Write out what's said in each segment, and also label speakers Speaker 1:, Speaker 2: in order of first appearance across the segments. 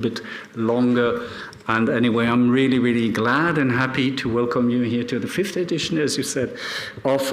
Speaker 1: bit longer. And anyway, I'm really, really glad and happy to welcome you here to the 5th edition, as you said, of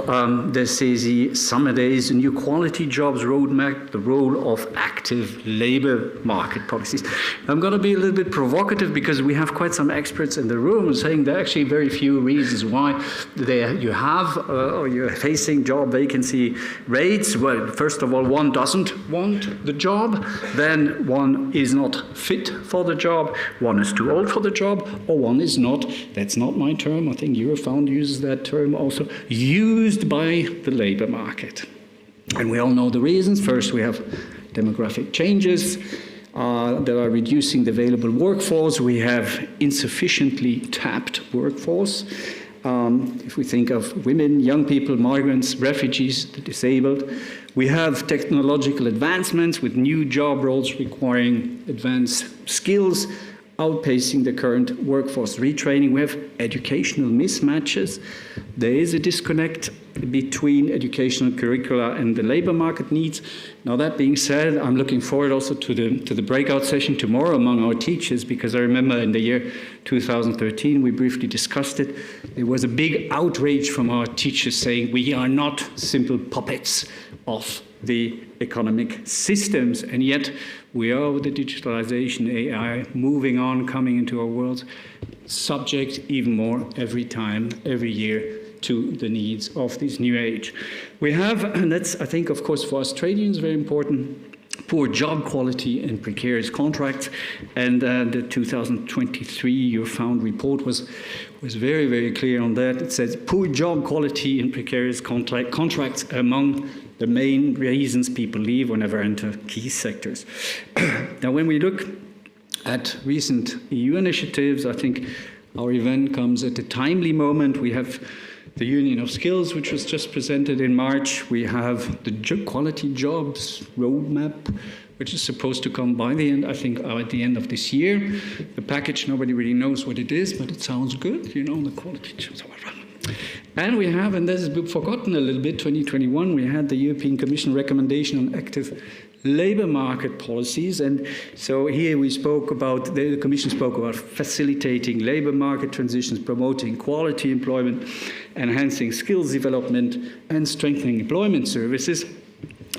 Speaker 1: the CESI Summer Days, New Quality Jobs Roadmap, the role of active labor market policies. I'm going to be a little bit provocative because we have quite some experts in the room saying there are actually very few reasons why you're facing job vacancy rates. Well, first of all, one doesn't want the job, then one is not fit for the job, one is too old for the job, or one is not, that's not my term, I think Eurofound uses that term also, used by the labor market. And we all know the reasons. First, we have demographic changes that are reducing the available workforce. We have insufficiently tapped workforce. If we think of women, young people, migrants, refugees, the disabled. We have technological advancements with new job roles requiring advanced skills, outpacing the current workforce retraining. We have educational mismatches. There is a disconnect between educational curricula and the labor market needs. Now, that being said, I'm looking forward also to the breakout session tomorrow among our teachers, because I remember in the year 2013, we briefly discussed it. There was a big outrage from our teachers saying we are not simple puppets of the economic systems, and yet we are, with the digitalization, AI, moving on, coming into our world, subject even more every time, every year, to the needs of this new age. We have, and that's, I think, of course, for Australians, very important, poor job quality and precarious contracts. And the 2023 Eurofound report was very, very clear on that. It says poor job quality and precarious contracts among the main reasons people leave or never enter key sectors. Now, when we look at recent EU initiatives, I think our event comes at a timely moment. We have the Union of Skills, which was just presented in March. We have the Quality Jobs Roadmap, which is supposed to come by the end, I think, at the end of this year. The package, nobody really knows what it is, but it sounds good, you know, the quality jobs. And we have, and this has been forgotten a little bit, 2021, we had the European Commission recommendation on active labor market policies. And so here we spoke about, the Commission spoke about facilitating labor market transitions, promoting quality employment, enhancing skills development, and strengthening employment services.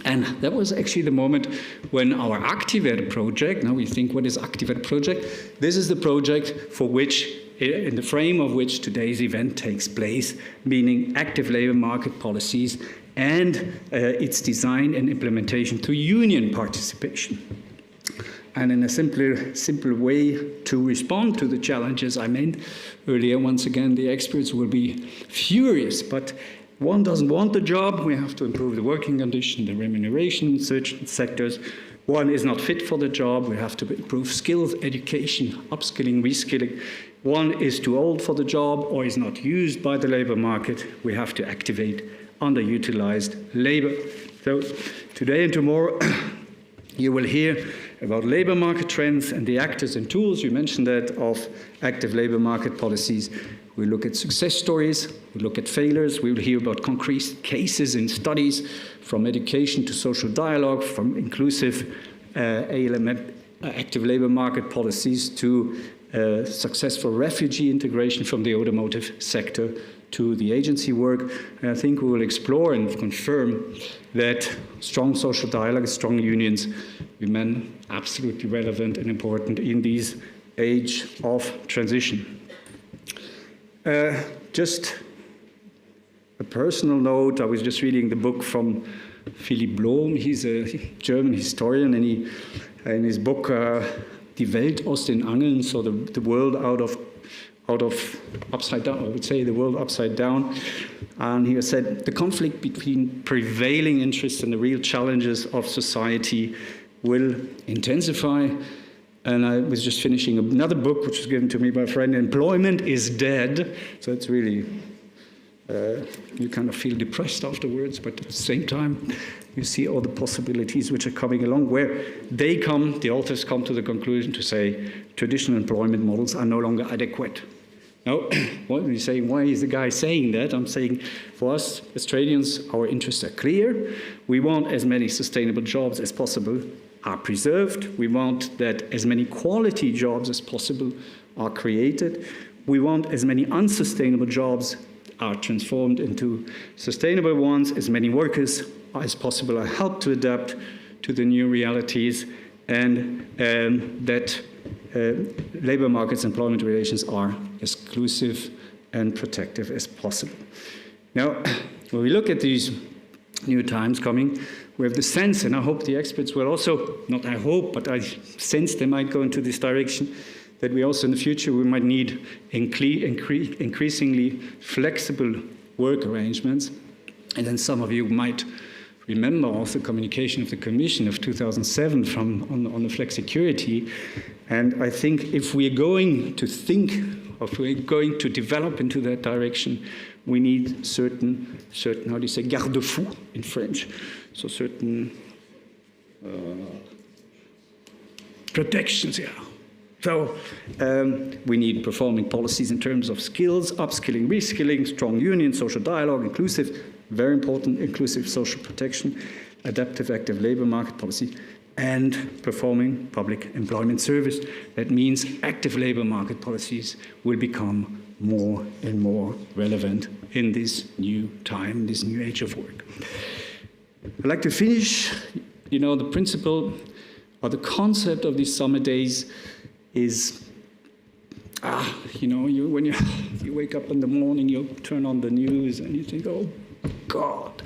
Speaker 1: And that was actually the moment when our Activate project, now we think, what is Activate project? This is the project for which, in the frame of which today's event takes place, meaning active labor market policies and its design and implementation through union participation. And in a simpler way to respond to the challenges I made earlier, once again, the experts will be furious, but one doesn't want the job, we have to improve the working condition, the remuneration in certain sectors. One is not fit for the job, we have to improve skills, education, upskilling, reskilling. One is too old for the job or is not used by the labor market, we have to activate underutilized labor. So today and tomorrow you will hear about labor market trends and the actors and tools, you mentioned that, of active labor market policies. We look at success stories, we look at failures, we will hear about concrete cases and studies, from education to social dialogue, from inclusive active labor market policies to successful refugee integration, from the automotive sector to the agency work. And I think we will explore and confirm that strong social dialogue, strong unions remain absolutely relevant and important in this age of transition. Just a personal note, I was just reading the book from Philipp Blom. He's a German historian, and he, in his book, Die Welt aus den Angeln, so the world out of upside down, I would say the world upside down. And he said, the conflict between prevailing interests and the real challenges of society will intensify. And I was just finishing another book, which was given to me by a friend, Employment is Dead. So it's really, you kind of feel depressed afterwards, but at the same time, you see all the possibilities which are coming along, where the authors come to the conclusion to say traditional employment models are no longer adequate. Now, what are you saying? Why is the guy saying that? I'm saying, for us Australians, our interests are clear. We want as many sustainable jobs as possible. are preserved. We want that as many quality jobs as possible are created. We want as many unsustainable jobs are transformed into sustainable ones, as many workers as possible are helped to adapt to the new realities, and that labor markets, employment relations are exclusive and protective as possible. Now, when we look at these new times coming, we have the sense, and I hope the experts will also, not I hope, but I sense they might go into this direction, that we also in the future we might need increasingly flexible work arrangements. And then some of you might remember also communication of the Commission of 2007 on the flexicurity. And I think if we're going to think, or if we're going to develop into that direction, we need certain how do you say, garde-fous in French, so certain protections, yeah. So we need performing policies in terms of skills, upskilling, reskilling, strong unions, social dialogue, inclusive, very important, inclusive social protection, adaptive active labor market policy, and performing public employment service. That means active labor market policies will become more and more relevant in this new time, this new age of work. I'd like to finish, the principle or the concept of these summer days is, when you wake up in the morning, you turn on the news and you think, oh God,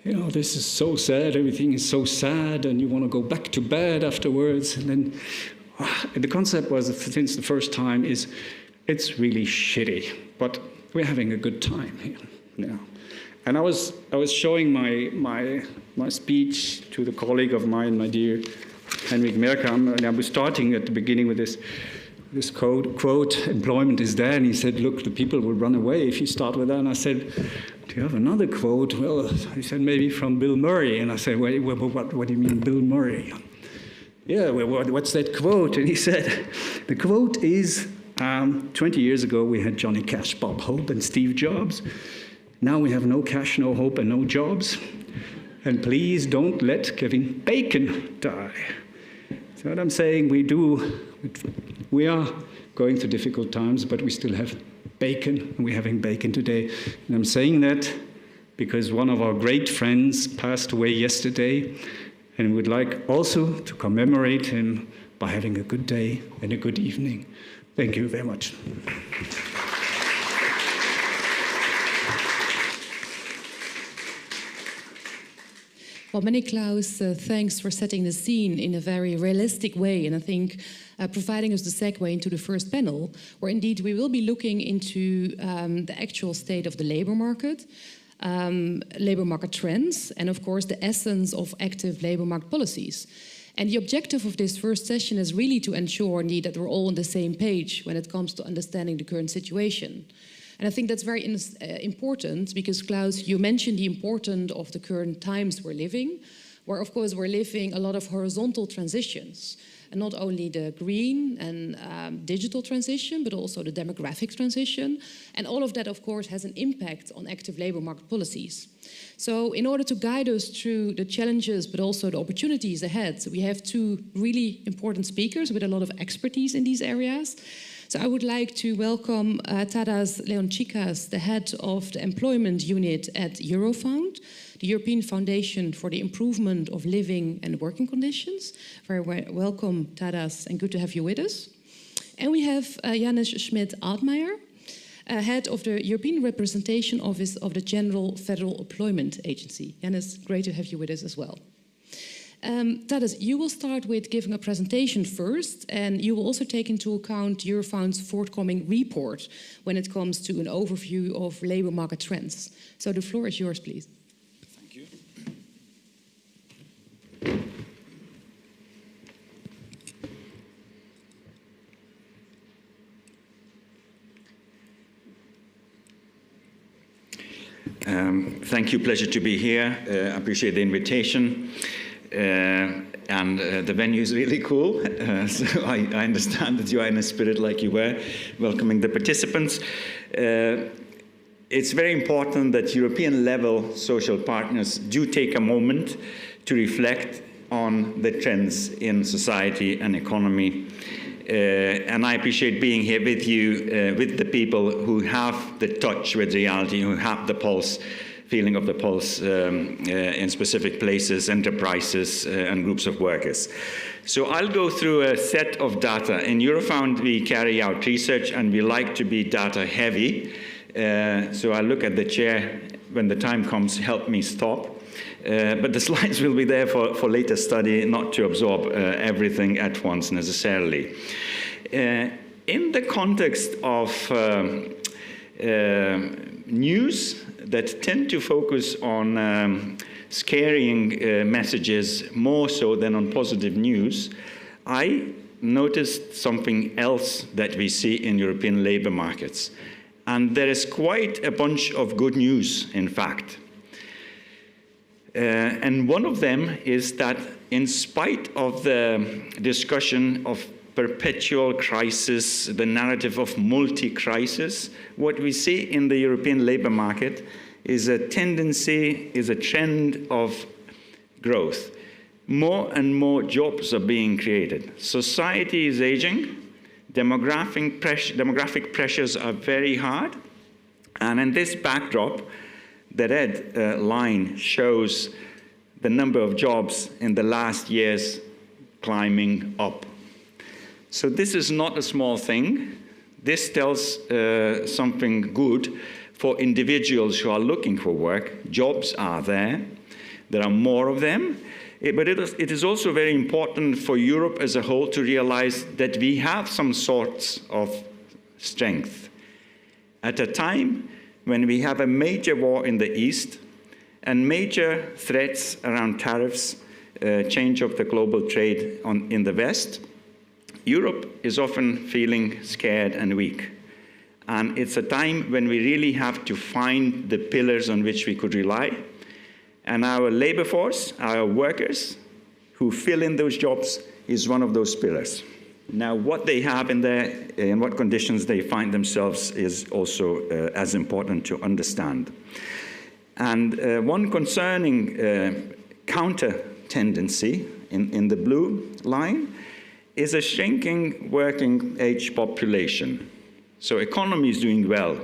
Speaker 1: this is so sad, everything is so sad, and you want to go back to bed afterwards. And then the concept was, since the first time, is it's really shitty, but we're having a good time here now. And I was showing my speech to the colleague of mine, my dear Henrik Merkam, and I was starting at the beginning with this quote, employment is there, and he said, look, the people will run away if you start with that. And I said, do you have another quote? Well, he said, maybe from Bill Murray. And I said, what do you mean, Bill Murray? Yeah, well, what's that quote? And he said, the quote is, 20 years ago we had Johnny Cash, Bob Hope, and Steve Jobs. Now we have no cash, no hope, and no jobs. And please don't let Kevin Bacon die. So what I'm saying, we are going through difficult times, but we still have bacon, and we're having bacon today. And I'm saying that because one of our great friends passed away yesterday, and we would like also to commemorate him by having a good day and a good evening. Thank you very much.
Speaker 2: Well, many Klaus, thanks for setting the scene in a very realistic way, and I think providing us the segue into the first panel, where indeed we will be looking into the actual state of the labor market trends, and of course the essence of active labor market policies. And the objective of this first session is really to ensure indeed that we're all on the same page when it comes to understanding the current situation. And I think that's very important because, Klaus, you mentioned the importance of the current times we're living, where, of course, we're living a lot of horizontal transitions, and not only the green and digital transition, but also the demographic transition. And all of that, of course, has an impact on active labor market policies. So in order to guide us through the challenges, but also the opportunities ahead, we have two really important speakers with a lot of expertise in these areas. So I would like to welcome Tadas Leonchikas, the head of the employment unit at Eurofound, the European Foundation for the Improvement of Living and Working Conditions. Very welcome, Tadas, and good to have you with us. And we have Jannes Schmidt-Altmaier, head of the European Representation Office of the General Federal Employment Agency. Jannes, great to have you with us as well. Tadas, you will start with giving a presentation first, and you will also take into account Eurofound's forthcoming report when it comes to an overview of labor market trends. So the floor is yours, please.
Speaker 3: Thank you. Thank you, pleasure to be here. I appreciate the invitation. And the venue is really cool, so I understand that you are in a spirit like you were, welcoming the participants. It's very important that European level social partners do take a moment to reflect on the trends in society and economy. And I appreciate being here with you, with the people who have the touch with reality, who have the pulse, feeling of the pulse in specific places, enterprises, and groups of workers. So I'll go through a set of data. In Eurofound, we carry out research, and we like to be data heavy. So I'll look at the chair. When the time comes, help me stop. But the slides will be there for later study, not to absorb everything at once necessarily. In the context of news that tend to focus on scaring messages more so than on positive news, I noticed something else that we see in European labor markets. And there is quite a bunch of good news, in fact. And one of them is that in spite of the discussion of perpetual crisis, the narrative of multi-crisis, what we see in the European labor market is a tendency, is a trend of growth. More and more jobs are being created. Society is aging. Demographic pressures are very hard. And in this backdrop, the red line shows the number of jobs in the last years climbing up. So this is not a small thing. This tells something good for individuals who are looking for work. Jobs are there. There are more of them. But it is also very important for Europe as a whole to realize that we have some sorts of strength. At a time when we have a major war in the East and major threats around tariffs, change of the global trade in the West, Europe is often feeling scared and weak. And it's a time when we really have to find the pillars on which we could rely. And our labor force, our workers who fill in those jobs, is one of those pillars. Now, what they have in there and what conditions they find themselves is also as important to understand. And one concerning counter tendency in the blue line is a shrinking working age population. So economy is doing well.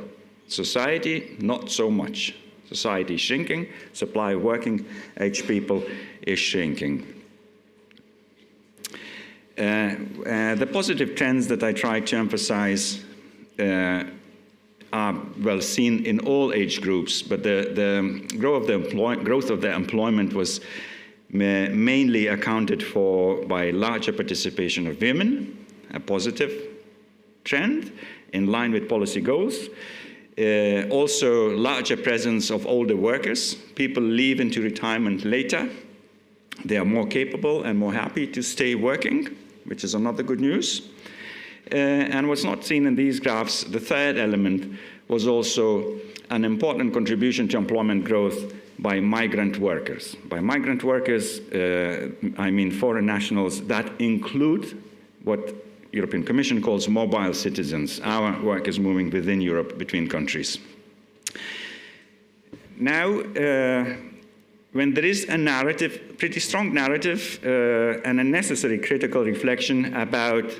Speaker 3: Society, not so much. Society is shrinking. Supply of working age people is shrinking. The positive trends that I try to emphasize are well seen in all age groups, but the growth of the employment was mainly accounted for by larger participation of women, a positive trend in line with policy goals. Also, larger presence of older workers. People leave into retirement later. They are more capable and more happy to stay working, which is another good news. And what's not seen in these graphs, the third element was also an important contribution to employment growth by migrant workers. By migrant workers, I mean foreign nationals that include what European Commission calls mobile citizens. Our work is moving within Europe between countries. Now, when there is a narrative, pretty strong narrative, and a necessary critical reflection about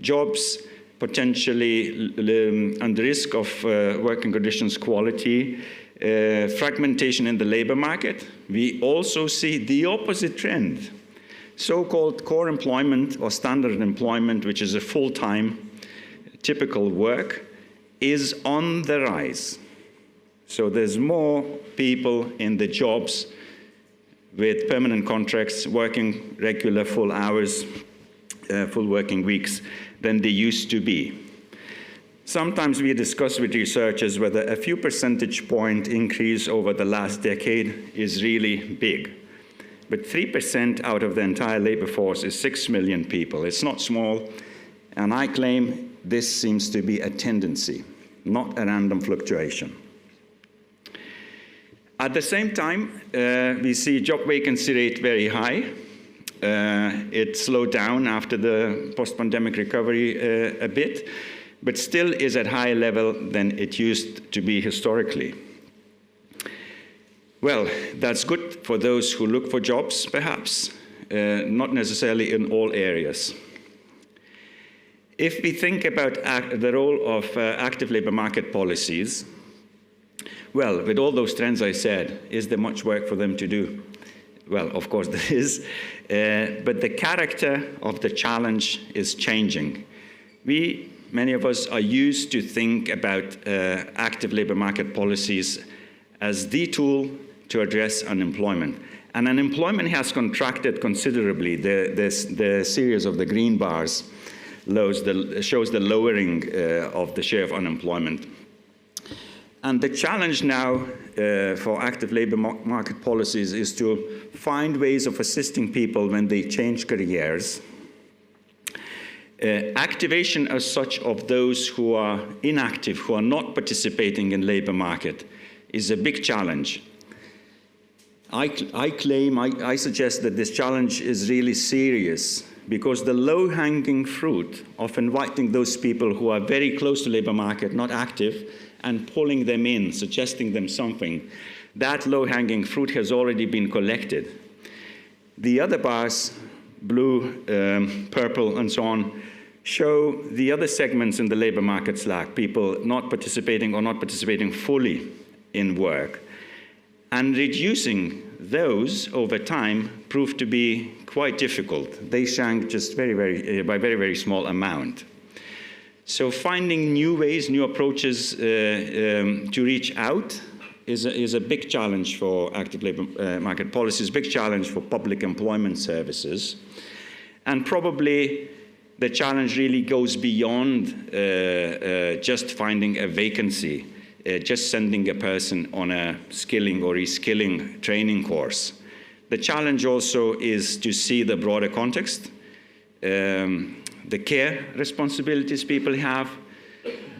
Speaker 3: jobs potentially under risk of working conditions quality, fragmentation in the labor market, we also see the opposite trend. So-called core employment or standard employment, which is a full-time typical work, is on the rise. So there's more people in the jobs with permanent contracts, working regular full hours, full working weeks than they used to be. Sometimes we discuss with researchers whether a few percentage point increase over the last decade is really big. But 3% out of the entire labor force is 6 million people. It's not small, and I claim this seems to be a tendency, not a random fluctuation. At the same time, we see job vacancy rate very high. It slowed down after the post-pandemic recovery a bit, but still is at higher level than it used to be historically. Well, that's good for those who look for jobs, perhaps, not necessarily in all areas. If we think about the role of active labor market policies, well, with all those trends I said, is there much work for them to do? Well, of course there is, but the character of the challenge is changing. Many of us are used to think about active labor market policies as the tool to address unemployment. And unemployment has contracted considerably. The series of the green bars shows the lowering of the share of unemployment. And the challenge now for active labor market policies is to find ways of assisting people when they change careers. Activation as such of those who are inactive, who are not participating in labor market, is a big challenge. I suggest that this challenge is really serious because the low-hanging fruit of inviting those people who are very close to labor market, not active, and pulling them in, suggesting them something, that low-hanging fruit has already been collected. The other bars, blue, purple, and so on, show the other segments in the labor market slack, people not participating or not participating fully in work. And reducing those over time proved to be quite difficult. They shrank just by very small amount. So finding new ways, new approaches to reach out is a big challenge for active labor market policies, big challenge for public employment services. And probably the challenge really goes beyond just finding a vacancy, just sending a person on a skilling or reskilling training course. The challenge also is to see the broader context, the care responsibilities people have,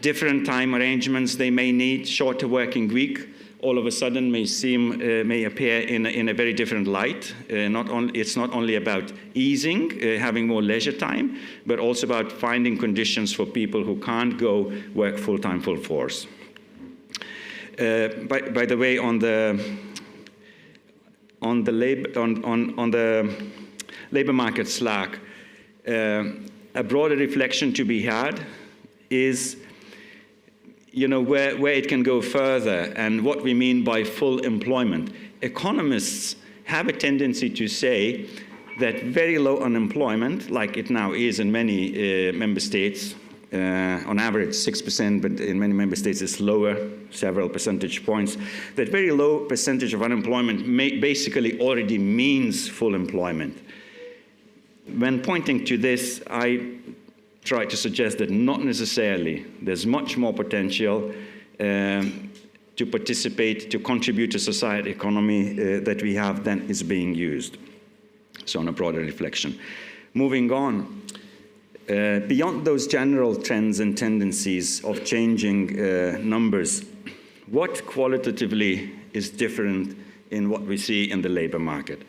Speaker 3: different time arrangements they may need, shorter working week, all of a sudden may appear in a very different light. It's not only about easing, having more leisure time, but also about finding conditions for people who can't go work full-time, full force. By the way, on the labor market slack, a broader reflection to be had is, where it can go further and what we mean by full employment. Economists have a tendency to say that very low unemployment, like it now is in many member states, on average 6%, but in many member states it's lower, several percentage points, that very low percentage of unemployment basically already means full employment. When pointing to this, I try to suggest that not necessarily. There's much more potential to participate, to contribute to society economy that we have than is being used. So on a broader reflection. Moving on, beyond those general trends and tendencies of changing numbers, what qualitatively is different in what we see in the labor market?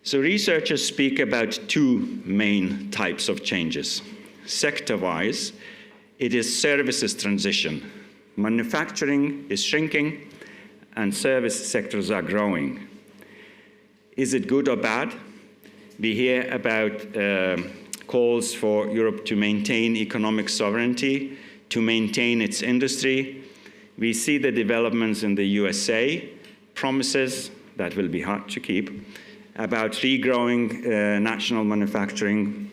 Speaker 3: So researchers speak about two main types of changes. Sector-wise, it is services transition. Manufacturing is shrinking and service sectors are growing. Is it good or bad? We hear about calls for Europe to maintain economic sovereignty, to maintain its industry. We see the developments in the USA, promises that will be hard to keep, about regrowing national manufacturing.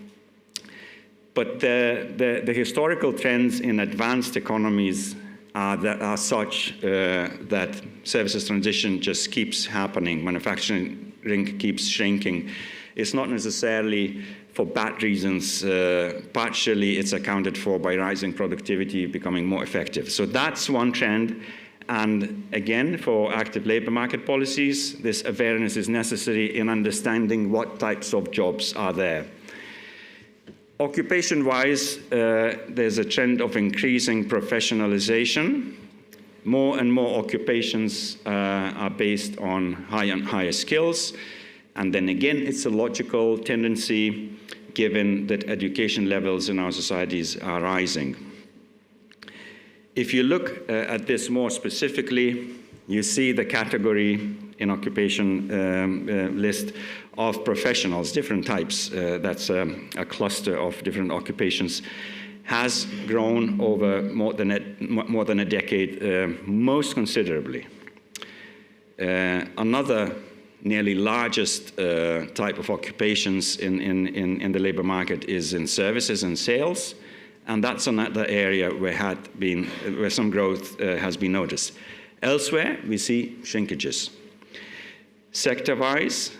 Speaker 3: But the historical trends in advanced economies are such that services transition just keeps happening. Manufacturing keeps shrinking. It's not necessarily for bad reasons. Partially, it's accounted for by rising productivity, becoming more effective. So that's one trend. And again, for active labor market policies, this awareness is necessary in understanding what types of jobs are there. Occupation-wise, there's a trend of increasing professionalization. More and more occupations are based on higher skills. And then again, it's a logical tendency given that education levels in our societies are rising. If you look at this more specifically, you see the category in occupation list of professionals, different types. That's a cluster of different occupations. Has grown over more than a decade, most considerably. Another nearly largest type of occupations in the labor market is in services and sales, and that's another area where some growth has been noticed. Elsewhere, we see shrinkages. Sector-wise,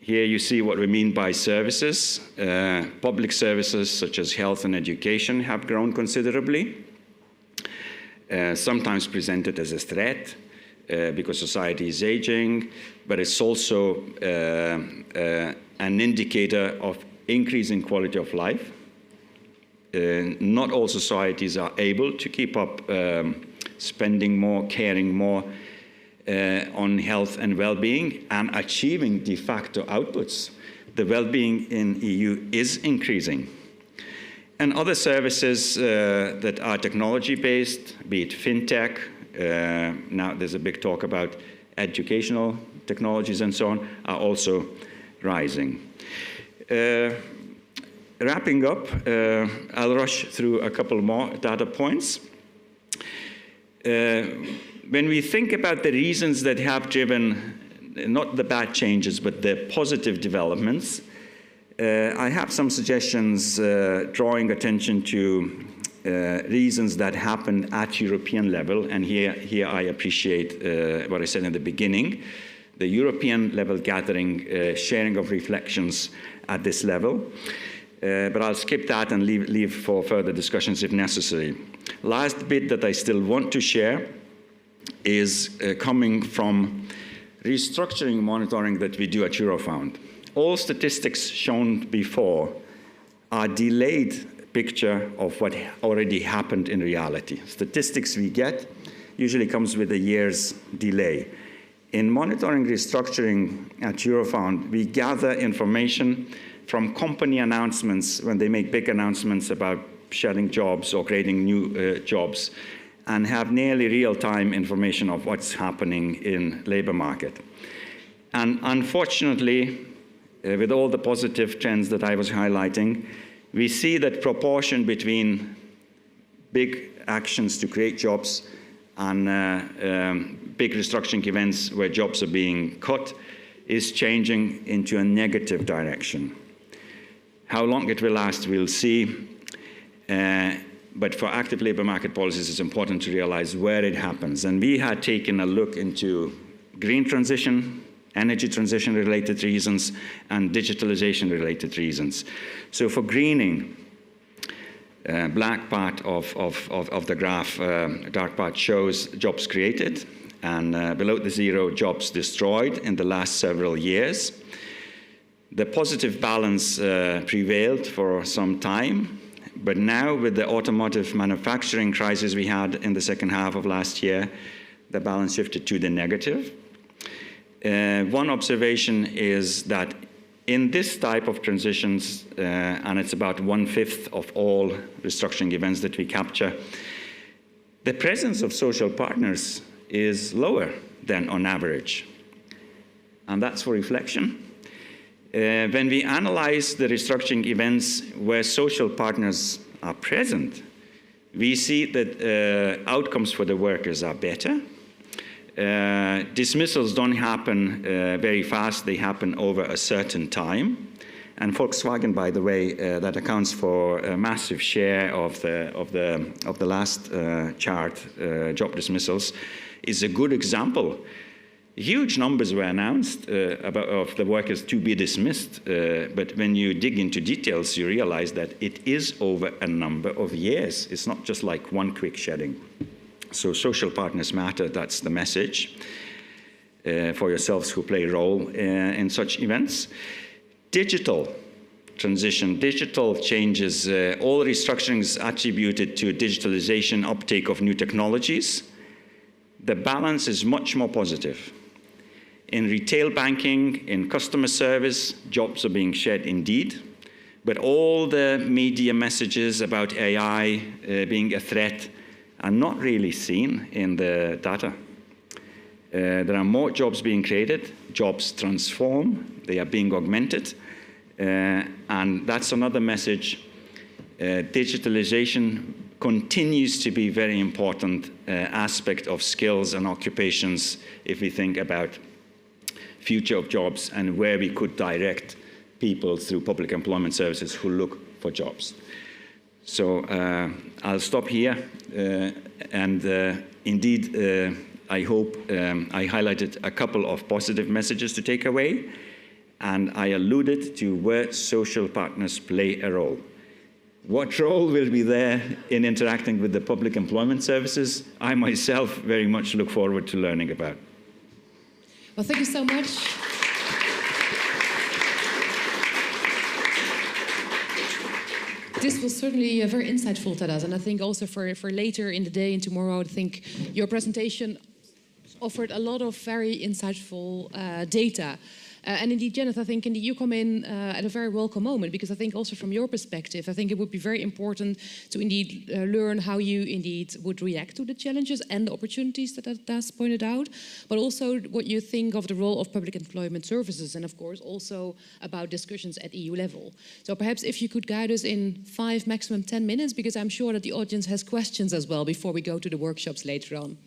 Speaker 3: here you see what we mean by services. Public services such as health and education have grown considerably, sometimes presented as a threat because society is aging, but it's also an indicator of increasing quality of life. Not all societies are able to keep up spending more, caring more on health and well-being and achieving de facto outputs. The well-being in EU is increasing. And other services that are technology-based, be it fintech, now there's a big talk about educational technologies and so on, are also rising. Wrapping up, I'll rush through a couple more data points. When we think about the reasons that have driven not the bad changes, but the positive developments, I have some suggestions drawing attention to reasons that happen at European level, and here I appreciate what I said in the beginning, the European level gathering, sharing of reflections at this level. But I'll skip that and leave for further discussions if necessary. Last bit that I still want to share is coming from restructuring monitoring that we do at Eurofound. All statistics shown before are delayed picture of what already happened in reality. Statistics we get usually comes with a year's delay. In monitoring restructuring at Eurofound, we gather information from company announcements when they make big announcements about shedding jobs or creating new jobs, and have nearly real-time information of what's happening in labor market. And unfortunately, with all the positive trends that I was highlighting, we see that proportion between big actions to create jobs and big restructuring events where jobs are being cut is changing into a negative direction. How long it will last, we'll see. But for active labor market policies, it's important to realize where it happens. And we had taken a look into green transition, energy transition-related reasons, and digitalization-related reasons. So for greening, black part of the graph, dark part shows jobs created, and below the zero, jobs destroyed in the last several years. The positive balance prevailed for some time, but now with the automotive manufacturing crisis we had in the second half of last year, the balance shifted to the negative. One observation is that in this type of transitions, and it's about 1/5 of all restructuring events that we capture, the presence of social partners is lower than on average. And that's for reflection. When we analyze the restructuring events where social partners are present, we see that outcomes for the workers are better. Dismissals don't happen very fast, they happen over a certain time. And Volkswagen, by the way, that accounts for a massive share of the last chart, job dismissals, is a good example. Huge numbers were announced of the workers to be dismissed, but when you dig into details, you realize that it is over a number of years. It's not just like one quick shedding. So social partners matter, that's the message for yourselves who play a role in such events. Digital transition, digital changes, all restructurings attributed to digitalization, uptake of new technologies. The balance is much more positive. In retail banking, in customer service, jobs are being shed indeed, but all the media messages about AI being a threat are not really seen in the data. There are more jobs being created, jobs transform, they are being augmented, and that's another message. Digitalization continues to be a very important aspect of skills and occupations if we think about future of jobs and where we could direct people through public employment services who look for jobs. So I'll stop here, and indeed I hope I highlighted a couple of positive messages to take away, and I alluded to where social partners play a role. What role will be there in interacting with the public employment services? I myself very much look forward to learning about.
Speaker 2: Well, thank you so much. This was certainly very insightful, Tadas, and I think also for later in the day and tomorrow, I think your presentation offered a lot of very insightful data. And indeed, Janet, I think indeed you come in at a very welcome moment, because I think also from your perspective, I think it would be very important to indeed learn how you indeed would react to the challenges and the opportunities that Das pointed out, but also what you think of the role of public employment services, and of course also about discussions at EU level. So perhaps if you could guide us in 5, maximum 10 minutes, because I'm sure that the audience has questions as well before we go to the workshops later on.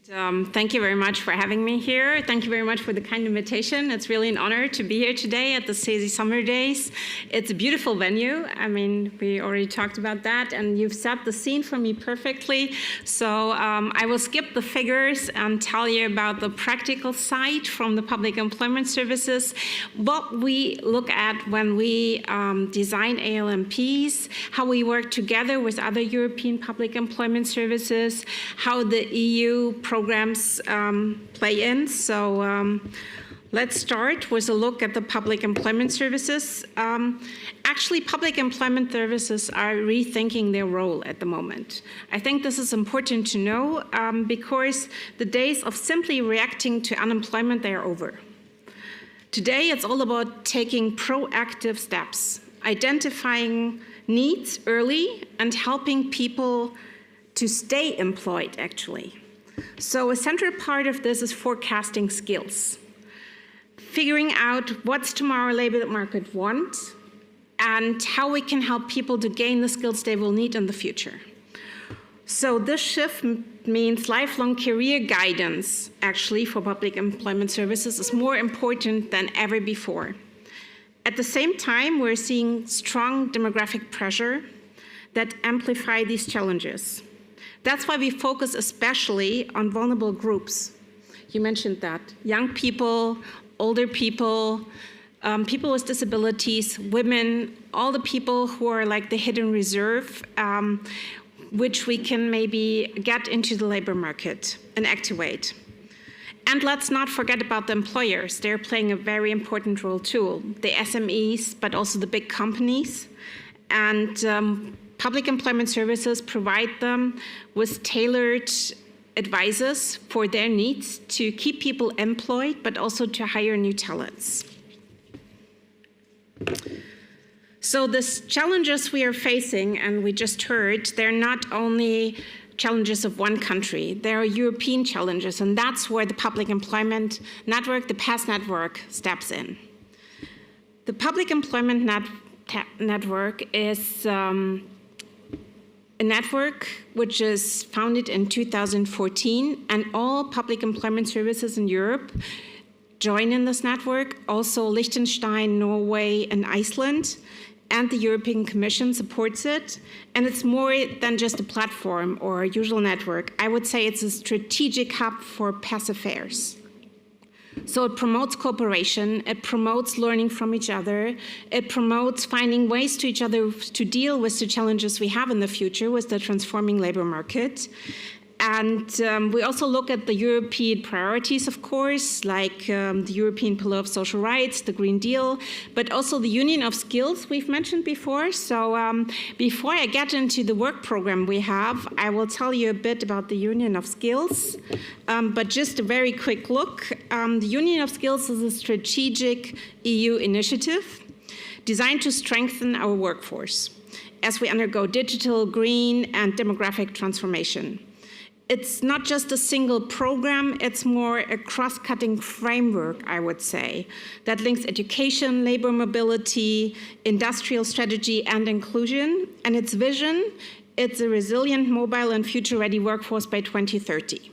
Speaker 4: And thank you very much for having me here. Thank you very much for the kind invitation. It's really an honor to be here today at the CESI Summer Days. It's a beautiful venue. I mean, we already talked about that, and you've set the scene for me perfectly. So I will skip the figures and tell you about the practical side from the public employment services, what we look at when we design ALMPs, how we work together with other European public employment services, how the EU programs play in. So let's start with a look at the public employment services. Actually, public employment services are rethinking their role at the moment. I think this is important to know because the days of simply reacting to unemployment, they are over. Today, it's all about taking proactive steps, identifying needs early and helping people to stay employed, actually. So a central part of this is forecasting skills, figuring out what's tomorrow labor market want and how we can help people to gain the skills they will need in the future. So this shift means lifelong career guidance, actually, for public employment services is more important than ever before. At the same time, we're seeing strong demographic pressure that amplify these challenges. That's why we focus especially on vulnerable groups. You mentioned that. Young people, older people, people with disabilities, women, all the people who are like the hidden reserve, which we can maybe get into the labor market and activate. And let's not forget about the employers. They're playing a very important role too. The SMEs, but also the big companies. And public employment services provide them with tailored advices for their needs to keep people employed, but also to hire new talents. So these challenges we are facing, and we just heard, they're not only challenges of one country, there are European challenges, and that's where the public employment network, the PASS network, steps in. The public employment network is a network which is founded in 2014, and all public employment services in Europe join in this network, also Liechtenstein, Norway, and Iceland, and the European Commission supports it. And it's more than just a platform or a usual network. I would say it's a strategic hub for PASS affairs. So it promotes cooperation, it promotes learning from each other, it promotes finding ways to each other to deal with the challenges we have in the future with the transforming labor market. And we also look at the European priorities, of course, like the European Pillar of Social Rights, the Green Deal, but also the Union of Skills we've mentioned before. So before I get into the work program we have, I will tell you a bit about the Union of Skills. But just a very quick look. The Union of Skills is a strategic EU initiative designed to strengthen our workforce. as we undergo digital, green, and demographic transformation. It's not just a single program, it's more a cross-cutting framework, I would say, that links education, labor mobility, industrial strategy, and inclusion. And its vision, it's a resilient, mobile, and future-ready workforce by 2030.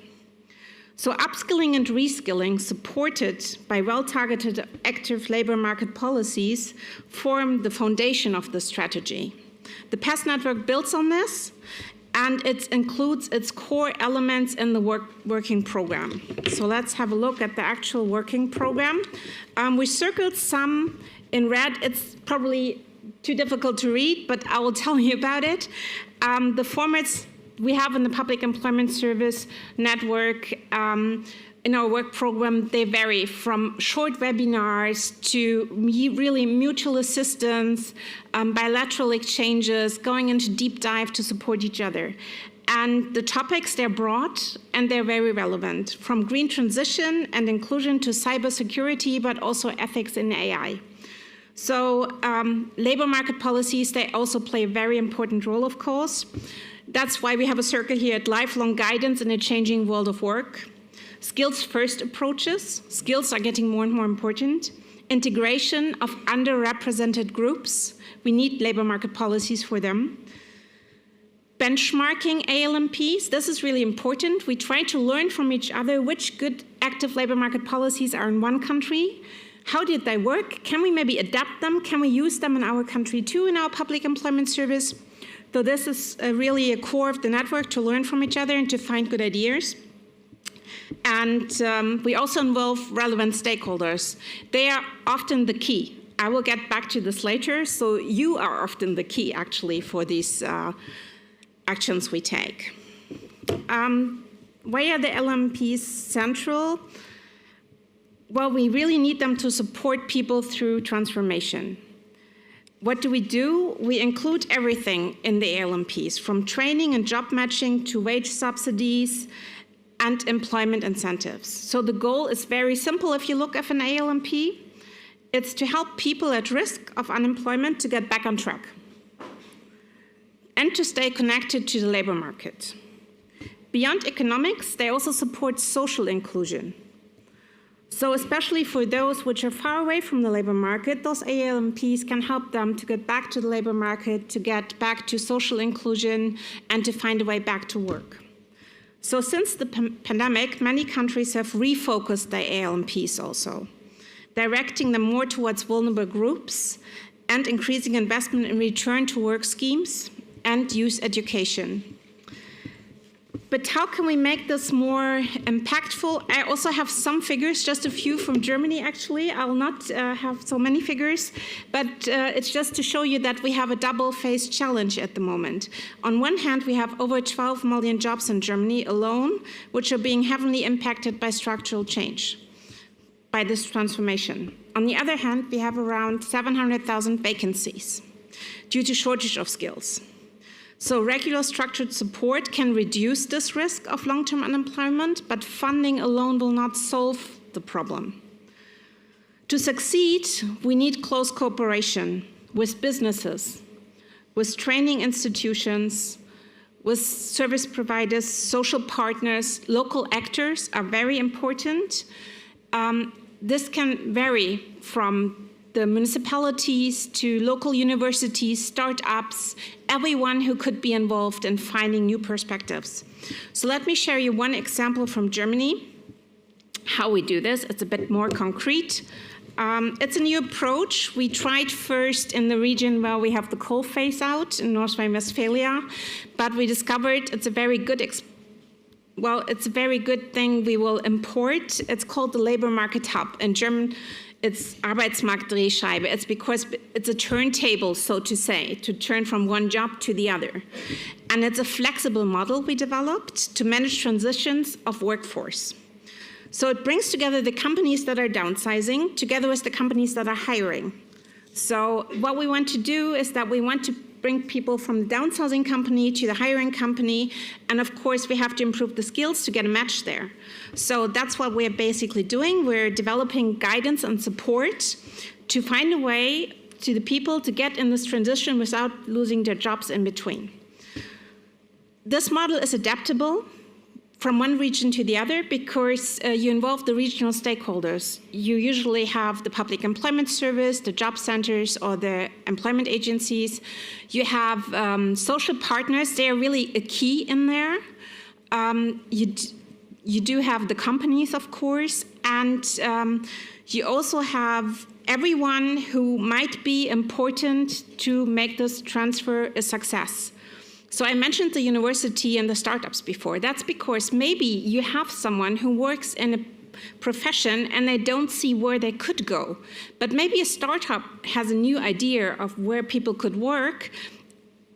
Speaker 4: So upskilling and reskilling, supported by well-targeted active labor market policies, form the foundation of the strategy. The PES network builds on this, and it includes its core elements in the working program. So let's have a look at the actual working program. We circled some in red. It's probably too difficult to read, but I will tell you about it. The formats we have in the Public Employment Service network in our work program, they vary from short webinars to really mutual assistance, bilateral exchanges, going into deep dive to support each other. And the topics, they're broad and they're very relevant, from green transition and inclusion to cybersecurity, but also ethics in AI. So labor market policies, they also play a very important role, of course. That's why we have a circle here at lifelong guidance in a changing world of work. Skills-first approaches. Skills are getting more and more important. Integration of underrepresented groups. We need labor market policies for them. Benchmarking ALMPs. This is really important. We try to learn from each other which good active labor market policies are in one country. How did they work? Can we maybe adapt them? Can we use them in our country too, in our public employment service? So this is really a core of the network, to learn from each other and to find good ideas. And we also involve relevant stakeholders. They are often the key. I will get back to this later. So you are often the key, actually, for these actions we take. Why are the LMPs central? Well, we really need them to support people through transformation. What do? We include everything in the ALMPs, from training and job matching to wage subsidies and employment incentives. So the goal is very simple if you look at an ALMP. It's to help people at risk of unemployment to get back on track and to stay connected to the labor market. Beyond economics, they also support social inclusion. So especially for those which are far away from the labor market, those ALMPs can help them to get back to the labor market, to get back to social inclusion, and to find a way back to work. So since the pandemic, many countries have refocused their ALMPs also, directing them more towards vulnerable groups and increasing investment in return to work schemes and youth education. But how can we make this more impactful? I also have some figures, just a few from Germany, actually. I'll not have so many figures, but it's just to show you that we have a double-faced challenge at the moment. On one hand, we have over 12 million jobs in Germany alone, which are being heavily impacted by structural change, by this transformation. On the other hand, we have around 700,000 vacancies due to shortage of skills. So regular structured support can reduce this risk of long-term unemployment, but funding alone will not solve the problem. To succeed, we need close cooperation with businesses, with training institutions, with service providers, social partners. Local actors are very important. This can vary from the municipalities to local universities, startups, everyone who could be involved in finding new perspectives. So let me share you one example from Germany, how we do this. It's a bit more concrete. It's a new approach. We tried first in the region where we have the coal phase out in North Rhine-Westphalia, but we discovered it's a very good it's a very good thing we will import. It's called the labor market hub. In German, it's Arbeitsmarktdrehscheibe. It's because it's a turntable, so to say, to turn from one job to the other. And it's a flexible model we developed to manage transitions of workforce. So it brings together the companies that are downsizing together with the companies that are hiring. So what we want to do is that we want to bring people from the downsizing company to the hiring company, and of course we have to improve the skills to get a match there. So that's what we're basically doing. We're developing guidance and support to find a way to the people to get in this transition without losing their jobs in between. This model is adaptable from one region to the other because you involve the regional stakeholders. You usually have the public employment service, the job centers, or the employment agencies. You have social partners. They are really a key in there. You do have the companies, of course, and you also have everyone who might be important to make this transfer a success. So I mentioned the university and the startups before. That's because maybe you have someone who works in a profession and they don't see where they could go. But maybe a startup has a new idea of where people could work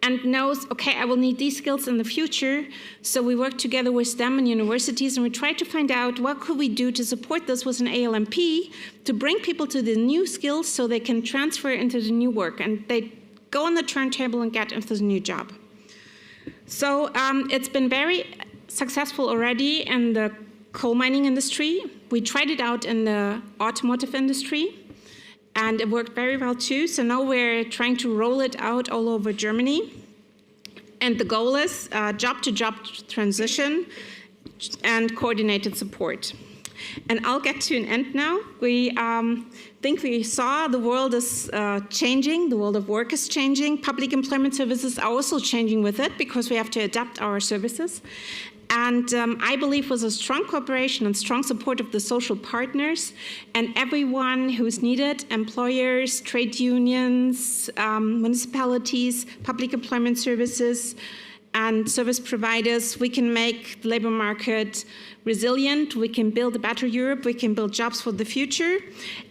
Speaker 4: and knows, okay, I will need these skills in the future. So we work together with them and universities, and we try to find out what could we do to support this with an ALMP to bring people to the new skills so they can transfer into the new work and they go on the turntable and get into the new job. So it's been very successful already in the coal mining industry. We tried it out in the automotive industry, and it worked very well too. So now we're trying to roll it out all over Germany. And the goal is job-to-job transition and coordinated support. And I'll get to an end now. We think we saw the world is changing, the world of work is changing. Public employment services are also changing with it because we have to adapt our services. And I believe with a strong cooperation and strong support of the social partners and everyone who's needed, employers, trade unions, municipalities, public employment services, and service providers, we can make the labor market resilient, we can build a better Europe, we can build jobs for the future.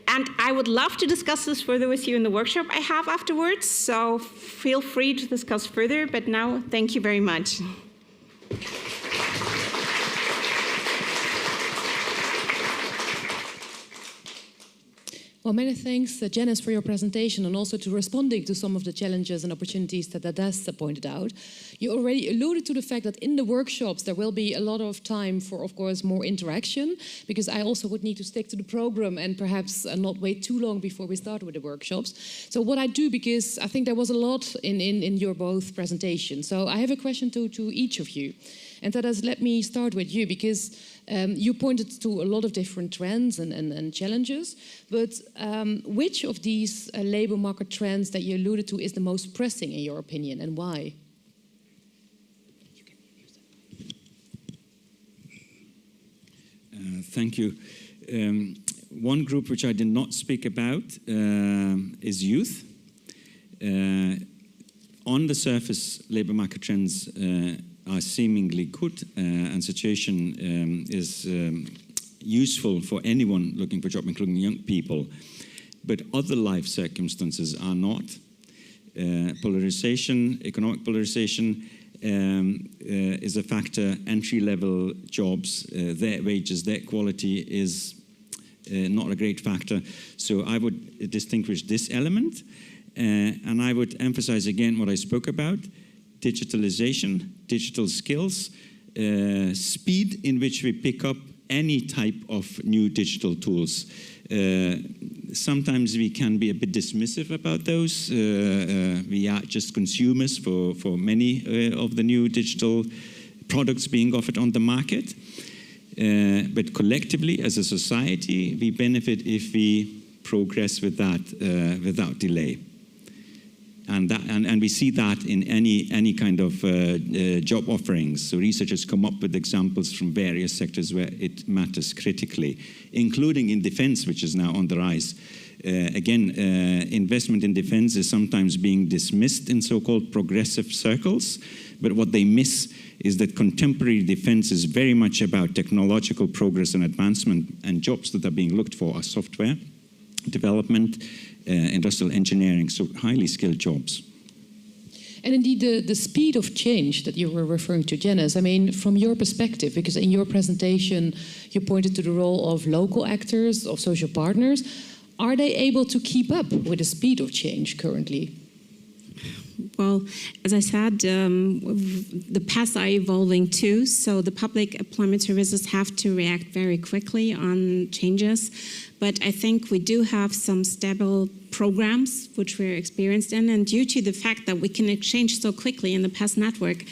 Speaker 4: And I would love to discuss this further with you in the workshop I have afterwards, so feel free to discuss further, but now, thank you very much.
Speaker 2: Well, many thanks, Janice, for your presentation and also to responding to some of the challenges and opportunities that Adessa pointed out. You already alluded to the fact that in the workshops there will be a lot of time for, of course, more interaction, because I also would need to stick to the program and perhaps not wait too long before we start with the workshops. So what I do, because I think there was a lot in your both presentations, so I have a question to each of you. And that is, let me start with you, because you pointed to a lot of different trends and challenges, but which of these labor market trends that you alluded to is the most pressing in your opinion, and why?
Speaker 3: Thank you. One group which I did not speak about is youth. On the surface, labor market trends are seemingly good, and situation is useful for anyone looking for a job, including young people. But other life circumstances are not. Polarization, economic polarization is a factor. Entry-level jobs, their wages, their quality is not a great factor. So I would distinguish this element, and I would emphasize again what I spoke about: digitalization, digital skills, speed in which we pick up any type of new digital tools. Sometimes we can be a bit dismissive about those. We are just consumers for many of the new digital products being offered on the market. But collectively, as a society, we benefit if we progress with that without delay. And we see that in any kind of job offerings. So researchers come up with examples from various sectors where it matters critically, including in defense, which is now on the rise. Again, investment in defense is sometimes being dismissed in so-called progressive circles, but what they miss is that contemporary defense is very much about technological progress and advancement, and jobs that are being looked for are software development, industrial engineering, so highly skilled jobs.
Speaker 2: And indeed, the speed of change that you were referring to, Janice, I mean, from your perspective, because in your presentation you pointed to the role of local actors, of social partners, are they able to keep up with the speed of change currently?
Speaker 4: Well, as I said, the paths are evolving too, so the public employment services have to react very quickly on changes. But I think we do have some stable programs which we're experienced in, and due to the fact that we can exchange so quickly in the PASS network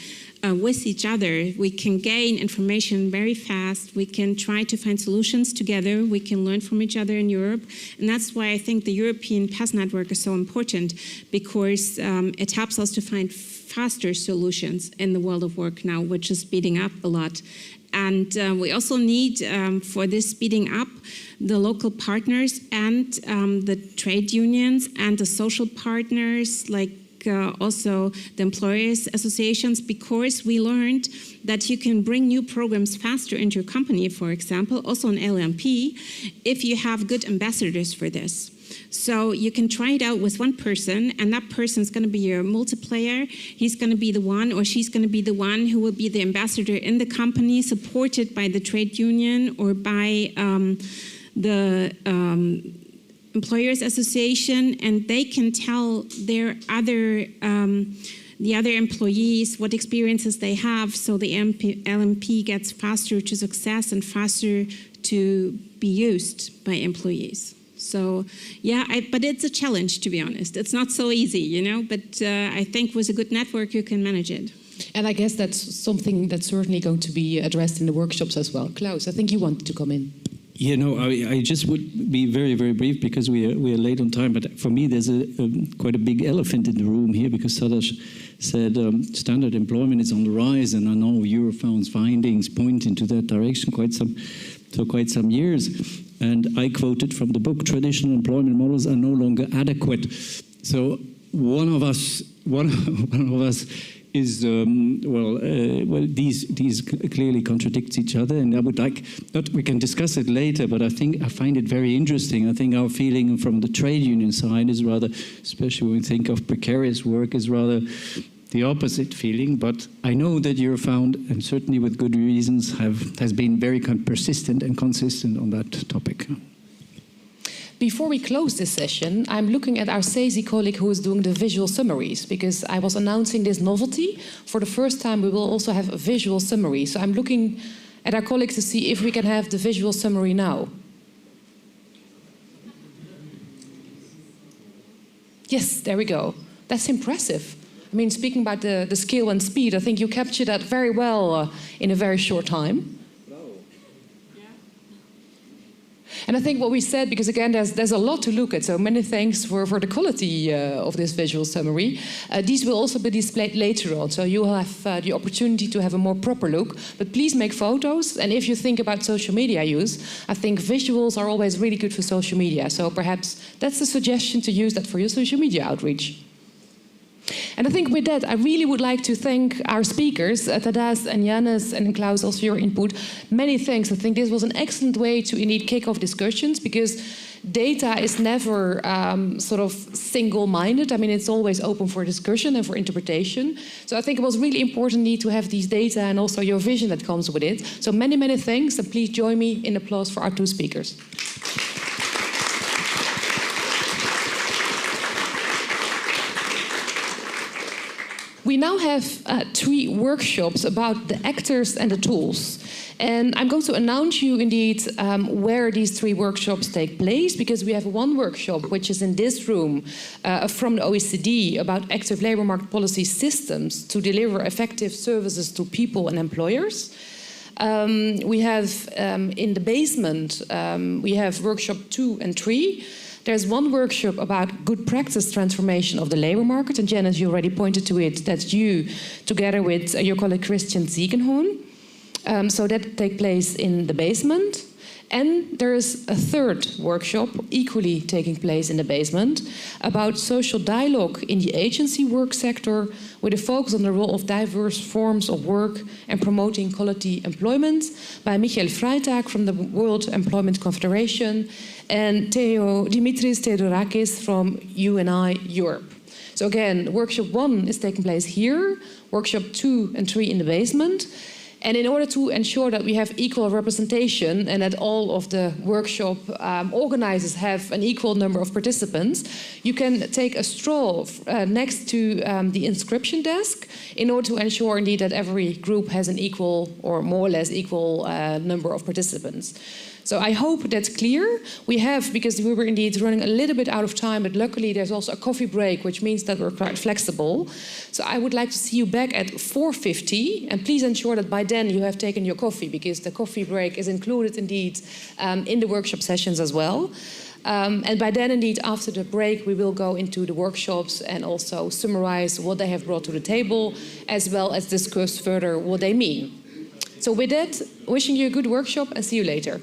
Speaker 4: with each other, we can gain information very fast, we can try to find solutions together, we can learn from each other in Europe, and that's why I think the European PASS network is so important, because it helps us to find faster solutions in the world of work now, which is speeding up a lot. And we also need, for this speeding up, the local partners and the trade unions and the social partners, like also the employers associations, because we learned that you can bring new programs faster into your company, for example, also in LMP, if you have good ambassadors for this. So you can try it out with one person, and that person is going to be your multiplier. He's going to be the one, or she's going to be the one who will be the ambassador in the company, supported by the trade union or by the Employers Association, and they can tell their other the other employees what experiences they have, so the LMP gets faster to success and faster to be used by employees. So yeah, but it's a challenge, to be honest. It's not so easy, you know, but I think with a good network you can manage it.
Speaker 2: And I guess that's something that's certainly going to be addressed in the workshops as well. Klaus, I think you wanted to come in.
Speaker 5: Yeah, no, I just would be very, very brief because we are late on time. But for me, there's quite a big elephant in the room here, because Sadash said standard employment is on the rise, and I know Eurofound's findings point into that direction quite some years. And I quoted from the book, traditional employment models are no longer adequate. So one of us is, these clearly contradict each other, and I would like, we can discuss it later, but I find it very interesting. I think our feeling from the trade union side is rather, especially when we think of precarious work, is rather the opposite feeling. But I know that Eurofound, and certainly with good reasons, has been very persistent and consistent on that topic.
Speaker 2: Before we close this session, I'm looking at our CESI colleague who is doing the visual summaries, because I was announcing this novelty. For the first time, we will also have a visual summary. So I'm looking at our colleagues to see if we can have the visual summary now. Yes, there we go. That's impressive. I mean, speaking about the scale and speed, I think you captured that very well in a very short time. And I think what we said, because again, there's a lot to look at, so many thanks for the quality of this visual summary. These will also be displayed later on, so you'll have the opportunity to have a more proper look. But please make photos, and if you think about social media use, I think visuals are always really good for social media. So perhaps that's a suggestion to use that for your social media outreach. And I think with that, I really would like to thank our speakers, Tadas and Janus and Klaus, also for your input. Many thanks. I think this was an excellent way to indeed kick off discussions, because data is never sort of single-minded. I mean, it's always open for discussion and for interpretation. So I think it was really important to have these data and also your vision that comes with it. So many, many thanks, and please join me in applause for our two speakers. We now have 3 workshops about the actors and the tools. And I'm going to announce you indeed where these 3 workshops take place, because we have one workshop, which is in this room, from the OECD, about active labor market policy systems to deliver effective services to people and employers. We have in the basement, we have workshop 2 and 3. There's one workshop about good practice transformation of the labor market, and Janice, you already pointed to it. That's you, together with your colleague Christian Ziegenhoorn. So that takes place in the basement. And there is a 3rd workshop, equally taking place in the basement, about social dialogue in the agency work sector, with a focus on the role of diverse forms of work and promoting quality employment, by Michael Freitag from the World Employment Confederation, and Dimitris Theodorakis from UNI Europe. So again, workshop 1 is taking place here, workshop 2 and 3 in the basement. And in order to ensure that we have equal representation and that all of the workshop organizers have an equal number of participants, you can take a stroll next to the inscription desk in order to ensure indeed that every group has an equal or more or less equal number of participants. So I hope that's clear. We have, because we were indeed running a little bit out of time, but luckily there's also a coffee break, which means that we're quite flexible. So I would like to see you back at 4:50, and please ensure that by then you have taken your coffee, because the coffee break is included indeed in the workshop sessions as well. And by then, indeed, after the break, we will go into the workshops and also summarize what they have brought to the table, as well as discuss further what they mean. So with that, wishing you a good workshop and see you later.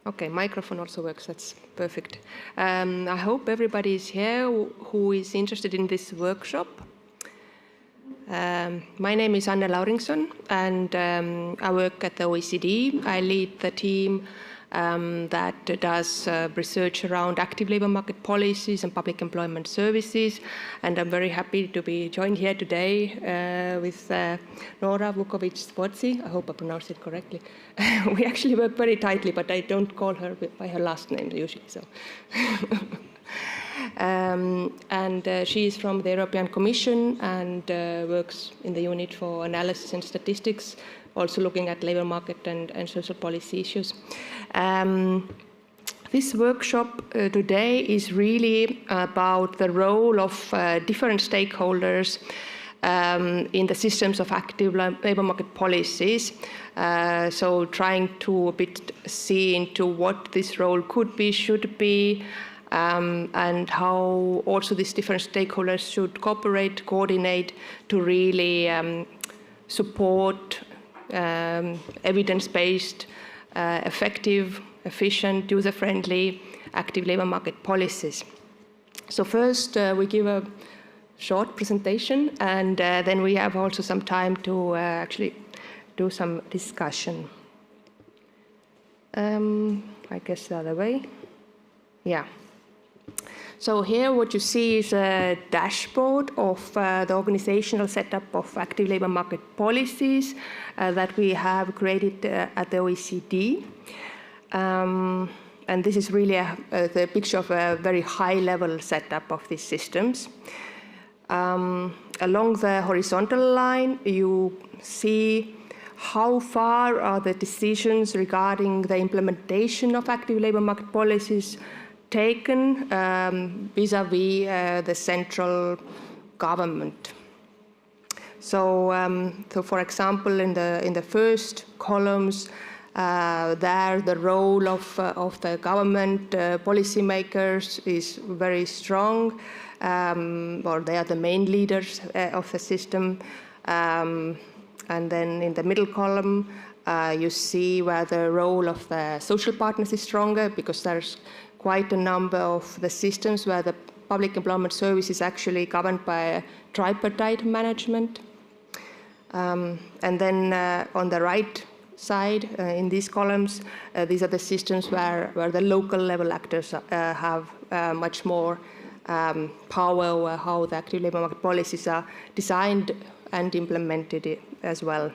Speaker 6: Okay, microphone also works, that's perfect. I hope everybody is here who is interested in this workshop. My name is Anne Lauringsson, and I work at the OECD. I lead the team that does research around active labor market policies and public employment services. And I'm very happy to be joined here today with Nora Vukovic-Svortsi. I hope I pronounced it correctly. We actually work very tightly, but I don't call her by her last name usually. So. She is from the European Commission and works in the unit for analysis and statistics, also looking at labor market and social policy issues. This workshop today is really about the role of different stakeholders in the systems of active labor market policies. So trying to a bit see into what this role could be, should be, and how also these different stakeholders should cooperate, coordinate to really support evidence-based, effective, efficient, user-friendly, active labor market policies. So first we give a short presentation, and then we have also some time to actually do some discussion. I guess the other way. Yeah. So here what you see is a dashboard of the organizational setup of active labor market policies that we have created at the OECD. And this is really the picture of a very high-level setup of these systems. Along the horizontal line, you see how far are the decisions regarding the implementation of active labor market policies taken vis-à-vis the central government. So, for example, in the first columns, there the role of the government policymakers is very strong, or they are the main leaders of the system. And then in the middle column, you see where the role of the social partners is stronger, because there's quite a number of the systems where the public employment service is actually governed by a tripartite management. And then on the right side, in these columns, these are the systems where the local level actors have much more power over how the active labor market policies are designed and implemented as well.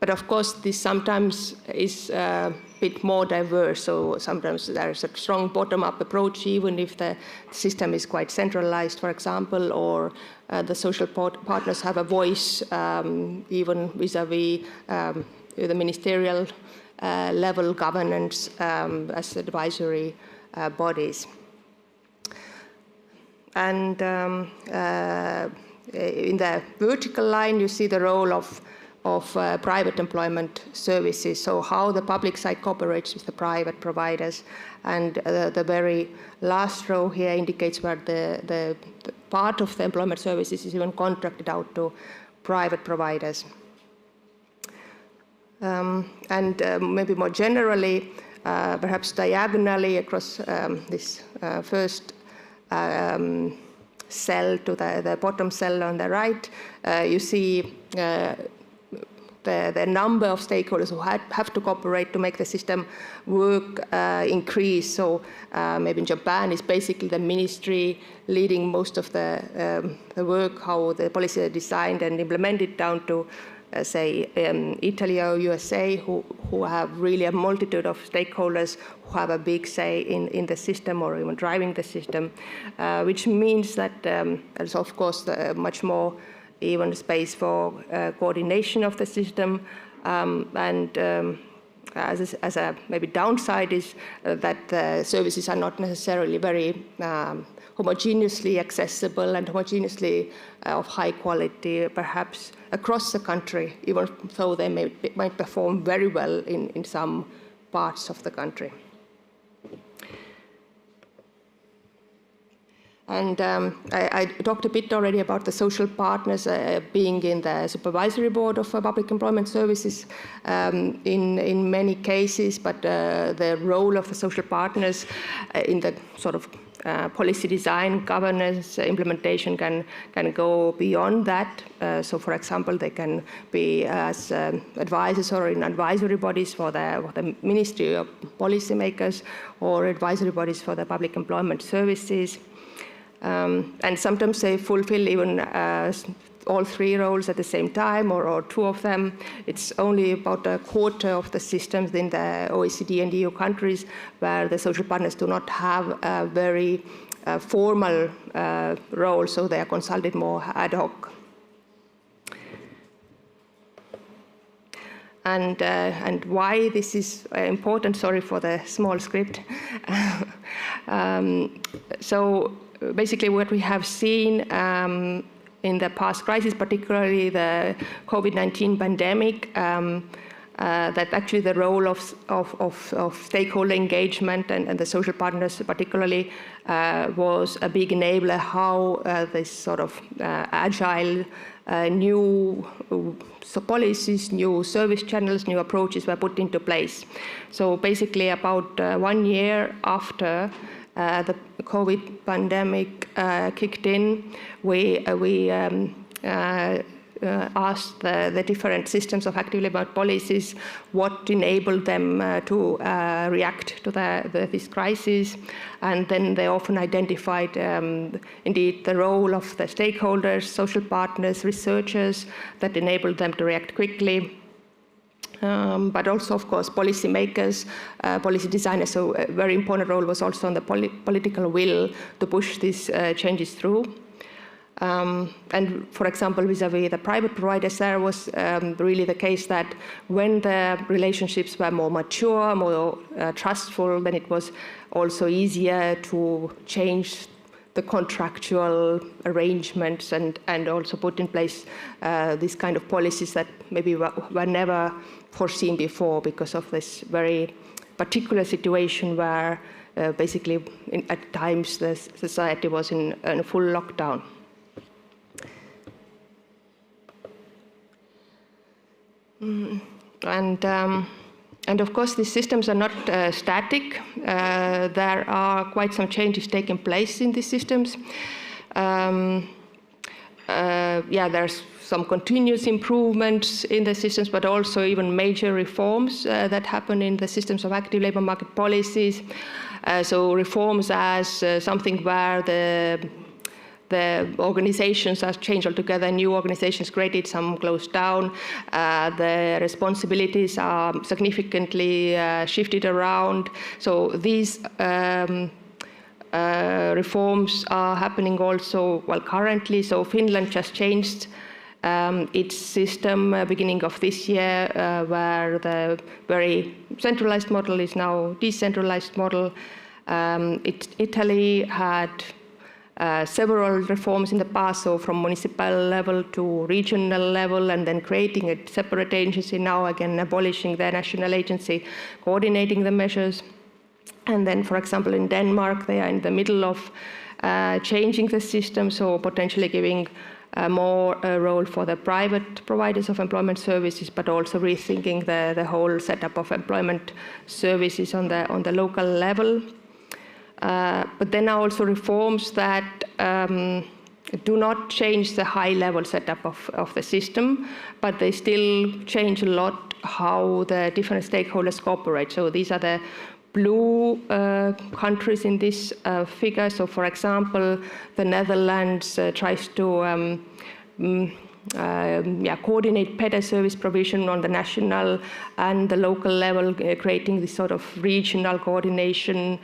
Speaker 6: But of course, this sometimes is a bit more diverse. So sometimes there's a strong bottom-up approach, even if the system is quite centralized, for example, or the social partners have a voice, even vis-à-vis the ministerial level governance as advisory bodies. And in the vertical line, you see the role of private employment services, so how the public side cooperates with the private providers. And the very last row here indicates where the part of the employment services is even contracted out to private providers. And maybe more generally, perhaps diagonally across this first cell to the bottom cell on the right, you see the number of stakeholders who have to cooperate to make the system work increase. So maybe in Japan, it's basically the ministry leading most of the work, how the policies are designed and implemented, down to say Italy or USA, who have really a multitude of stakeholders who have a big say in the system or even driving the system, which means that there's of course much more even space for coordination of the system, and as a maybe downside is that the services are not necessarily very homogeneously accessible and homogeneously of high quality, perhaps across the country, even though they might perform very well in some parts of the country. And I talked a bit already about the social partners being in the supervisory board of public employment services in many cases, but the role of the social partners in the sort of policy design, governance, implementation can go beyond that. So, for example, they can be as advisors or in advisory bodies for the Ministry of Policymakers or advisory bodies for the public employment services. And sometimes they fulfill even all three roles at the same time, or two of them. It's only about a quarter of the systems in the OECD and EU countries where the social partners do not have a very formal role, so they are consulted more ad hoc. And why this is important, sorry for the small script. So basically what we have seen in the past crisis, particularly the COVID-19 pandemic, that actually the role of stakeholder engagement and the social partners particularly was a big enabler how this sort of agile new policies, new service channels, new approaches were put into place. So basically about 1 year after the COVID pandemic kicked in, we asked the different systems of active labour policies what enabled them to react to this crisis. And then they often identified indeed the role of the stakeholders, social partners, researchers that enabled them to react quickly. But also, of course, policymakers, policy designers. So a very important role was also on the political will to push these changes through. And for example, vis-a-vis the private providers, there was really the case that when the relationships were more mature, more trustful, then it was also easier to change the contractual arrangements and also put in place these kind of policies that maybe were never foreseen before because of this very particular situation where basically at times the society was in a full lockdown. And of course, these systems are not static. There are quite some changes taking place in these systems. There's some continuous improvements in the systems, but also even major reforms that happen in the systems of active labour market policies. So reforms as something where the organizations are changed altogether, new organizations created, some closed down, the responsibilities are significantly shifted around. So these reforms are happening also, well, currently. So Finland just changed its system beginning of this year, where the very centralized model is now decentralized model. Italy had several reforms in the past, so from municipal level to regional level, and then creating a separate agency, now again abolishing the national agency, coordinating the measures. And then, for example, in Denmark, they are in the middle of changing the system, so potentially giving more role for the private providers of employment services, but also rethinking the whole setup of employment services on the local level. But then are also reforms that do not change the high-level setup of the system, but they still change a lot how the different stakeholders cooperate. So these are the blue countries in this figure. So, for example, the Netherlands tries to coordinate better service provision on the national and the local level, creating this sort of regional coordination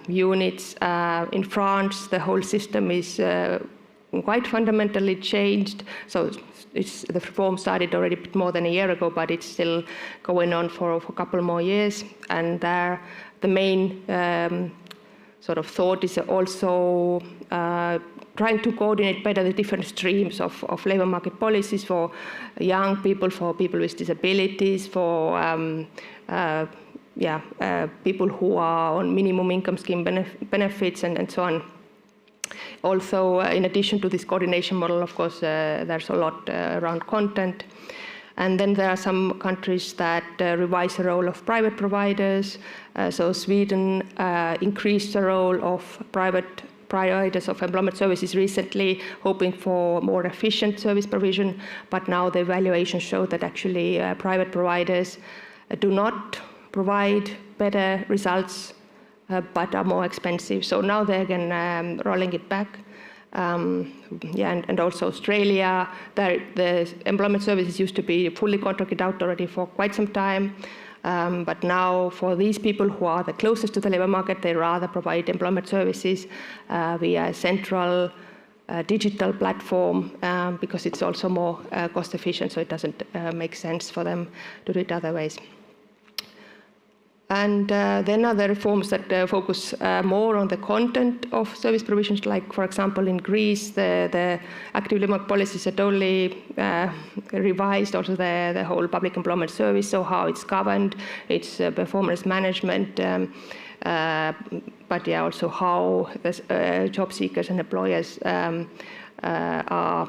Speaker 6: units. In France, the whole system is quite fundamentally changed. So the reform started already a bit more than a year ago, but it's still going on for a couple more years. And there, the main sort of thought is also trying to coordinate better the different streams of labour market policies for young people, for people with disabilities, for people who are on minimum income scheme benefits and so on. Also, in addition to this coordination model, of course, there's a lot around content. And then there are some countries that revise the role of private providers. So Sweden increased the role of private providers of employment services recently, hoping for more efficient service provision. But now the evaluations show that actually private providers do not provide better results, but are more expensive. So now they're again rolling it back. And also Australia, the employment services used to be fully contracted out already for quite some time. But now for these people who are the closest to the labor market, they rather provide employment services via a central digital platform because it's also more cost efficient, so it doesn't make sense for them to do it other ways. And then other reforms that focus more on the content of service provisions, like, for example, in Greece, the active labor policies had only revised also the whole public employment service, so how it's governed, its performance management, but yeah, also how job seekers and employers are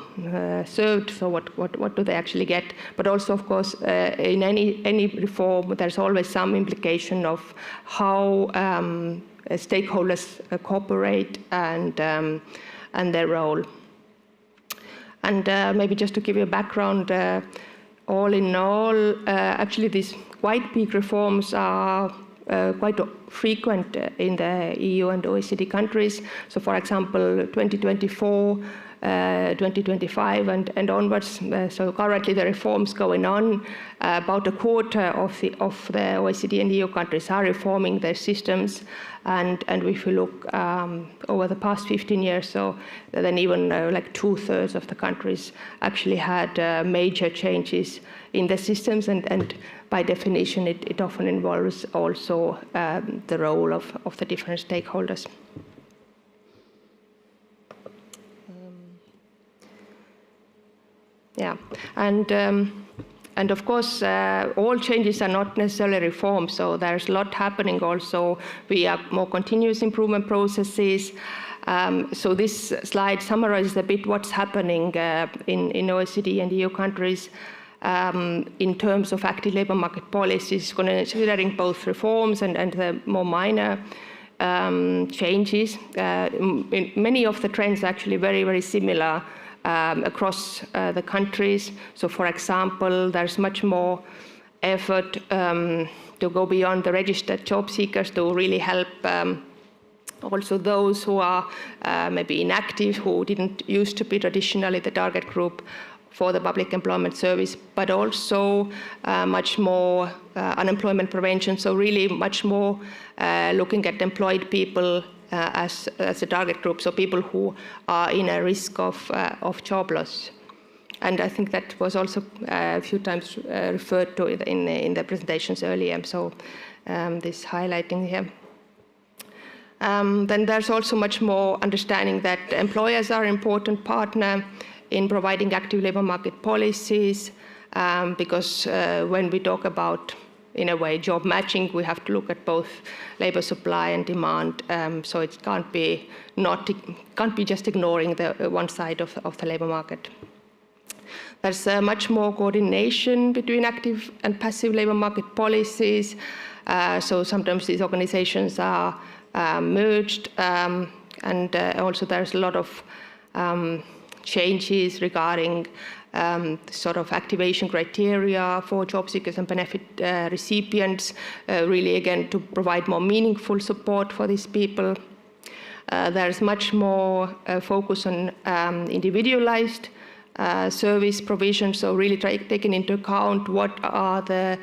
Speaker 6: served, so what do they actually get. But also, of course, in any reform, there's always some implication of how stakeholders cooperate and their role. And maybe just to give you a background, all in all, actually these quite big reforms are quite frequent in the EU and OECD countries. So, for example, 2024, 2025 and onwards. So currently the reforms going on. About a quarter of the OECD and EU countries are reforming their systems. And if you look over the past 15 years, so then even like 2/3 of the countries actually had major changes in the systems. And by definition, it often involves also the role of the different stakeholders. Yeah, and of course, all changes are not necessarily reforms, so there's a lot happening also via more continuous improvement processes. So this slide summarizes a bit what's happening in OECD and EU countries in terms of active labor market policies, considering both reforms and the more minor changes. Many of the trends are actually very, very similar across the countries. So, for example, there's much more effort to go beyond the registered job seekers to really help also those who are maybe inactive, who didn't used to be traditionally the target group for the public employment service, but also much more unemployment prevention. So really much more looking at employed people as a target group, so people who are in a risk of job loss. And I think that was also a few times referred to in the presentations earlier, so this highlighting here. Then there's also much more understanding that employers are an important partner in providing active labor market policies, because when we talk about, in a way, job matching, we have to look at both labor supply and demand. So it can't be just ignoring the one side of the labor market. There's much more coordination between active and passive labor market policies. So sometimes these organizations are merged, and also there's a lot of changes regarding sort of activation criteria for job seekers and benefit recipients, really again to provide more meaningful support for these people. There's much more focus on individualized service provision, so really taking into account what are the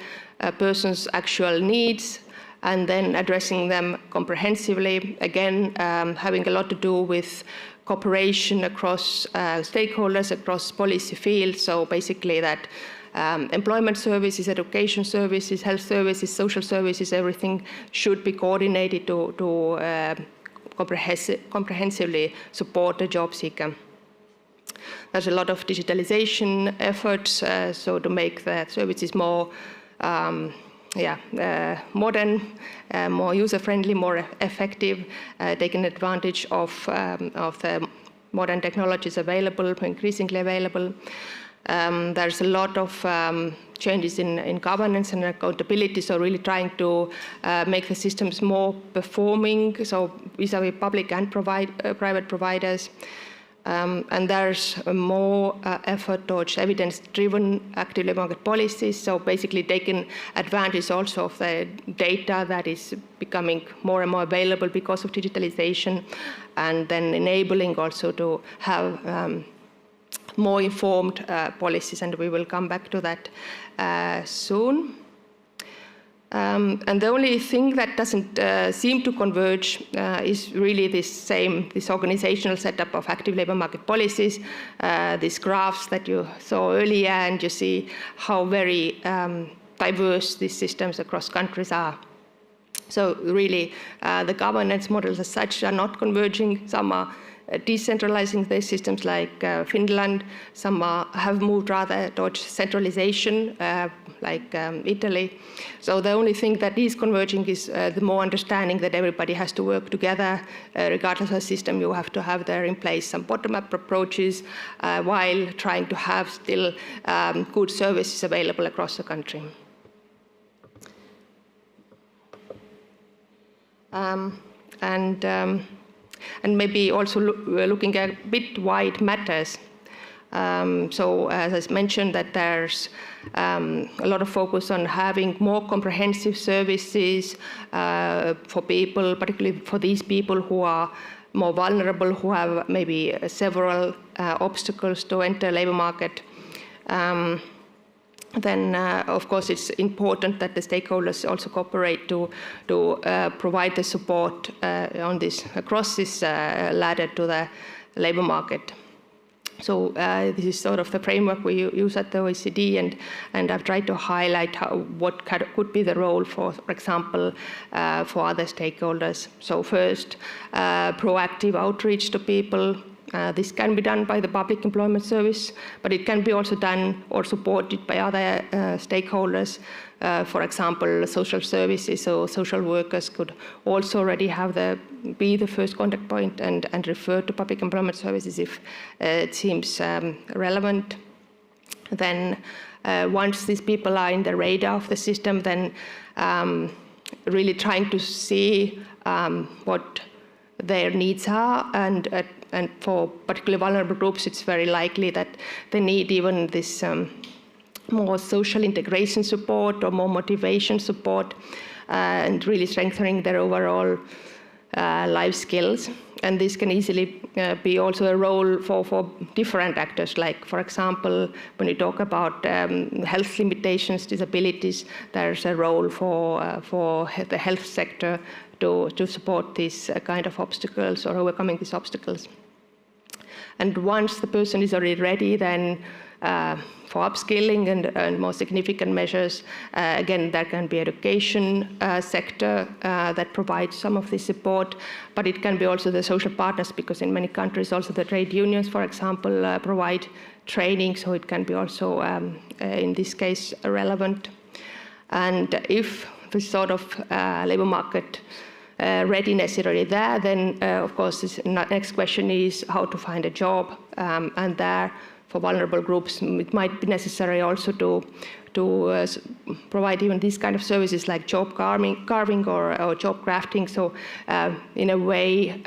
Speaker 6: person's actual needs and then addressing them comprehensively. Again, having a lot to do with cooperation across stakeholders, across policy fields. So basically that employment services, education services, health services, social services, everything should be coordinated to comprehensively support the job seeker. There's a lot of digitalization efforts, so to make the services more modern, more user-friendly, more effective, taking advantage of the modern technologies available, increasingly available. There's a lot of changes in governance and accountability, so really trying to make the systems more performing, so vis-a-vis public and private providers. And there's more effort towards evidence-driven active labour market policies, so basically taking advantage also of the data that is becoming more and more available because of digitalization, and then enabling also to have more informed policies, and we will come back to that soon. And the only thing that doesn't seem to converge is really this organizational setup of active labour market policies, these graphs that you saw earlier, and you see how very diverse these systems across countries are. So really, the governance models as such are not converging. Some are decentralizing their systems like Finland. Some have moved rather towards centralization, like Italy. So the only thing that is converging is the more understanding that everybody has to work together. Regardless of the system, you have to have there in place some bottom-up approaches while trying to have still good services available across the country. And maybe also looking at a bit wide matters. So as I mentioned, that there's a lot of focus on having more comprehensive services for people, particularly for these people who are more vulnerable, who have maybe several obstacles to enter labour market. Then, of course, it's important that the stakeholders also cooperate to provide the support on this across this ladder to the labour market. So this is sort of the framework we use at the OECD, and I've tried to highlight what could be the role, for example, for other stakeholders. So first, proactive outreach to people. This can be done by the Public Employment Service, but it can be also done or supported by other stakeholders. For example, social services, so social workers could also already be the first contact point and refer to Public Employment Services if it seems relevant. Then once these people are in the radar of the system, then really trying to see what their needs are, and for particularly vulnerable groups, it's very likely that they need even this more social integration support or more motivation support, and really strengthening their overall life skills. And this can easily be also a role for different actors, like, for example, when you talk about health limitations, disabilities, there's a role for the health sector to support these kind of obstacles or overcoming these obstacles. And once the person is already ready, then for upskilling and more significant measures, again, there can be education sector that provides some of this support, but it can be also the social partners, because in many countries also the trade unions, for example, provide training, so it can be also, in this case, relevant. And if this sort of labour market readiness is already there, then of course the next question is how to find a job, and there for vulnerable groups it might be necessary also to provide even these kind of services like job carving or job crafting, so in a way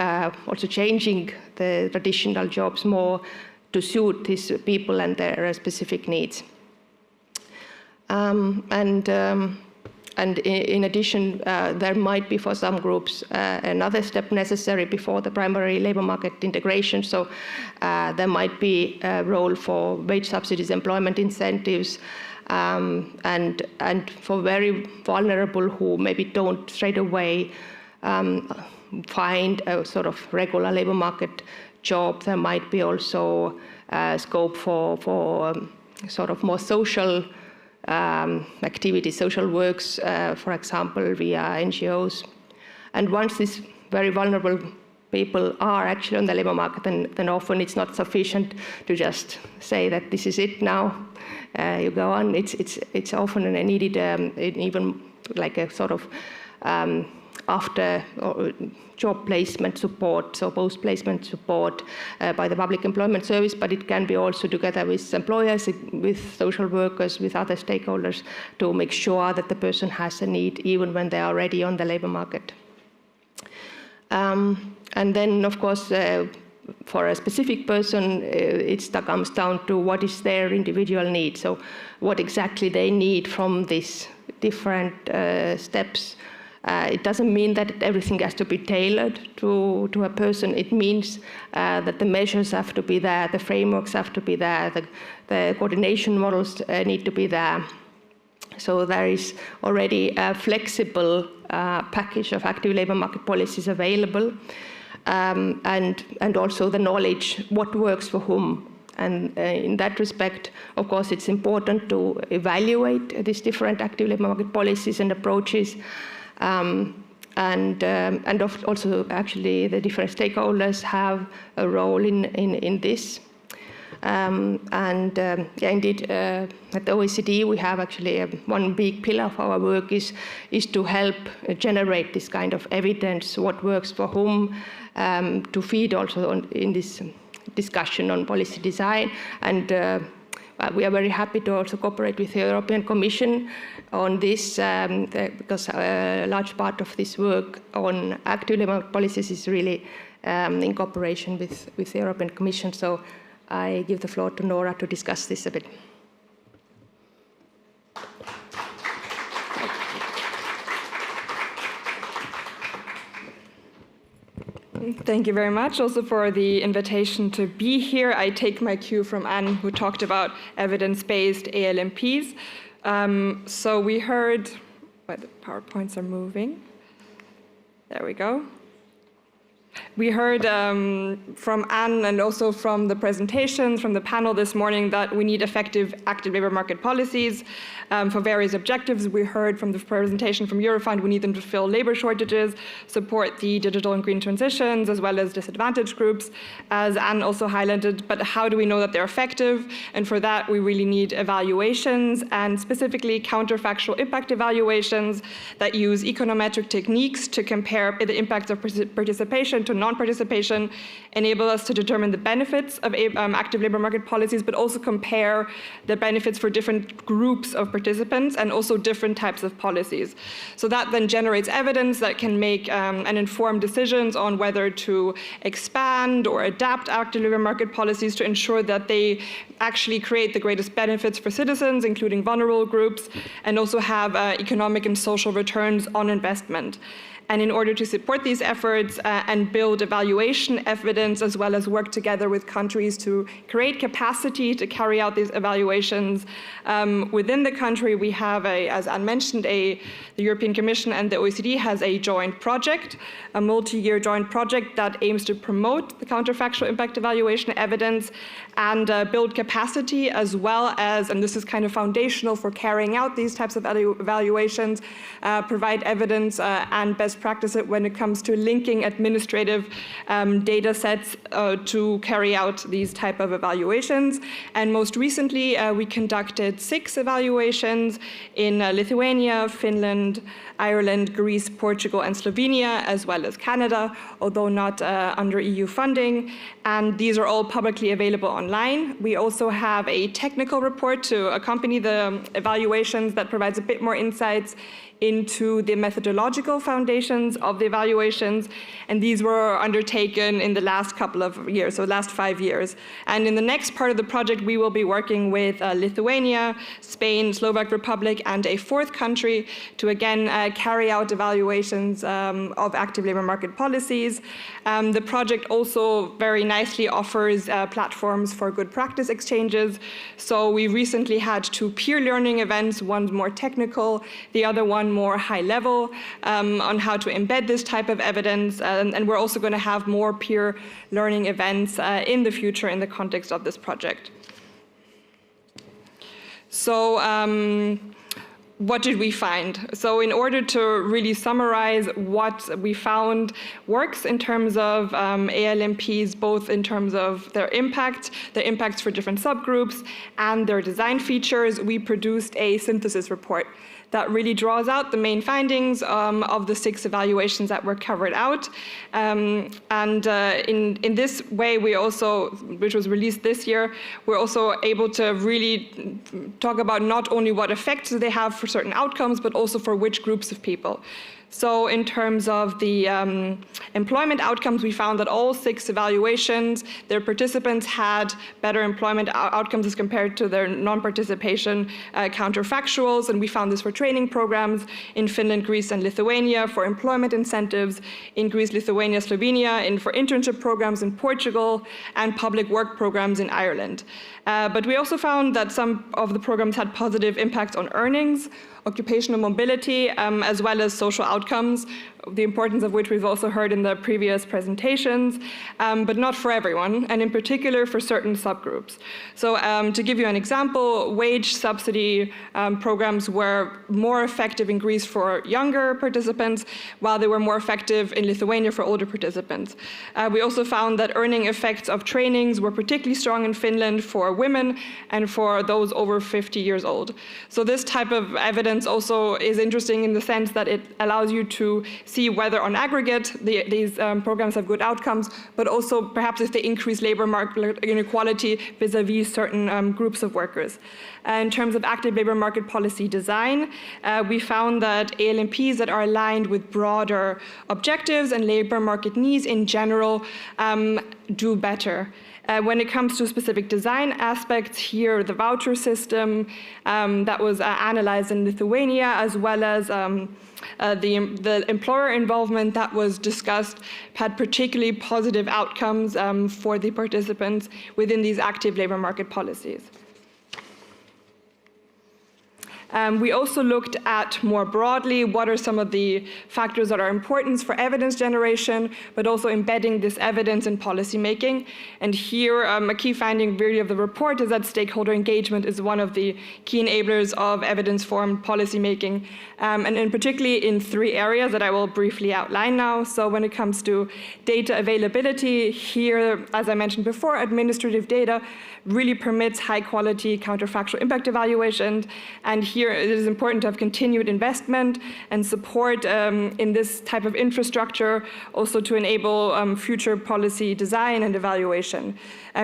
Speaker 6: also changing the traditional jobs more to suit these people and their specific needs. And in addition, there might be for some groups another step necessary before the primary labour market integration. So there might be a role for wage subsidies, employment incentives, and for very vulnerable who maybe don't straight away find a sort of regular labour market job, there might be also scope for sort of more social activities, social works, for example, via NGOs. And once these very vulnerable people are actually on the labour market, then often it's not sufficient to just say that this is it now, you go on. It's often needed an even like a sort of after job placement support, so post-placement support by the Public Employment Service, but it can be also together with employers, with social workers, with other stakeholders to make sure that the person has a need even when they are already on the labour market. And then, of course, for a specific person, it comes down to what is their individual need. So what exactly they need from these different steps. It doesn't mean that everything has to be tailored to a person. It means that the measures have to be there, the frameworks have to be there, the coordination models need to be there. So there is already a flexible package of active labour market policies available, and also the knowledge what works for whom. And in that respect, of course, it's important to evaluate these different active labour market policies and approaches. And also, actually, the different stakeholders have a role in this. Yeah, indeed, at the OECD, we have actually one big pillar of our work is to help generate this kind of evidence, what works for whom, to feed also in this discussion on policy design. And we are very happy to also cooperate with the European Commission on this, because a large part of this work on active labour policies is really in cooperation with the European Commission. So I give the floor to Nora to discuss this a bit.
Speaker 7: Thank you very much also for the invitation to be here. I take my cue from Anne, who talked about evidence-based ALMPs. So we heard, the PowerPoints are moving. There we go. We heard from Anne and also from the presentations from the panel this morning that we need effective active labour market policies for various objectives. We heard from the presentation from Eurofund we need them to fill labour shortages, support the digital and green transitions, as well as disadvantaged groups, as Anne also highlighted. But how do we know that they're effective? And for that, we really need evaluations, and specifically counterfactual impact evaluations that use econometric techniques to compare the impacts of participation to non-participation, enable us to determine the benefits of active labour market policies, but also compare the benefits for different groups of participants and also different types of policies. So that then generates evidence that can make and inform decisions on whether to expand or adapt active labour market policies to ensure that they actually create the greatest benefits for citizens, including vulnerable groups, and also have economic and social returns on investment. And in order to support these efforts and build evaluation evidence, as well as work together with countries to create capacity to carry out these evaluations within the country, we have, as Anne mentioned, the European Commission and the OECD has a joint project, a multi-year joint project that aims to promote the counterfactual impact evaluation evidence and build capacity, as well as, and this is kind of foundational for carrying out these types of evaluations, provide evidence and best practice it when it comes to linking administrative data sets to carry out these type of evaluations. And most recently, we conducted 6 evaluations in Lithuania, Finland, Ireland, Greece, Portugal, and Slovenia, as well as Canada, although not under EU funding. And these are all publicly available online. We also have a technical report to accompany the evaluations that provides a bit more insights into the methodological foundations of the evaluations, and these were undertaken in the last couple of years, so last 5 years. And in the next part of the project, we will be working with Lithuania, Spain, Slovak Republic, and a 4th country to again carry out evaluations of active labour market policies. The project also very nicely offers platforms for good practice exchanges. So we recently had 2 peer learning events, one more technical, the other one more high level, on how to embed this type of evidence. And we're also going to have more peer learning events in the future in the context of this project. So what did we find? So in order to really summarize what we found works in terms of ALMPs, both in terms of their impacts for different subgroups, and their design features, we produced a synthesis report that really draws out the main findings of the 6 evaluations that were covered out. In this way, we also, which was released this year, we're also able to really talk about not only what effects they have for certain outcomes, but also for which groups of people. So in terms of the employment outcomes, we found that all 6 evaluations, their participants had better employment outcomes as compared to their non-participation counterfactuals. And we found this for training programs in Finland, Greece, and Lithuania, for employment incentives in Greece, Lithuania, Slovenia, and for internship programs in Portugal, and public work programs in Ireland. But we also found that some of the programs had positive impacts on earnings, occupational mobility, as well as social outcomes, the importance of which we've also heard in the previous presentations, but not for everyone, and in particular for certain subgroups. So to give you an example, wage subsidy programs were more effective in Greece for younger participants, while they were more effective in Lithuania for older participants. We also found that earning effects of trainings were particularly strong in Finland for women and for those over 50 years old. So this type of evidence also is interesting in the sense that it allows you to see whether on aggregate these programs have good outcomes, but also perhaps if they increase labor market inequality vis-a-vis certain groups of workers. In terms of active labor market policy design, we found that ALMPs that are aligned with broader objectives and labor market needs in general do better. When it comes to specific design aspects, here the voucher system that was analyzed in Lithuania, as well as the employer involvement that was discussed, had particularly positive outcomes for the participants within these active labor market policies. We also looked at more broadly what are some of the factors that are important for evidence generation, but also embedding this evidence in policy making. And here, a key finding really of the report is that stakeholder engagement is one of the key enablers of evidence-informed policy making, and particularly in 3 areas that I will briefly outline now. So when it comes to data availability, here, as I mentioned before, administrative data really permits high-quality counterfactual impact evaluations, and here it is important to have continued investment and support in this type of infrastructure, also to enable future policy design and evaluation.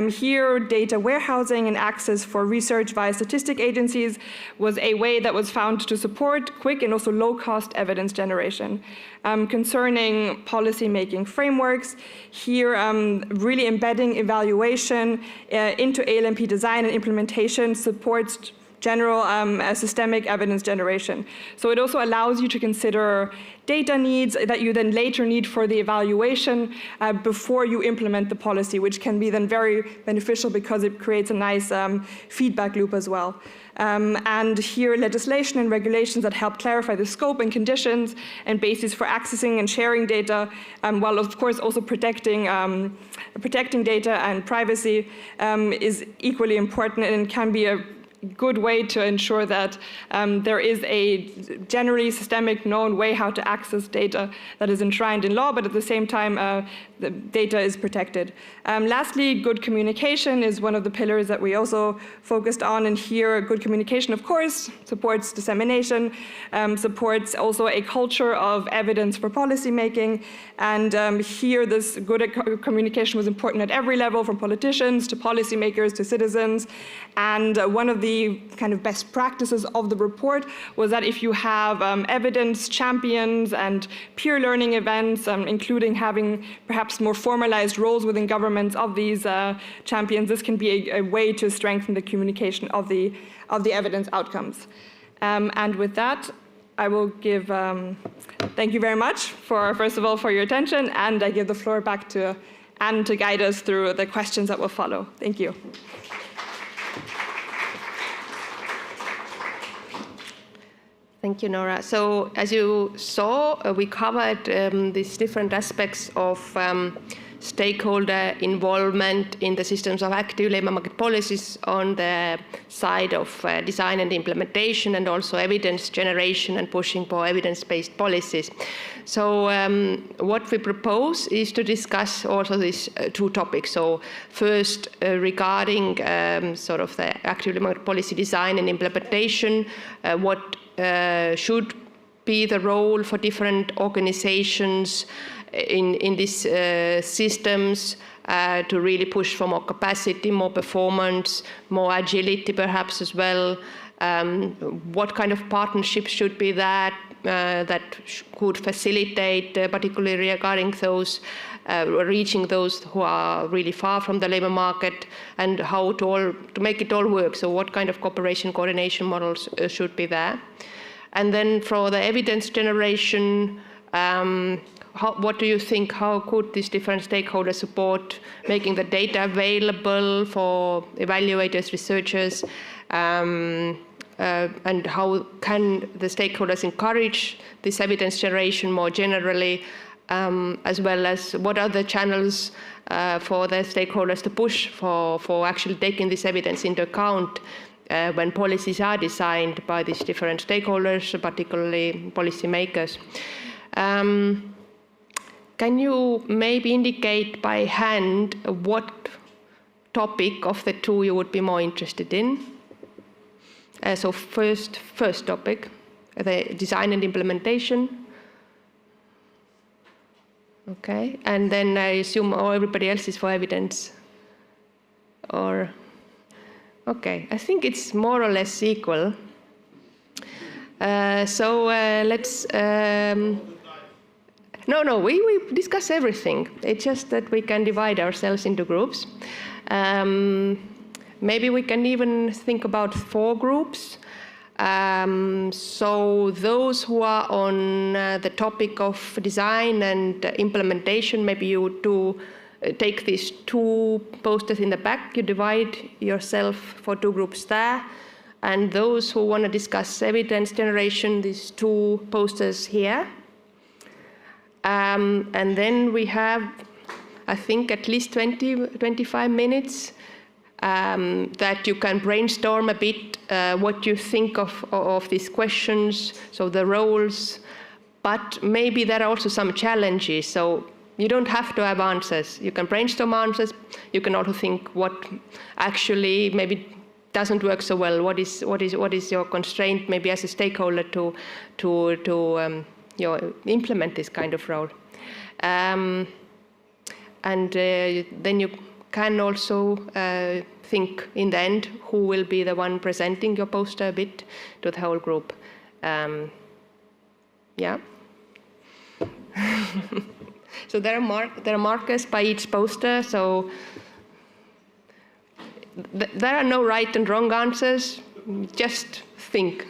Speaker 7: Here, data warehousing and access for research via statistic agencies was a way that was found to support quick and also low-cost evidence generation. Concerning policy-making frameworks, here really embedding evaluation into ALMP design and implementation supports general systemic evidence generation. So it also allows you to consider data needs that you then later need for the evaluation before you implement the policy, which can be then very beneficial because it creates a nice feedback loop as well. And here, legislation and regulations that help clarify the scope and conditions and basis for accessing and sharing data, while of course also protecting data and privacy is equally important and can be a good way to ensure that there is a generally systemic known way how to access data that is enshrined in law, but at the same time the data is protected. Lastly, good communication is one of the pillars that we also focused on, and here good communication, of course, supports dissemination, supports also a culture of evidence for policy making, and here this good communication was important at every level, from politicians to policymakers to citizens, and one of the kind of best practices of the report was that if you have evidence champions and peer learning events, including having perhaps more formalized roles within governments of these champions, this can be a way to strengthen the communication of the evidence outcomes. And with that, I will give, thank you very much first of all, for your attention, and I give the floor back to Anne to guide us through the questions that will follow. Thank you.
Speaker 6: Thank you, Nora. So as you saw, we covered these different aspects of stakeholder involvement in the systems of active labor market policies on the side of design and implementation, and also evidence generation and pushing for evidence-based policies. So what we propose is to discuss also these 2 topics. So first, regarding sort of the active labor market policy design and implementation, what should be the role for different organizations in these systems to really push for more capacity, more performance, more agility perhaps as well. What kind of partnerships should be that could facilitate, particularly regarding those reaching those who are really far from the labor market, and how to make it all work. So what kind of cooperation coordination models should be there? And then for the evidence generation, what do you think, how could these different stakeholders support making the data available for evaluators, researchers, and how can the stakeholders encourage this evidence generation more generally, as well as what are the channels for the stakeholders to push for actually taking this evidence into account when policies are designed by these different stakeholders, particularly policymakers. Can you maybe indicate by hand what topic of the two you would be more interested in? So first topic, the design and implementation. Okay, and then I assume everybody else is for evidence, or? Okay, I think it's more or less equal. So let's. No, we discuss everything. It's just that we can divide ourselves into groups. Maybe we can even think about 4 groups. So those who are on the topic of design and implementation, maybe you do take these 2 posters in the back, you divide yourself for 2 groups there. And those who want to discuss evidence generation, these 2 posters here. And then we have, I think, at least 25 minutes that you can brainstorm a bit what you think of these questions, so the roles, but maybe there are also some challenges. So you don't have to have answers. You can brainstorm answers. You can also think what actually maybe doesn't work so well. What is your constraint, maybe as a stakeholder, to implement this kind of role. And then you can also think in the end who will be the one presenting your poster a bit to the whole group. Yeah. So there are markers by each poster. So there are no right and wrong answers. Just think.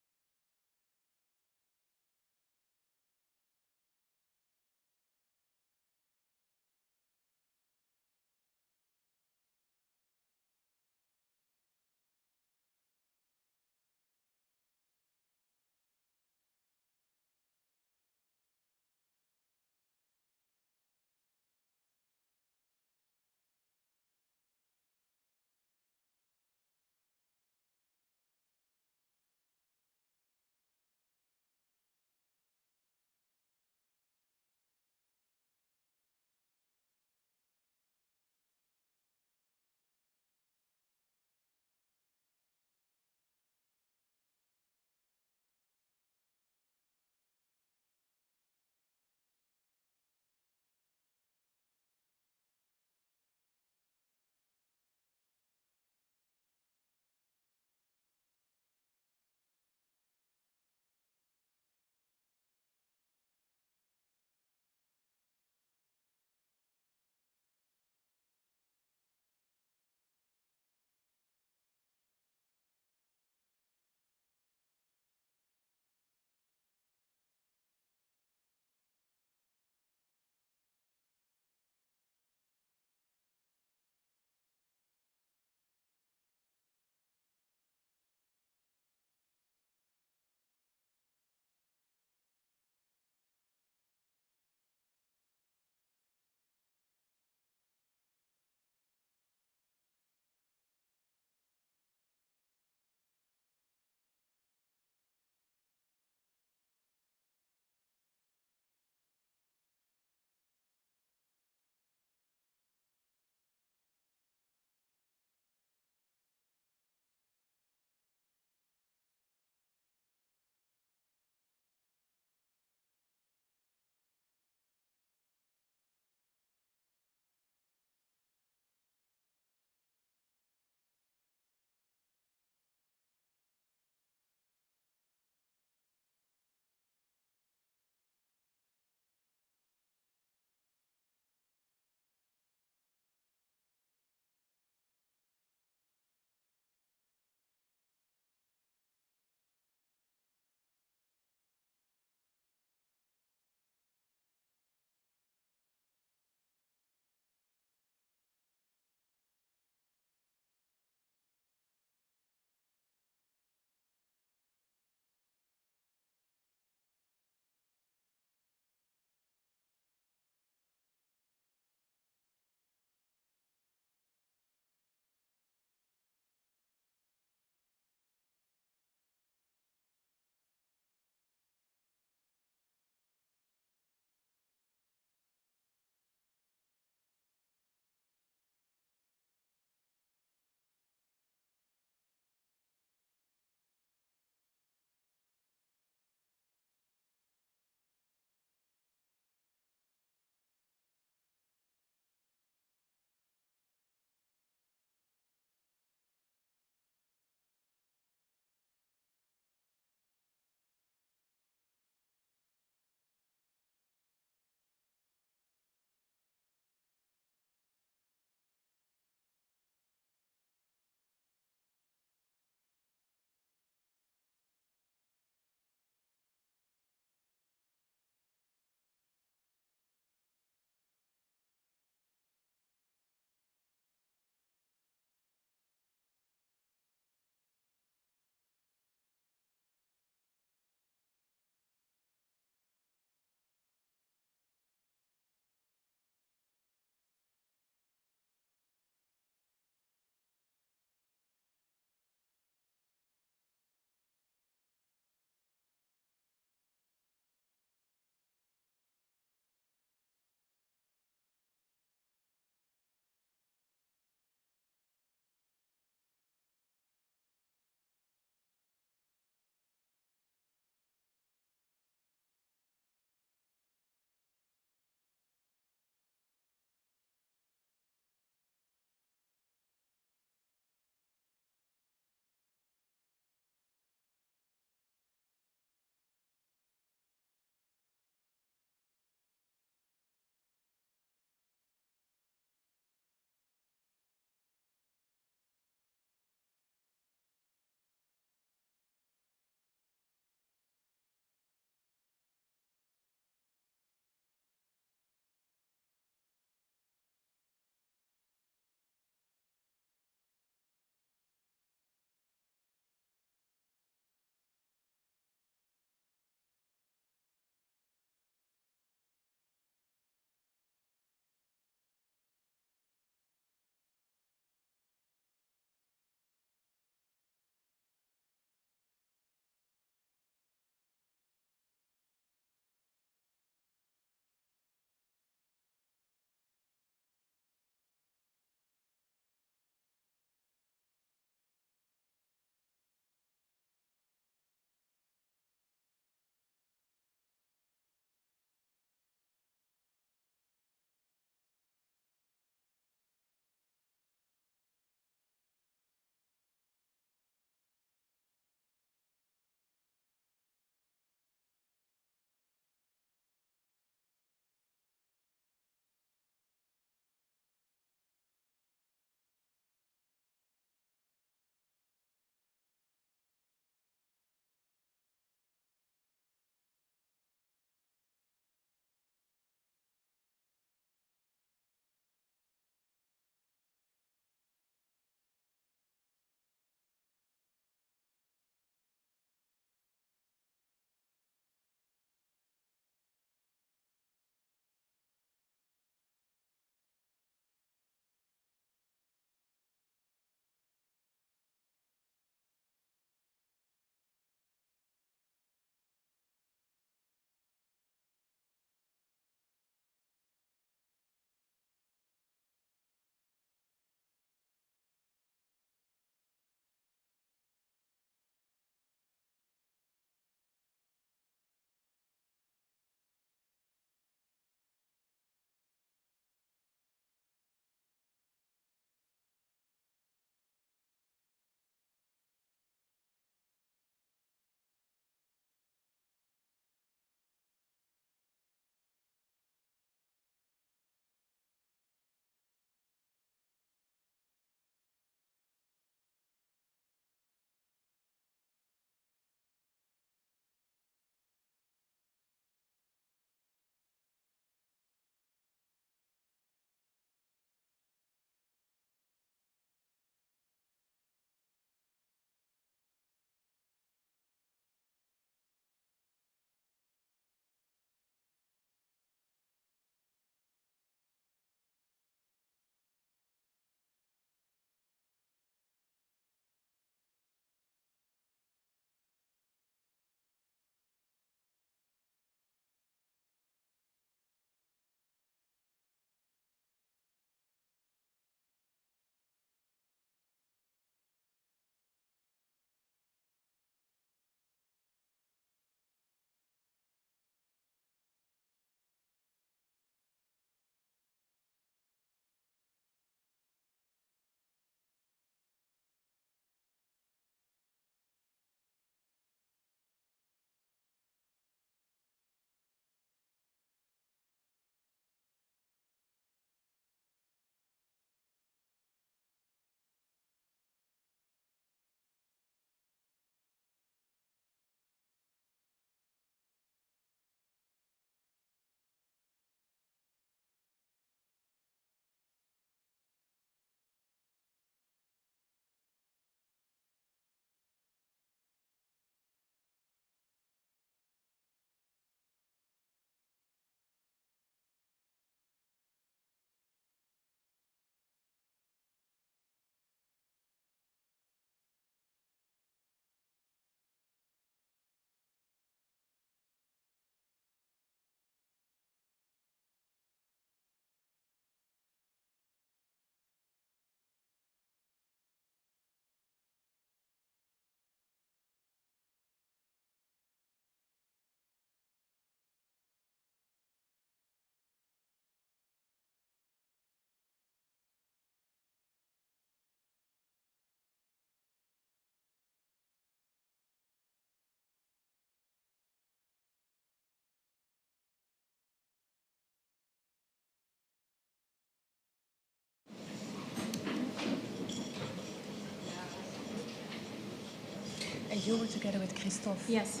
Speaker 2: you were together with Christoph.
Speaker 4: Yes.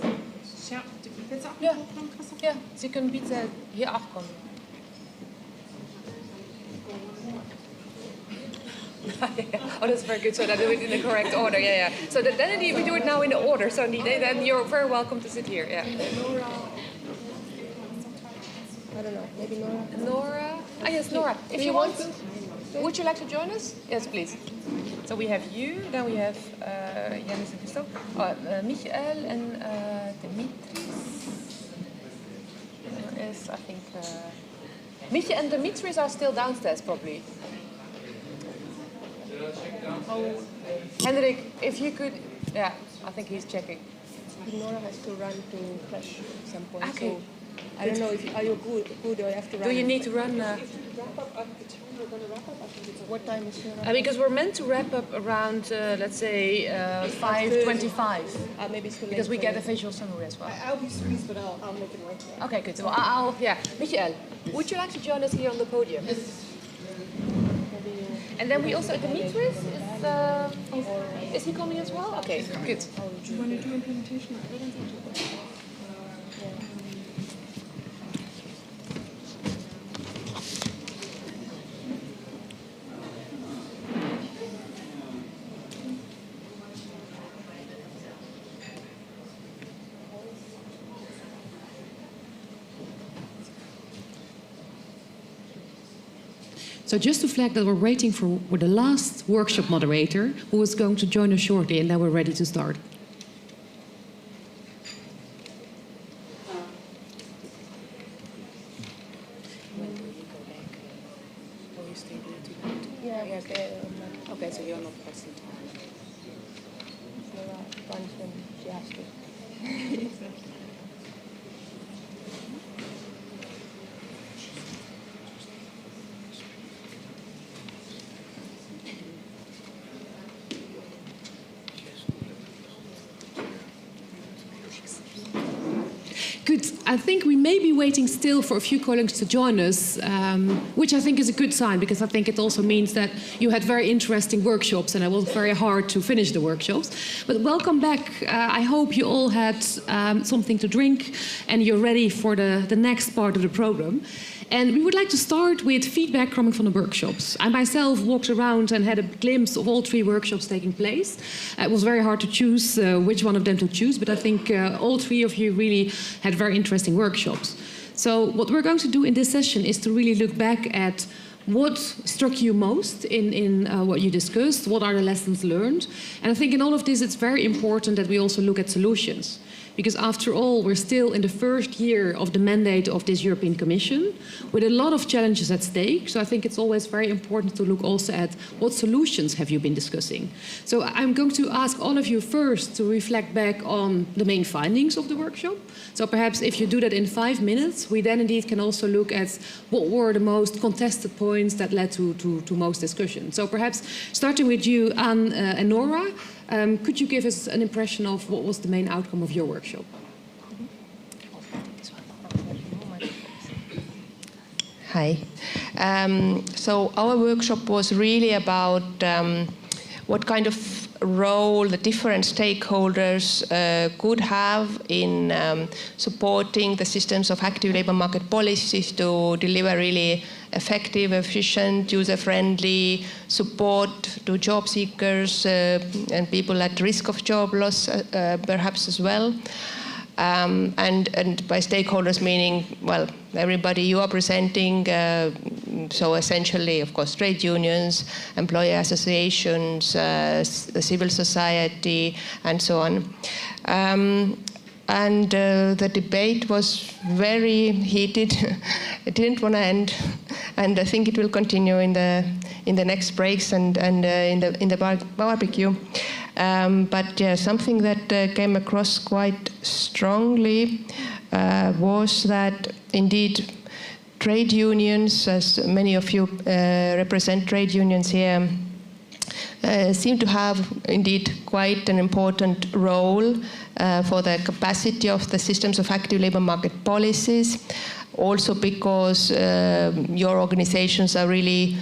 Speaker 2: Ja, ja, Sie können bitte hier auch kommen. Oh, that's very good. So that do it in the correct order. Yeah, yeah. So then indeed we do it now in the order. So indeed, then you're very welcome to sit here. Yeah. Nora.
Speaker 6: I don't know, maybe Nora.
Speaker 2: Nora. Ah, yes, Nora. If you want, would you like to join us? Yes, please. So we have you. Then we have Janis and Christoph. Michael and Dimitris. There is, I think, Michael and Dimitris are still downstairs, probably. Oh, Hendrik, if you could, yeah, I think he's checking.
Speaker 6: Nora has to run to Clash at some point.
Speaker 2: Okay.
Speaker 6: So I don't know if are you good or you have to run.
Speaker 2: Do you need to run?
Speaker 6: Wrap up at the time we're going to wrap up. What time is your wrap?
Speaker 2: Because we're meant to wrap up around, let's say, 5:25.
Speaker 6: Maybe it's too late.
Speaker 2: Because we get a visual summary as well.
Speaker 6: I'll be squeezed, but I'll make it work. Yeah.
Speaker 2: Okay, good. So I'll yeah. Michael, would you like to join us here on the podium? Yes. And then we also, Dimitris, is he coming as well? Okay, good.
Speaker 6: Do you want to do implementation of evidence?
Speaker 2: So just to flag that we're waiting for the last workshop moderator who is going to join us shortly, and then we're ready to start.
Speaker 6: Yeah, yeah, okay.
Speaker 2: Okay, so you're not present.
Speaker 6: Nora runs when she has to.
Speaker 2: Good. I think we may be waiting still for a few colleagues to join us, which I think is a good sign, because I think it also means that you had very interesting workshops and it was very hard to finish the workshops. But welcome back. I hope you all had something to drink and you're ready for the next part of the program. And we would like to start with feedback coming from the workshops. I myself walked around and had a glimpse of all 3 workshops taking place. It was very hard to choose which one of them to choose, but I think all 3 of you really had very interesting workshops. So what we're going to do in this session is to really look back at what struck you most in what you discussed, what are the lessons learned. And I think in all of this, it's very important that we also look at solutions. Because after all, we're still in the first year of the mandate of this European Commission with a lot of challenges at stake. So I think it's always very important to look also at what solutions have you been discussing. So I'm going to ask all of you first to reflect back on the main findings of the workshop. So perhaps if you do that in 5 minutes, we then indeed can also look at what were the most contested points that led to most discussion. So perhaps starting with you, Anne and Nora, could you give us an impression of what was the main outcome of your workshop?
Speaker 6: Hi. So our workshop was really about what kind of role the different stakeholders could have in supporting the systems of active labour market policies to deliver really effective, efficient, user-friendly support to job seekers and people at risk of job loss perhaps as well. And by stakeholders meaning, well, everybody you are presenting, so essentially, of course, trade unions, employer associations, the civil society, and so on. And the debate was very heated. It didn't want to end, and I think it will continue in the next breaks and in the barbecue. But yeah, something that came across quite strongly was that indeed trade unions, as many of you represent trade unions here, seem to have indeed quite an important role for the capacity of the systems of active labour market policies, also because your organizations are really,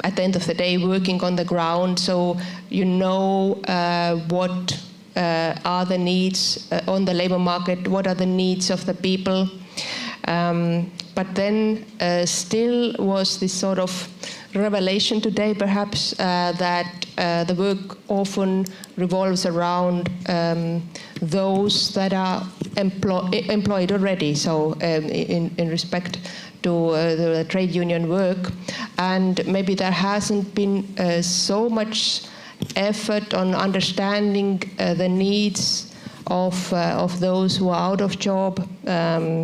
Speaker 6: at the end of the day, working on the ground, so you know what are the needs on the labor market, what are the needs of the people. But then still was this sort of revelation today, perhaps, that the work often revolves around those that are employed already, so in respect to the trade union work. And maybe there hasn't been so much effort on understanding the needs of those who are out of job,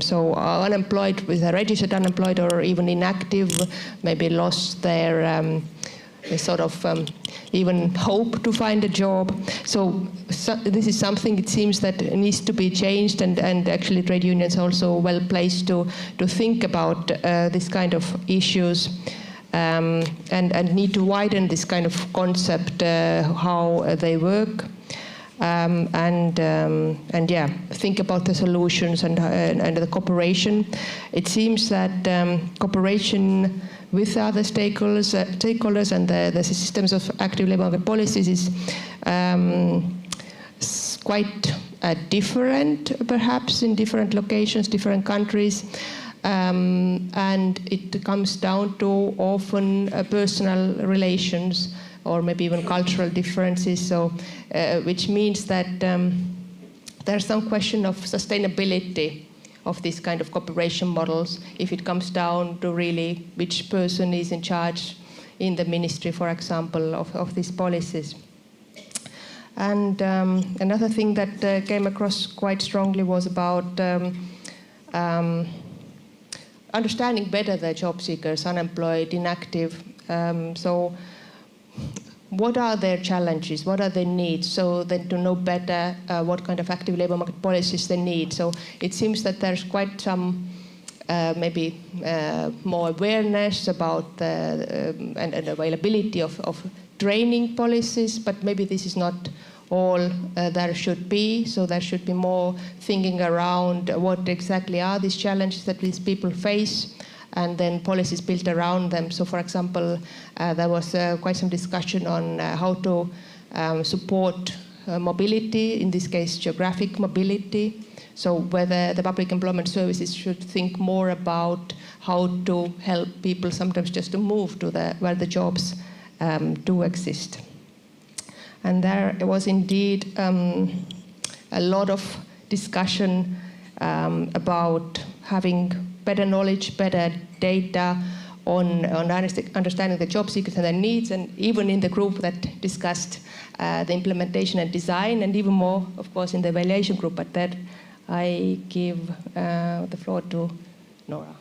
Speaker 6: so are unemployed, with a registered unemployed or even inactive, maybe lost their sort of even hope to find a job. So this is something, it seems, that needs to be changed, and actually trade unions are also well placed to think about this kind of issues. And need to widen this kind of concept, how they work, and yeah, think about the solutions and the cooperation. It seems that cooperation with other stakeholders and the systems of active labor market policies is quite different, perhaps, in different locations, different countries. And it comes down to often personal relations or maybe even cultural differences, so which means that there's some question of sustainability of this kind of cooperation models if it comes down to really which person is in charge in the ministry, for example, of these policies. And another thing that came across quite strongly was about understanding better the job seekers, unemployed, inactive. So what are their challenges? What are their needs? So then to know better what kind of active labor market policies they need. So it seems that there's quite some maybe more awareness about and availability of training policies, but maybe this is not all there should be. So there should be more thinking around what exactly are these challenges that these people face, and then policies built around them. So, for example, there was quite some discussion on how to support mobility, in this case geographic mobility. So whether the public employment services should think more about how to help people sometimes just to move to where the jobs do exist. And there was indeed a lot of discussion about having better knowledge, better data on understanding the job seekers and their needs, and even in the group that discussed the implementation and design, and even more, of course, in the evaluation group. But that I give the floor to Nora.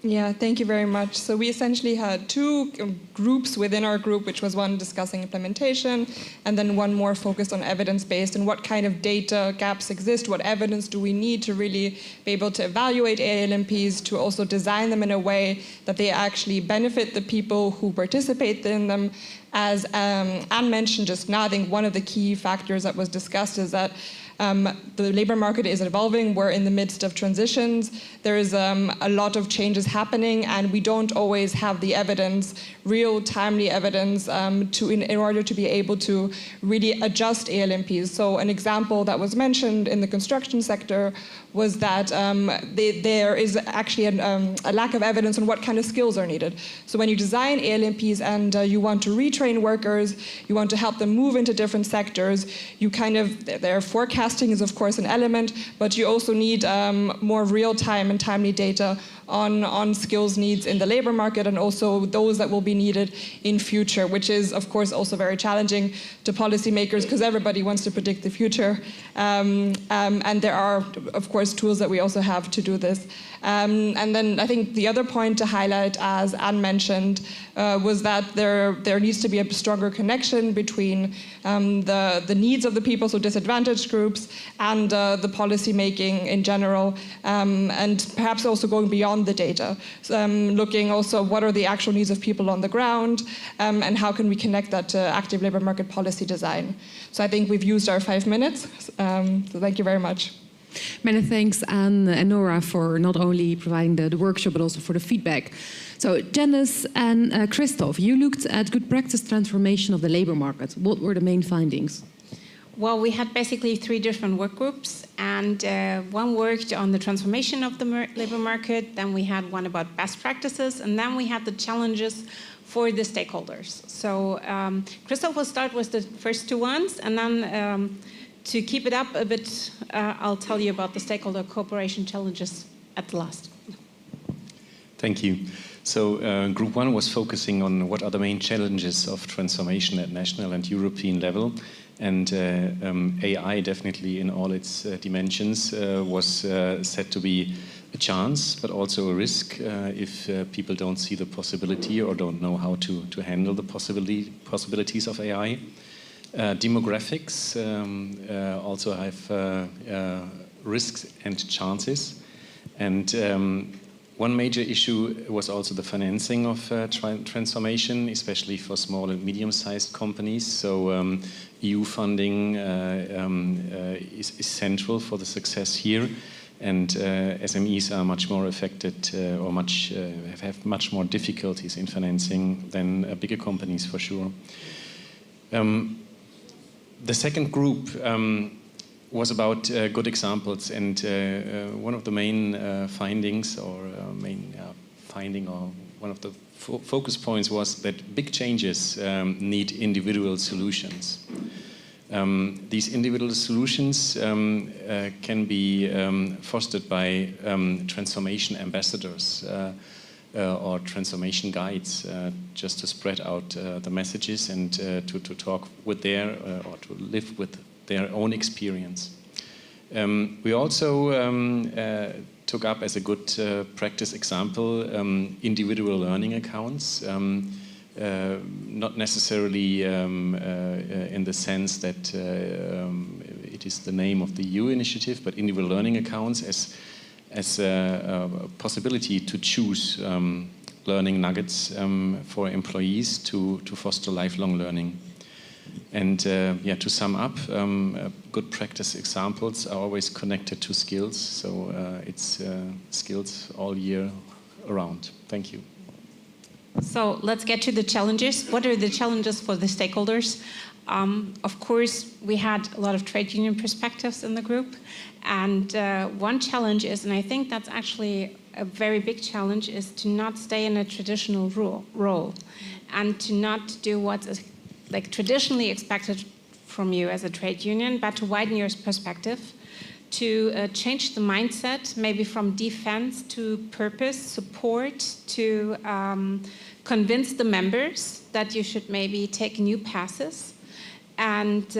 Speaker 7: Yeah, thank you very much. So we essentially had two groups within our group, which was one discussing implementation, and then one more focused on evidence-based and what kind of data gaps exist, what evidence do we need to really be able to evaluate ALMPs, to also design them in a way that they actually benefit the people who participate in them. As Anne mentioned just now, I think one of the key factors that was discussed is that the labor market is evolving. We're in the midst of transitions. There is a lot of changes happening, and we don't always have the evidence, real timely evidence, in order to be able to really adjust ALMPs. So an example that was mentioned in the construction sector was that there is actually a lack of evidence on what kind of skills are needed. So when you design ALMPs and you want to retrain workers, you want to help them move into different sectors, you their forecasting is of course an element, but you also need more real-time and timely data on skills needs in the labor market, and also those that will be needed in future, which is of course also very challenging to policymakers because everybody wants to predict the future. And there are of course tools that we also have to do this. And then I think the other point to highlight, as Anne mentioned, was that there needs to be a stronger connection between the needs of the people, so disadvantaged groups, and the policy making in general, and perhaps also going beyond the data, looking also what are the actual needs of people on the ground, and how can we connect that to active labor market policy design. So I think we've used our 5 minutes, so thank you very much.
Speaker 2: Many thanks, Anne and Nora, for not only providing the workshop, but also for the feedback. So Janice and Christoph, you looked at good practice transformation of the labor market. What were the main findings?
Speaker 4: Well, we had basically 3 different work groups, and one worked on the transformation of the labor market, then we had one about best practices, and then we had the challenges for the stakeholders. So Christoph will start with the first 2 ones, and then to keep it up a bit, I'll tell you about the stakeholder cooperation challenges at the last.
Speaker 8: Thank you. So Group 1 was focusing on what are the main challenges of transformation at national and European level. And AI, definitely in all its dimensions, was said to be a chance, but also a risk if people don't see the possibility or don't know how to handle the possibilities of AI. Demographics also have risks and chances. And one major issue was also the financing of transformation, especially for small and medium-sized companies. So EU funding is central for the success here, and SMEs are much more affected or have much more difficulties in financing than bigger companies, for sure. The second group was about good examples, and one of the main findings or one of the focus points was that big changes need individual solutions. These individual solutions can be fostered by transformation ambassadors or transformation guides, just to spread out the messages and to talk with or to live with their own experience. We also took up as a good practice example individual learning accounts, not necessarily in the sense that it is the name of the EU initiative, but individual learning accounts as a possibility to choose learning nuggets for employees to foster lifelong learning. And to sum up, good practice examples are always connected to skills, so it's skills all year around. Thank you.
Speaker 4: So let's get to the challenges. What are the challenges for the stakeholders? Of course, we had a lot of trade union perspectives in the group, and one challenge is, and I think that's actually a very big challenge, is to not stay in a traditional role and to not do what's traditionally expected from you as a trade union, but to widen your perspective, to change the mindset, maybe from defense to purpose, support, to convince the members that you should maybe take new passes, and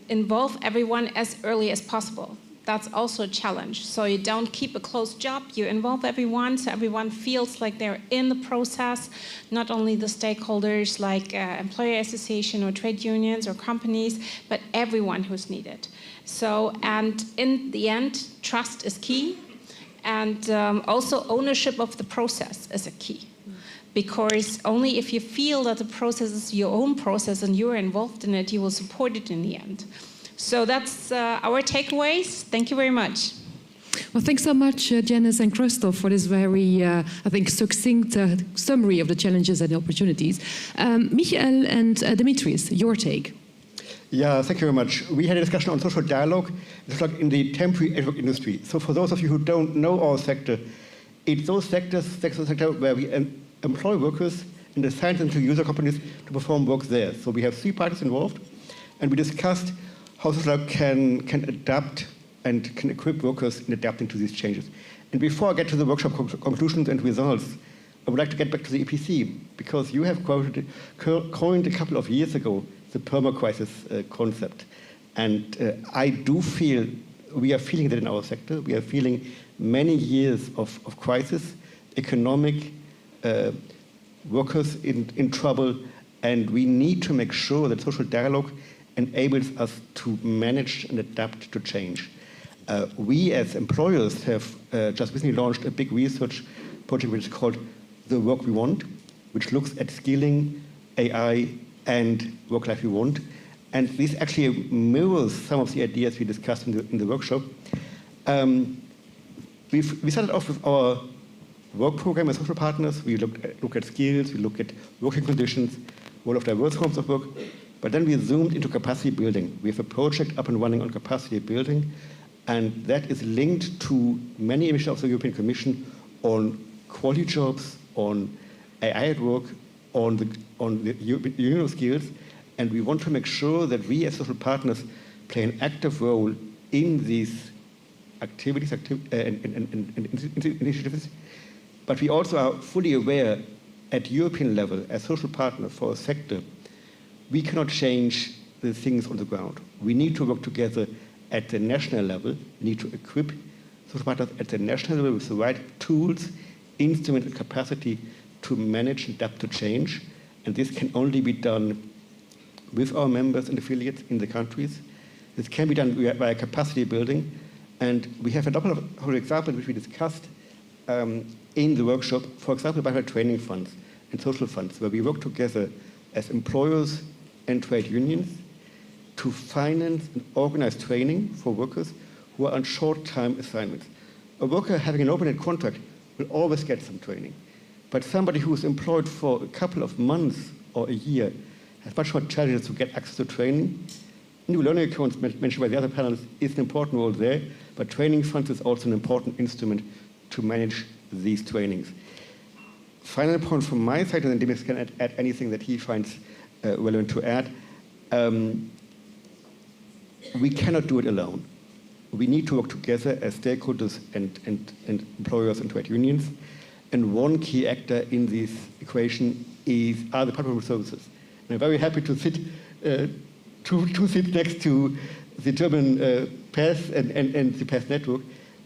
Speaker 4: involve everyone as early as possible. That's also a challenge. So you don't keep a closed job, you involve everyone, so everyone feels like they're in the process, not only the stakeholders like employer association or trade unions or companies, but everyone who's needed. So, and in the end, trust is key, and also ownership of the process is a key. Because only if you feel that the process is your own process and you're involved in it, you will support it in the end. So that's our takeaways. Thank you very much.
Speaker 2: Well, thanks so much, Janice and Christoph, for this very, I think, succinct summary of the challenges and the opportunities. Michael and Dimitris, your take.
Speaker 9: Yeah, thank you very much. We had a discussion on social dialogue in the temporary work industry. So for those of you who don't know our sector, it's those sector where we employ workers in the science and user companies to perform work there. So we have 3 parties involved, and we discussed how social dialogue can adapt and can equip workers in adapting to these changes. And before I get to the workshop conclusions and results, I would like to get back to the EPC, because you have coined a couple of years ago the perma-crisis concept. And I do feel, we are feeling that in our sector. We are feeling many years of crisis, economic, workers in trouble, and we need to make sure that social dialogue enables us to manage and adapt to change. We as employers have just recently launched a big research project which is called The Work We Want, which looks at skilling, AI, and work-life we want. And this actually mirrors some of the ideas we discussed in the workshop. We started off with our work program as social partners. We look at skills, we look at working conditions, role of diverse forms of work. But then we zoomed into capacity building. We have a project up and running on capacity building, and that is linked to many initiatives of the European Commission on quality jobs, on AI at work, on the union skills, and we want to make sure that we as social partners play an active role in these activities and initiatives. But we also are fully aware at European level, as social partners for a sector, we cannot change the things on the ground. We need to work together at the national level. We need to equip social partners at the national level with the right tools, instruments, and capacity to manage and adapt to change. And this can only be done with our members and affiliates in the countries. This can be done via capacity building. And we have a couple of examples which we discussed in the workshop, for example, by training funds and social funds, where we work together as employers and trade unions to finance and organize training for workers who are on short-time assignments. A worker having an open-ended contract will always get some training. But somebody who is employed for a couple of months or a year has much more challenges to get access to training. New learning accounts mentioned by the other panelists is an important role there, but training funds is also an important instrument to manage these trainings. Final point from my side, and then Dimitris can add anything that he finds relevant to add. We cannot do it alone. We need to work together as stakeholders and employers and trade unions. And one key actor in this equation are the public services. And I'm very happy to sit next to the German PATH and the PATH network,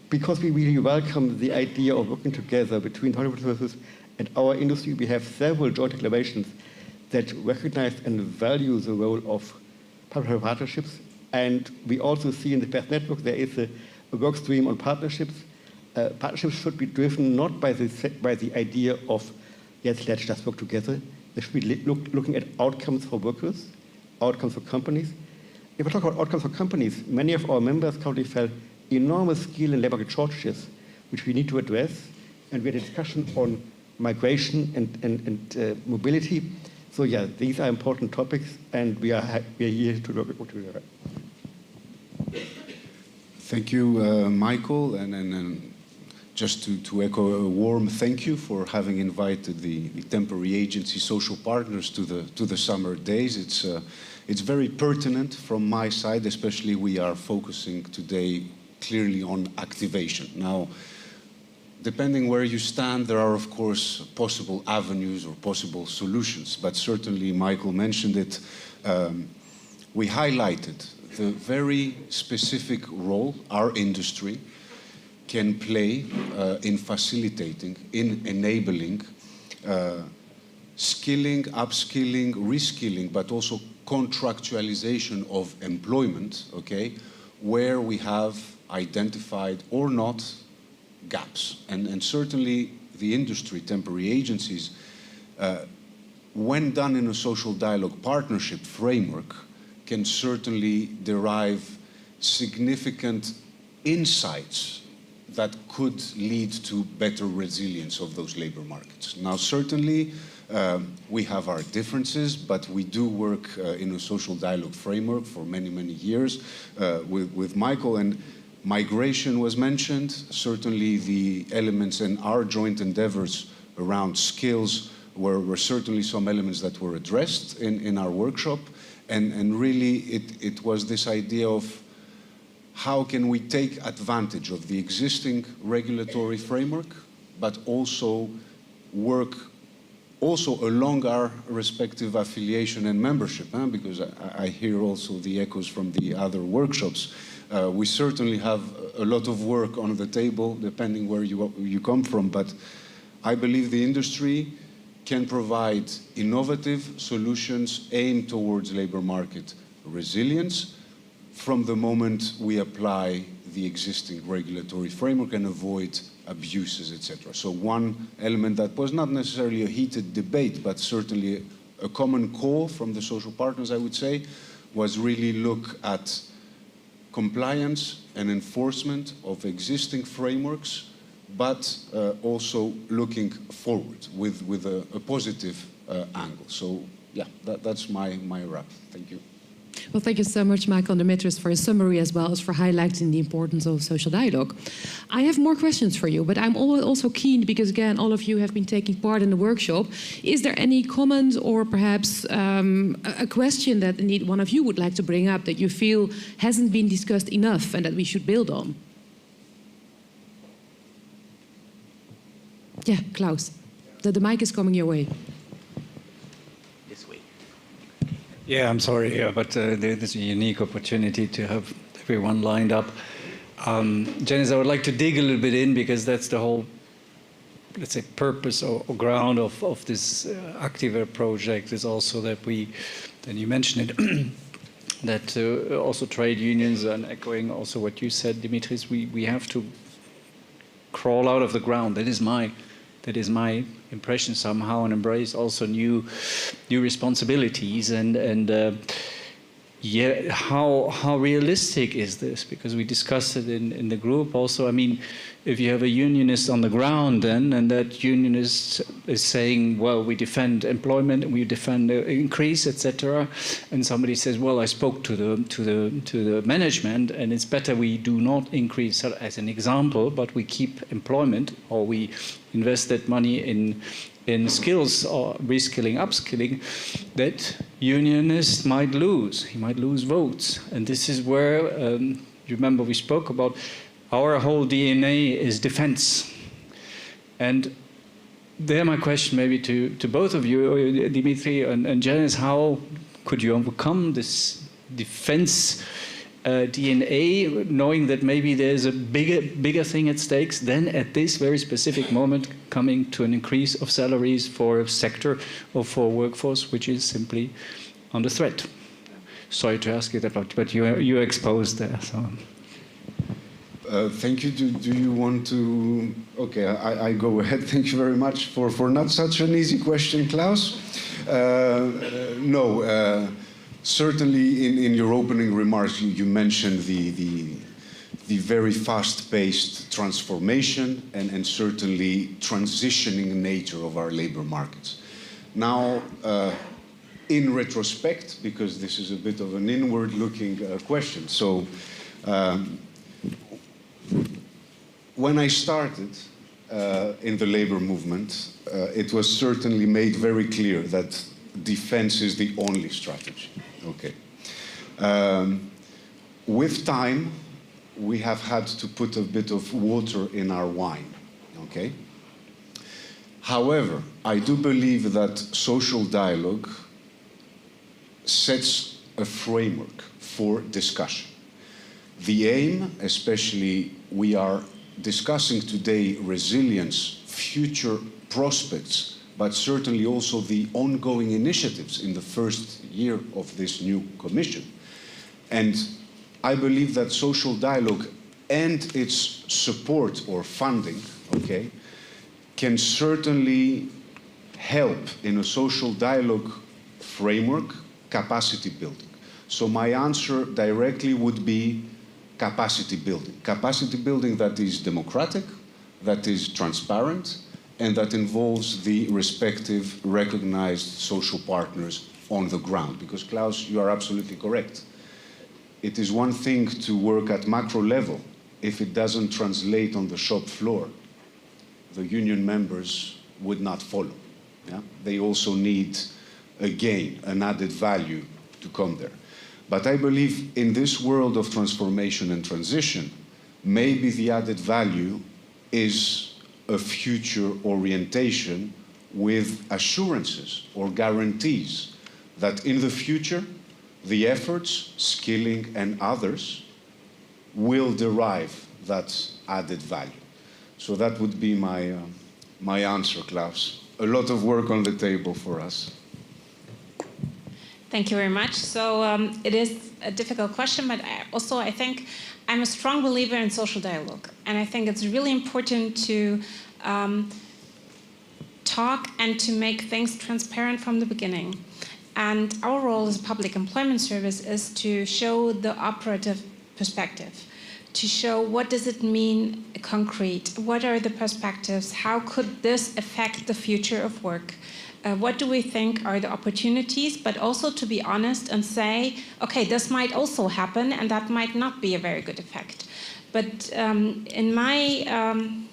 Speaker 9: because we really welcome the idea of working together between public services and our industry. We have several joint declarations that recognize and value the role of public-private partnerships. And we also see in the PATH network there is a work stream on partnerships. Partnerships should be driven not by the idea of, yes, let's just work together. They should be looking at outcomes for workers, outcomes for companies. If we talk about outcomes for companies, many of our members currently felt enormous skill and labor market shortages, which we need to address. And we had a discussion on migration and mobility. So yeah, these are important topics, and we are here to work together.
Speaker 10: Thank you, Michael, and just to echo a warm thank you for having invited the temporary agency social partners to the summer days. It's very pertinent from my side, especially we are focusing today clearly on activation. Now, depending where you stand, there are, of course, possible avenues or possible solutions, but certainly Michael mentioned it. We highlighted the very specific role our industry can play in facilitating, in enabling skilling, upskilling, reskilling, but also contractualization of employment, okay, where we have identified or not gaps. And certainly the industry, temporary agencies, when done in a social dialogue partnership framework, can certainly derive significant insights that could lead to better resilience of those labor markets. Now, certainly, we have our differences, but we do work in a social dialogue framework for many, many years with Michael. And migration was mentioned. Certainly, the elements in our joint endeavors around skills were certainly some elements that were addressed in our workshop. And really, it was this idea of how can we take advantage of the existing regulatory framework, but also work also along our respective affiliation and membership, because I hear also the echoes from the other workshops. We certainly have a lot of work on the table, depending where you come from, but I believe the industry can provide innovative solutions aimed towards labor market resilience from the moment we apply the existing regulatory framework and avoid abuses, etc. So one element that was not necessarily a heated debate, but certainly a common call from the social partners, I would say, was really look at compliance and enforcement of existing frameworks, but also looking forward with a positive angle. So yeah, that's my wrap. Thank you.
Speaker 2: Well, thank you so much, Michael Demetris, for your summary as well as for highlighting the importance of social dialogue. I have more questions for you, but I'm also keen, because again, all of you have been taking part in the workshop. Is there any comment or perhaps a question that indeed one of you would like to bring up that you feel hasn't been discussed enough and that we should build on? Yeah, Klaus, the mic is coming your way.
Speaker 5: Yeah, I'm sorry, but there's a unique opportunity to have everyone lined up. Janice, I would like to dig a little bit in, because that's the whole, let's say, purpose or ground of this Activa project, is also that we, and you mentioned it, that also trade unions, and echoing also what you said, Dimitris, we have to crawl out of the ground. That is my impression somehow, and embrace also new responsibilities, and yeah, how realistic is this? Because we discussed it in the group also. I mean, if you have a unionist on the ground then, and that unionist is saying, well, we defend employment and we defend the increase, etc., and somebody says, well, I spoke to the management, and it's better we do not increase, as an example, but we keep employment, or we invest that money in skills or reskilling, upskilling, that unionist might lose. He might lose votes. And this is where, you remember we spoke about, our whole DNA is defense. And there my question maybe to both of you, Dimitri and Janice, how could you overcome this defense DNA, knowing that maybe there's a bigger thing at stakes than at this very specific moment coming to an increase of salaries for a sector or for a workforce which is simply under threat? Sorry to ask you that, but you're exposed there. So.
Speaker 10: Thank you. Do you want to? Okay, I go ahead. Thank you very much for not such an easy question, Klaus. No. Certainly, in your opening remarks, you mentioned the very fast-paced transformation and certainly transitioning nature of our labor markets. Now, in retrospect, because this is a bit of an inward-looking question, so when I started in the labor movement, it was certainly made very clear that defense is the only strategy. Okay. With time, we have had to put a bit of water in our wine. Okay. However, I do believe that social dialogue sets a framework for discussion. The aim, especially, we are discussing today resilience, future prospects, but certainly also the ongoing initiatives in the first year of this new commission. And I believe that social dialogue and its support or funding, okay, can certainly help in a social dialogue framework, capacity building. So my answer directly would be capacity building. Capacity building that is democratic, that is transparent, and that involves the respective recognized social partners on the ground. Because, Klaus, you are absolutely correct. It is one thing to work at macro level if it doesn't translate on the shop floor. The union members would not follow. Yeah? They also need, again, an added value to come there. But I believe in this world of transformation and transition, maybe the added value is a future orientation with assurances or guarantees that in the future, the efforts, skilling, and others will derive that added value. So that would be my answer, Klaus. A lot of work on the table for us.
Speaker 4: Thank you very much. So it is a difficult question, but I think I'm a strong believer in social dialogue. And I think it's really important to talk and to make things transparent from the beginning. And our role as a public employment service is to show the operative perspective, to show what does it mean concrete, what are the perspectives, how could this affect the future of work, what do we think are the opportunities, but also to be honest and say, okay, this might also happen and that might not be a very good effect. But in my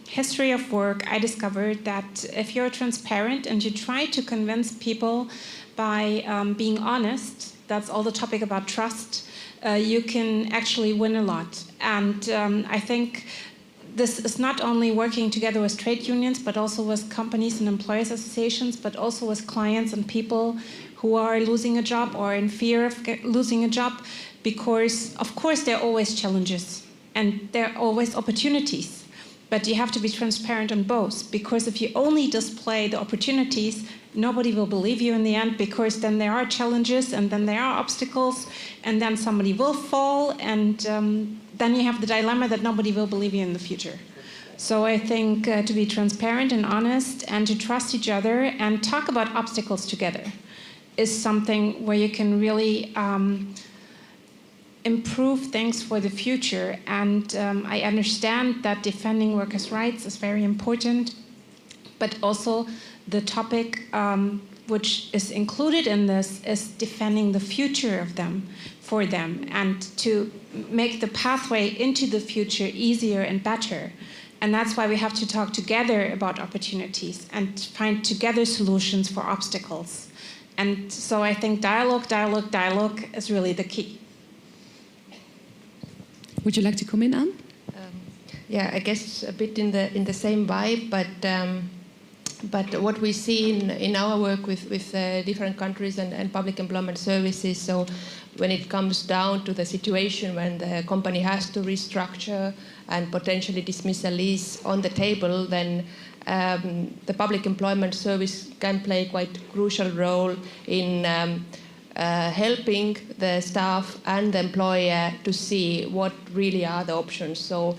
Speaker 4: history of work, I discovered that if you're transparent and you try to convince people by being honest, that's all the topic about trust, you can actually win a lot. And I think this is not only working together with trade unions, but also with companies and employers associations, but also with clients and people who are losing a job or in fear of losing a job, because of course there are always challenges and there are always opportunities. But you have to be transparent on both, because if you only display the opportunities, nobody will believe you in the end, because then there are challenges and then there are obstacles and then somebody will fall, and then you have the dilemma that nobody will believe you in the future. So I think to be transparent and honest and to trust each other and talk about obstacles together is something where you can really improve things for the future. And I understand that defending workers' rights is very important, but also the topic which is included in this is defending the future of them, for them, and to make the pathway into the future easier and better. And that's why we have to talk together about opportunities and find together solutions for obstacles. And so I think dialogue, dialogue, dialogue is really the key.
Speaker 2: Would you like to come in, Anne?
Speaker 6: Yeah, I guess a bit in the same vibe, but what we see in our work with different countries and public employment services, so when it comes down to the situation when the company has to restructure and potentially dismissal is on the table, then the public employment service can play quite a crucial role in helping the staff and the employer to see what really are the options. So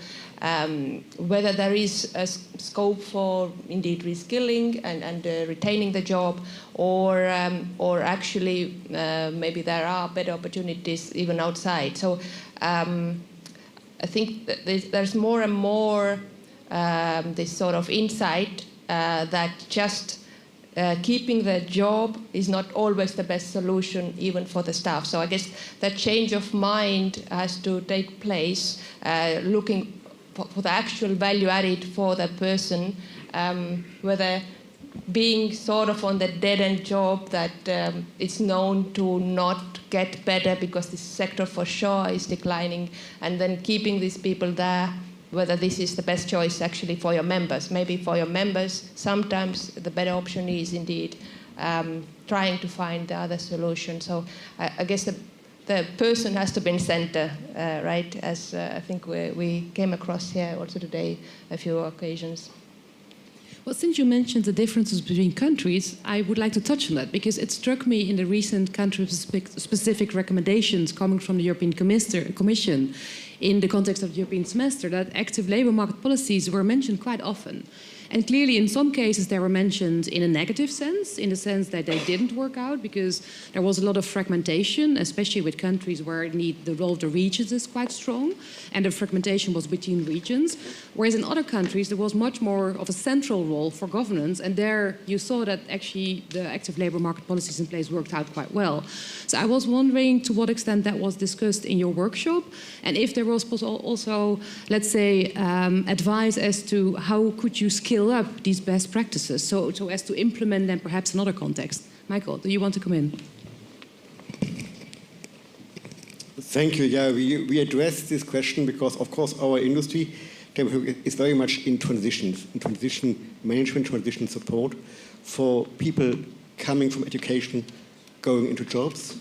Speaker 6: whether there is a scope for indeed reskilling and retaining the job, or actually maybe there are better opportunities even outside. So I think that there's more and more this sort of insight that just keeping the job is not always the best solution, even for the staff. So I guess that change of mind has to take place, looking for the actual value added for the person, whether being sort of on the dead-end job that it's known to not get better because this sector for sure is declining, and then keeping these people there, whether this is the best choice actually for your members. Maybe for your members, sometimes the better option is indeed trying to find the other solution. So I guess the person has to be in center, right, as I think we came across here also today a few occasions.
Speaker 2: Well, since you mentioned the differences between countries, I would like to touch on that, because it struck me in the recent country-specific recommendations coming from the European Commission in the context of the European semester that active labour market policies were mentioned quite often. And clearly, in some cases, they were mentioned in a negative sense, in the sense that they didn't work out because there was a lot of fragmentation, especially with countries where the role of the regions is quite strong, and the fragmentation was between regions. Whereas in other countries, there was much more of a central role for governance, and there you saw that actually the active labour market policies in place worked out quite well. So I was wondering to what extent that was discussed in your workshop, and if there was also, let's say, advice as to how could you scale up these best practices so as to implement them perhaps in other contexts. Michael, do you want to come in?
Speaker 9: Thank you. Yeah, we addressed this question because, of course, our industry is very much in transition management, transition support for people coming from education, going into jobs,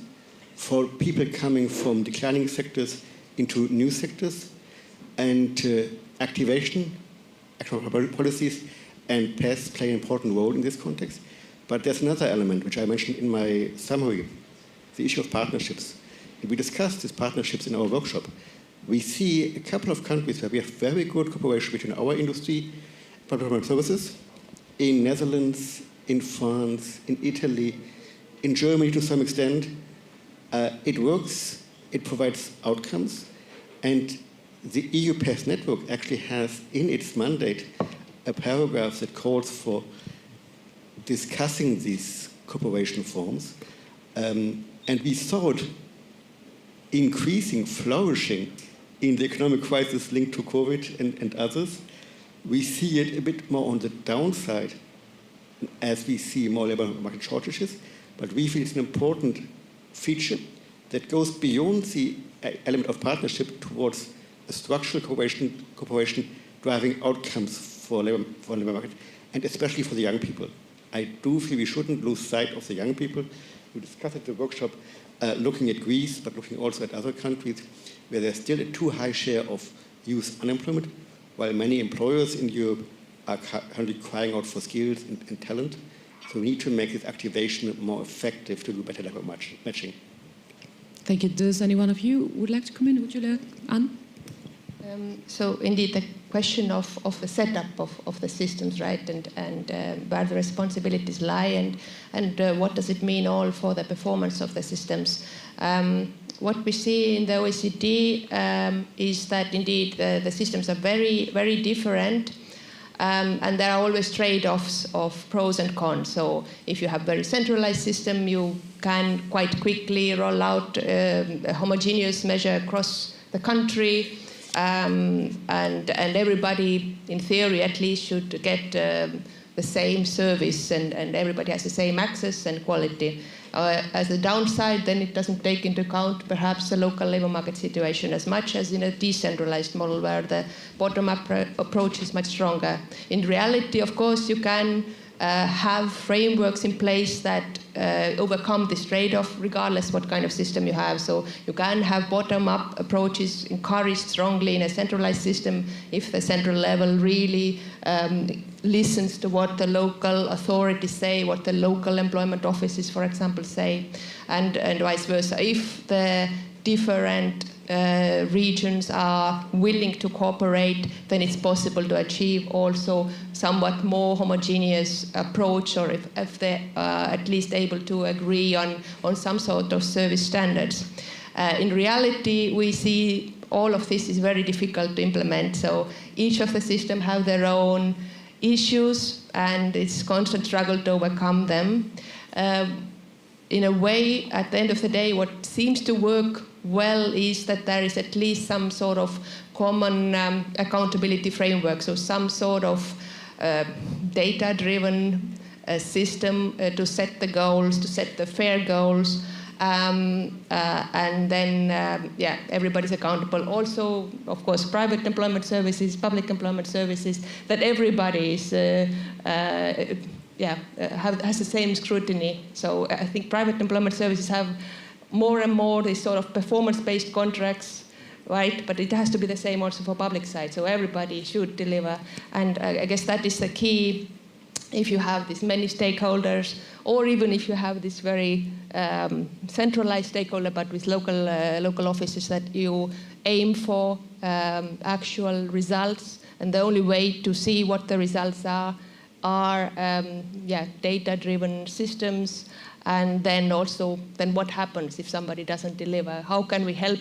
Speaker 9: for people coming from declining sectors into new sectors, and activation policies and PES play an important role in this context. But there's another element which I mentioned in my summary, the issue of partnerships. And we discussed these partnerships in our workshop. We see a couple of countries where we have very good cooperation between our industry, public services, in Netherlands, in France, in Italy, in Germany to some extent. It works, it provides outcomes, and the EU PES network actually has in its mandate a paragraph that calls for discussing these cooperation forms. And we saw it increasing, flourishing in the economic crisis linked to COVID and others. We see it a bit more on the downside as we see more labor market shortages, but we feel it's an important feature that goes beyond the element of partnership towards a structural cooperation driving outcomes for labor market, and especially for the young people. I do feel we shouldn't lose sight of the young people. We discussed at the workshop looking at Greece, but looking also at other countries where there's still a too high share of youth unemployment, while many employers in Europe are currently crying out for skills and talent. So we need to make this activation more effective to do better labor matching.
Speaker 2: Thank you. Does any one of you would like to come in? Would you like, Anne?
Speaker 6: So indeed, the question of the setup of the systems, right, and where the responsibilities lie, and what does it mean all for the performance of the systems. What we see in the OECD is that indeed the systems are very, very different. And there are always trade-offs of pros and cons. So if you have a very centralized system, you can quite quickly roll out a homogeneous measure across the country, and everybody, in theory at least, should get the same service, and everybody has the same access and quality. As a downside, then it doesn't take into account perhaps the local labor market situation as much as in a decentralized model where the bottom-up approach is much stronger. In reality, of course, you can have frameworks in place that overcome this trade-off regardless what kind of system you have. So you can have bottom-up approaches encouraged strongly in a centralized system if the central level really listens to what the local authorities say, what the local employment offices, for example, say, and vice versa. If the different regions are willing to cooperate, then it's possible to achieve also somewhat more homogeneous approach, or if they are at least able to agree on some sort of service standards. In reality, we see all of this is very difficult to implement. So each of the systems have their own issues, and it's a constant struggle to overcome them. In a way, at the end of the day, what seems to work well is that there is at least some sort of common accountability framework, so some sort of data-driven system to set the goals, to set the fair goals, and then everybody's accountable. Also, of course, private employment services, public employment services, that everybody is has the same scrutiny. So I think private employment services have more and more these sort of performance-based contracts, right? But it has to be the same also for public side. So everybody should deliver. And I guess that is the key if you have these many stakeholders, or even if you have this very centralized stakeholder, but with local offices, that you aim for actual results. And the only way to see what the results are data-driven systems. And then also, then what happens if somebody doesn't deliver? How can we help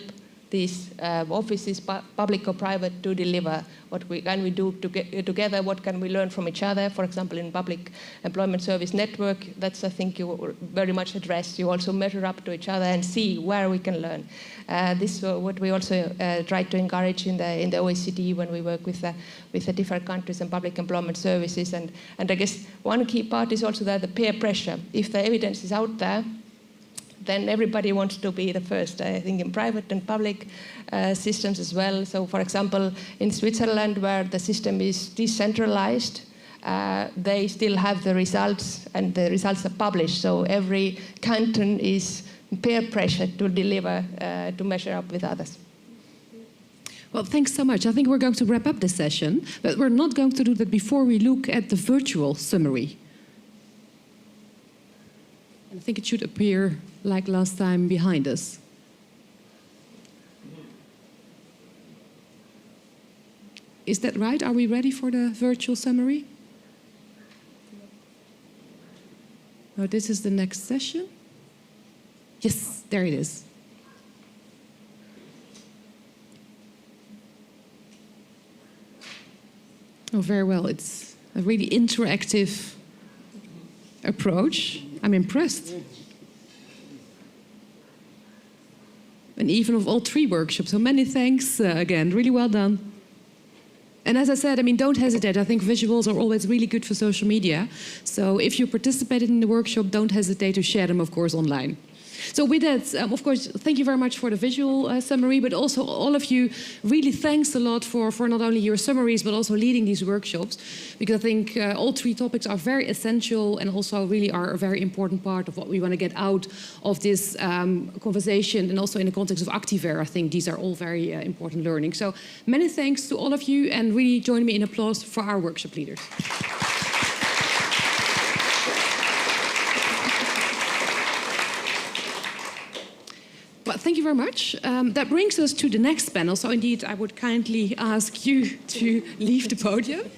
Speaker 6: these offices, public or private, to deliver? What can we do together? What can we learn from each other? For example, in public employment service network, that's, I think, you very much address. You also measure up to each other and see where we can learn. This is what we also try to encourage in the OECD when we work with the different countries and public employment services. And I guess one key part is also that the peer pressure. If the evidence is out there, then everybody wants to be the first, I think, in private and public systems as well. So, for example, in Switzerland, where the system is decentralized, they still have the results, and the results are published. So every canton is peer pressure to deliver, to measure up with others.
Speaker 2: Well, thanks so much. I think we're going to wrap up this session, but we're not going to do that before we look at the virtual summary. I think it should appear like last time behind us. Is that right? Are we ready for the virtual summary? Oh, this is the next session. Yes, there it is. Oh, very well. It's a really interactive approach. I'm impressed. And even of all 3 workshops. So many thanks again. Really well done. And as I said, I mean, don't hesitate. I think visuals are always really good for social media. So if you participated in the workshop, don't hesitate to share them, of course, online. So with that, of course, thank you very much for the visual summary, but also all of you, really thanks a lot for not only your summaries, but also leading these workshops, because I think all 3 topics are very essential and also really are a very important part of what we want to get out of this conversation, and also in the context of Activer, I think these are all very important learning. So many thanks to all of you, and really join me in applause for our workshop leaders. Well, thank you very much. That brings us to the next panel. So indeed, I would kindly ask you to leave the podium.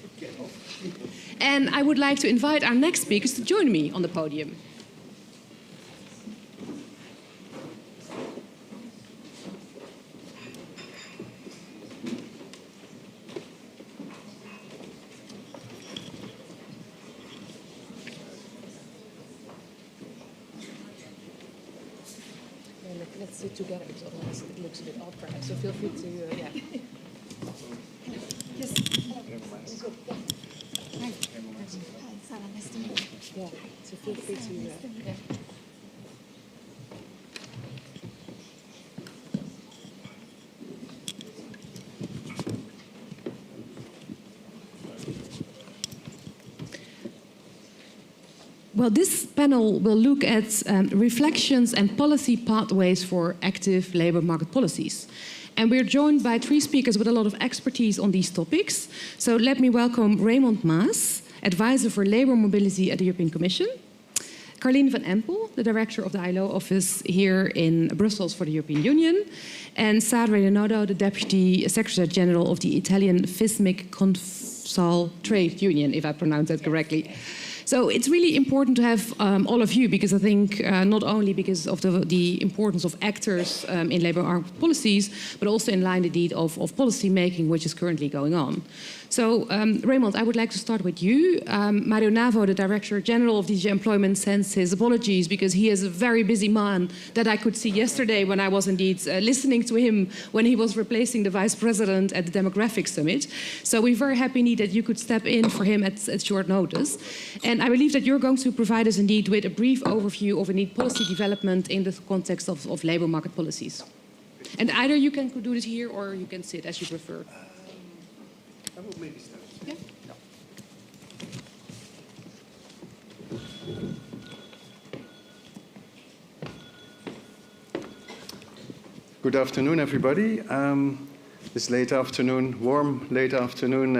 Speaker 2: And I would like to invite our next speakers to join me on the podium. Let's sit together, because otherwise it looks a bit awkward. So feel free to, yeah. Yes. Hi. Hi, Sarah, nice to meet you. Yeah, so feel free to, yeah. Well, this panel will look at reflections and policy pathways for active labour market policies. And we're joined by 3 speakers with a lot of expertise on these topics. So let me welcome Raymond Maas, Advisor for Labour Mobility at the European Commission, Carleen van Empel, the Director of the ILO office here in Brussels for the European Union, and Sandra Renato, the Deputy Secretary General of the Italian FISMIC Confsal Trade Union, if I pronounce that correctly. So it's really important to have all of you, because I think not only because of the importance of actors in labour market policies, but also in line indeed of policy making, which is currently going on. So Raymond, I would like to start with you. Mario Navo, the Director General of DG Employment, sends his apologies because he is a very busy man that I could see yesterday when I was indeed listening to him when he was replacing the Vice President at the Demographic Summit. So we're very happy indeed that you could step in for him at short notice. And I believe that you're going to provide us indeed with a brief overview of indeed policy development in the context of labour market policies. And either you can do it here or you can sit as you prefer.
Speaker 11: I will maybe start.
Speaker 2: Yeah.
Speaker 11: Good afternoon, everybody. This late afternoon, warm late afternoon,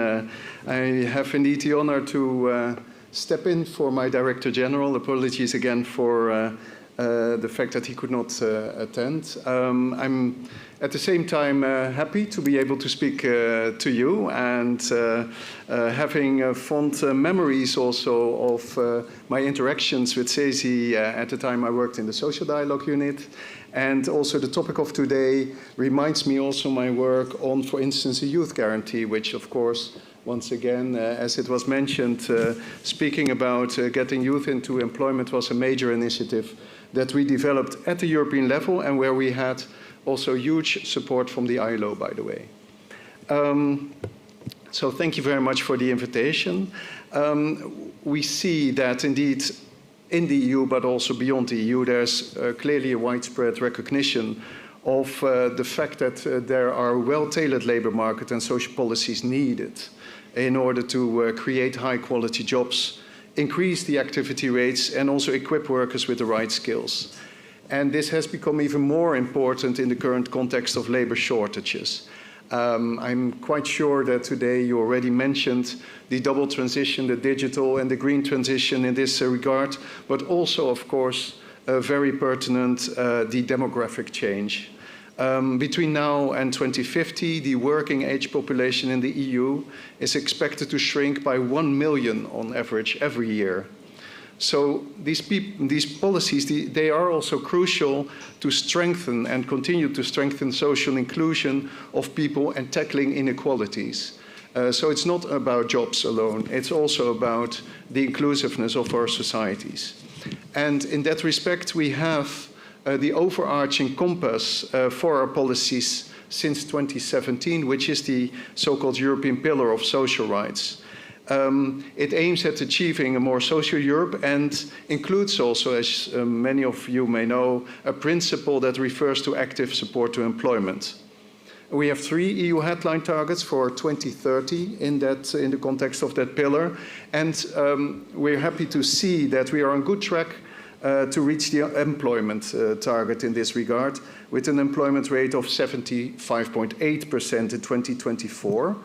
Speaker 11: I have indeed the honor to step in for my Director General. Apologies again for the fact that he could not attend. I'm at the same time happy to be able to speak to you, and having fond memories also of my interactions with CESI at the time I worked in the Social Dialogue Unit. And also the topic of today reminds me also my work on, for instance, a youth guarantee, which of course, once again, as it was mentioned, speaking about getting youth into employment was a major initiative that we developed at the European level, and where we had also huge support from the ILO, by the way. So thank you very much for the invitation. We see that indeed in the EU, but also beyond the EU, there's clearly a widespread recognition of the fact that there are well-tailored labour market and social policies needed in order to create high-quality jobs, increase the activity rates, and also equip workers with the right skills. And this has become even more important in the current context of labour shortages. I'm quite sure that today you already mentioned the double transition, the digital and the green transition in this regard, but also, of course, very pertinent, the demographic change. Between now and 2050, the working age population in the EU is expected to shrink by 1 million on average every year. So these policies, they are also crucial to strengthen and continue to strengthen social inclusion of people and tackling inequalities. So it's not about jobs alone, it's also about the inclusiveness of our societies. And in that respect, we have the overarching compass for our policies since 2017, which is the so-called European Pillar of Social Rights. It aims at achieving a more social Europe and includes also, as many of you may know, a principle that refers to active support to employment. We have 3 EU headline targets for 2030 in the context of that pillar, and we're happy to see that we are on good track to reach the employment target in this regard, with an employment rate of 75.8% in 2024.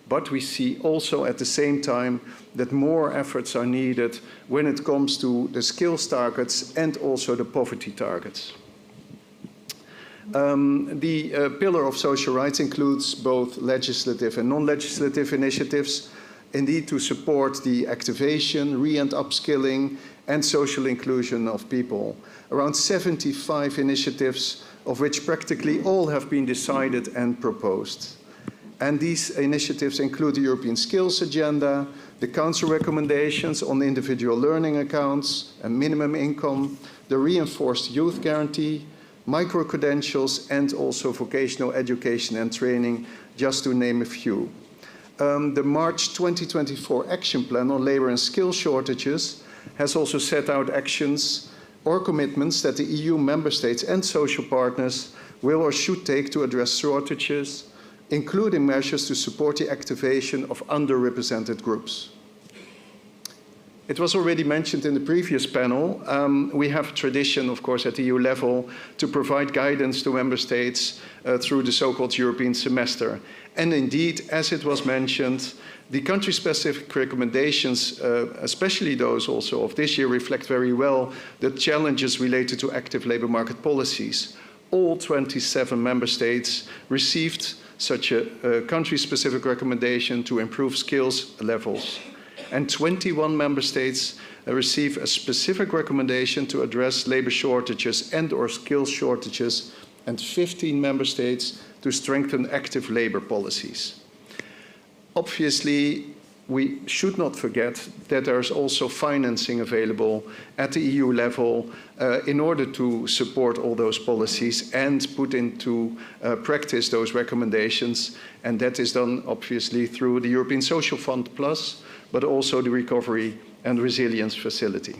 Speaker 11: But we see also at the same time that more efforts are needed when it comes to the skills targets and also the poverty targets. The Pillar of Social Rights includes both legislative and non-legislative initiatives, indeed to support the activation, re- and upskilling and social inclusion of people. Around 75 initiatives, of which practically all have been decided and proposed. And these initiatives include the European Skills Agenda, the Council recommendations on individual learning accounts and minimum income, the reinforced youth guarantee, micro-credentials, and also vocational education and training, just to name a few. The March 2024 Action Plan on Labour and Skill Shortages has also set out actions or commitments that the EU member states and social partners will or should take to address shortages, including measures to support the activation of underrepresented groups. It was already mentioned in the previous panel, we have a tradition, of course, at EU level to provide guidance to member states through the so-called European semester. And indeed, as it was mentioned, the country-specific recommendations, especially those also of this year, reflect very well the challenges related to active labour market policies. All 27 member states received such a country-specific recommendation to improve skills levels. And 21 member states receive a specific recommendation to address labour shortages and or skills shortages, and 15 member states to strengthen active labour policies. Obviously, we should not forget that there is also financing available at the EU level in order to support all those policies and put into practice those recommendations. And that is done, obviously, through the European Social Fund Plus, but also the Recovery and Resilience Facility.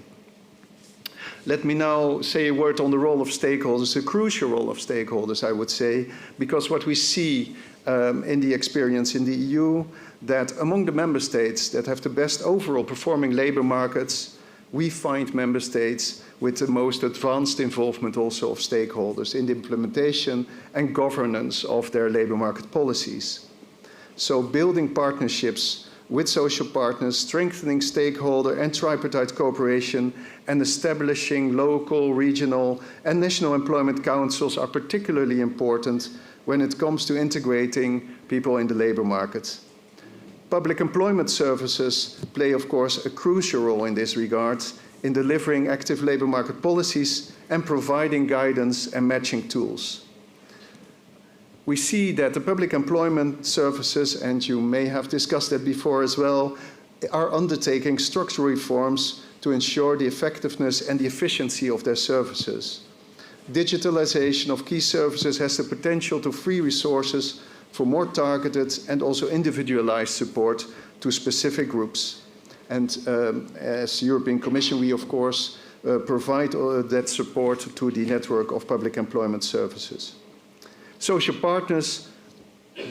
Speaker 11: Let me now say a word on the role of stakeholders, the crucial role of stakeholders, I would say, because what we see in the experience in the EU, that among the member states that have the best overall performing labour markets, we find member states with the most advanced involvement also of stakeholders in the implementation and governance of their labour market policies. So building partnerships with social partners, strengthening stakeholder and tripartite cooperation, and establishing local, regional, and national employment councils are particularly important when it comes to integrating people in the labour market. Public employment services play, of course, a crucial role in this regard in delivering active labour market policies and providing guidance and matching tools. We see that the public employment services, and you may have discussed that before as well, are undertaking structural reforms to ensure the effectiveness and the efficiency of their services. Digitalization of key services has the potential to free resources for more targeted and also individualized support to specific groups. And as European Commission, we of course provide that support to the network of public employment services. Social partners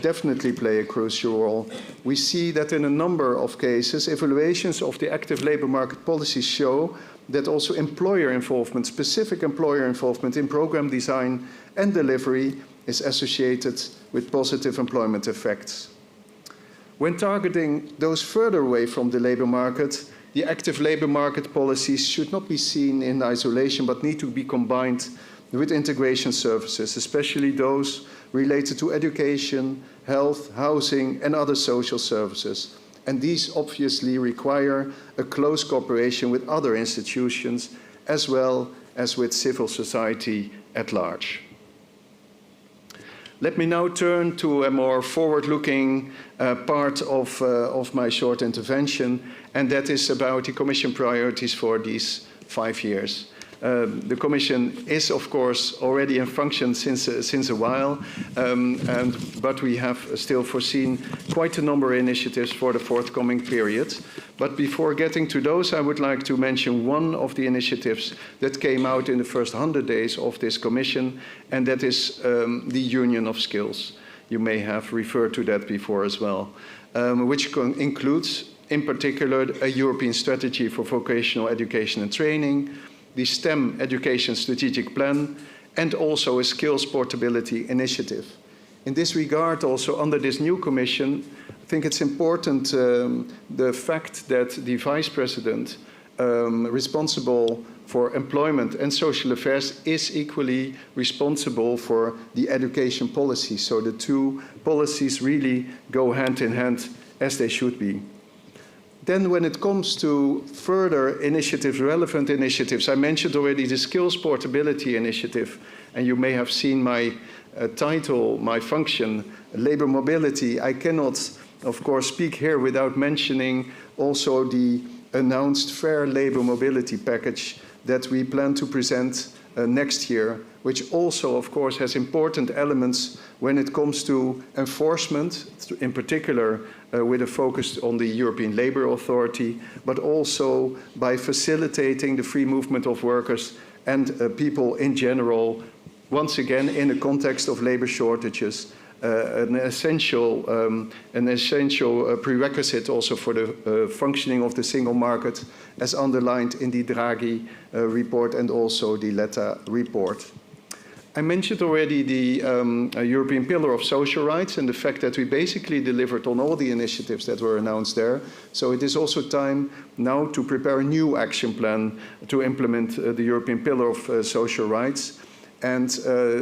Speaker 11: definitely play a crucial role. We see that in a number of cases, evaluations of the active labour market policies show that also employer involvement, specific employer involvement in programme design and delivery is associated with positive employment effects. When targeting those further away from the labour market, the active labour market policies should not be seen in isolation but need to be combined with integration services, especially those related to education, health, housing, and other social services. And these obviously require a close cooperation with other institutions as well as with civil society at large. Let me now turn to a more forward-looking part of my short intervention, and that is about the Commission priorities for these 5 years. The Commission is, of course, already in function since a while, but we have still foreseen quite a number of initiatives for the forthcoming period. But before getting to those, I would like to mention one of the initiatives that came out in the first 100 days of this Commission, and that is the Union of Skills. You may have referred to that before as well, which includes, in particular, a European strategy for vocational education and training, the STEM Education Strategic Plan, and also a Skills Portability Initiative. In this regard, also under this new Commission, I think it's important the fact that the Vice President responsible for employment and social affairs is equally responsible for the education policy. So the two policies really go hand in hand as they should be. Then when it comes to further initiatives, relevant initiatives, I mentioned already the Skills Portability Initiative, and you may have seen my title, my function, Labour Mobility. I cannot, of course, speak here without mentioning also the announced Fair Labour Mobility Package that we plan to present next year, which also, of course, has important elements when it comes to enforcement, in particular with a focus on the European Labour Authority, but also by facilitating the free movement of workers and people in general, once again in the context of labour shortages, an essential prerequisite also for the functioning of the single market, as underlined in the Draghi report and also the Letta report. I mentioned already the European Pillar of Social Rights and the fact that we basically delivered on all the initiatives that were announced there. So it is also time now to prepare a new action plan to implement the European Pillar of Social Rights. And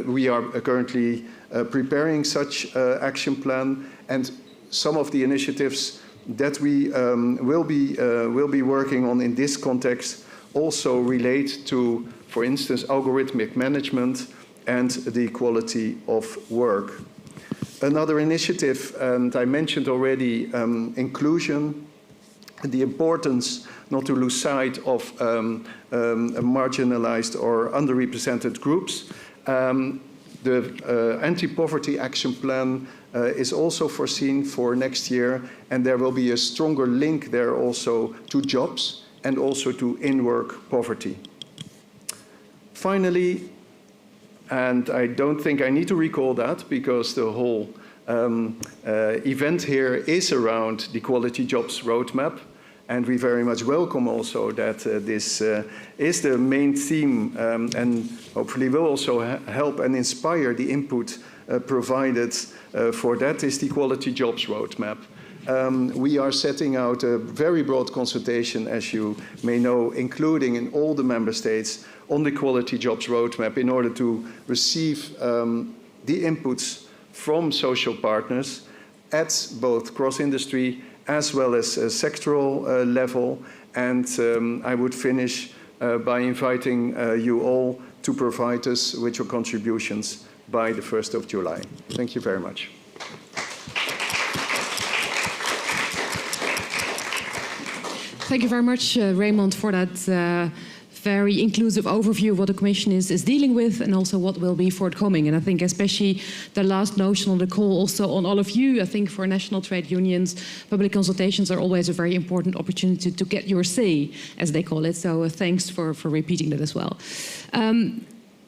Speaker 11: we are currently preparing such action plan, and some of the initiatives that we will be working on in this context also relate to, for instance, algorithmic management and the quality of work. Another initiative, and I mentioned already, inclusion, the importance not to lose sight of marginalized or underrepresented groups. The anti-poverty action plan is also foreseen for next year, and there will be a stronger link there also to jobs and also to in-work poverty. Finally, and I don't think I need to recall that because the whole event here is around the Quality Jobs Roadmap, and we very much welcome also that this is the main theme and hopefully will also help and inspire the input provided for that is the Quality Jobs Roadmap. We are setting out a very broad consultation, as you may know, including in all the member states on the Quality Jobs Roadmap in order to receive the inputs from social partners at both cross-industry as well as sectoral level. And I would finish by inviting you all to provide us with your contributions by the 1st of July. Thank you very much.
Speaker 2: Thank you very much, Raymond, for that very inclusive overview of what the Commission is dealing with and also what will be forthcoming. And I think especially the last notion on the call also on all of you, I think for national trade unions, public consultations are always a very important opportunity to get your say, as they call it. So thanks for repeating that as well.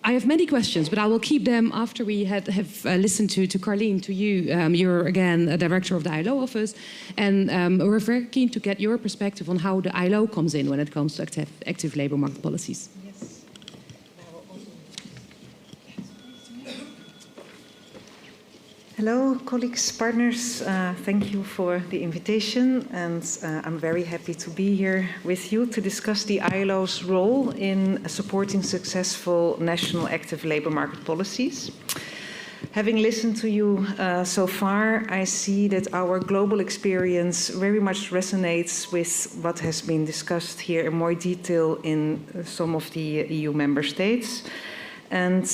Speaker 2: I have many questions, but I will keep them after we have listened to Carleen, to you. You're, again, a director of the ILO office, and we're very keen to get your perspective on how the ILO comes in when it comes to active labour market policies. Yes.
Speaker 12: Hello, colleagues, partners. Thank you for the invitation, and I'm very happy to be here with you to discuss the ILO's role in supporting successful national active labour market policies. Having listened to you so far, I see that our global experience very much resonates with what has been discussed here in more detail in some of the EU member states. And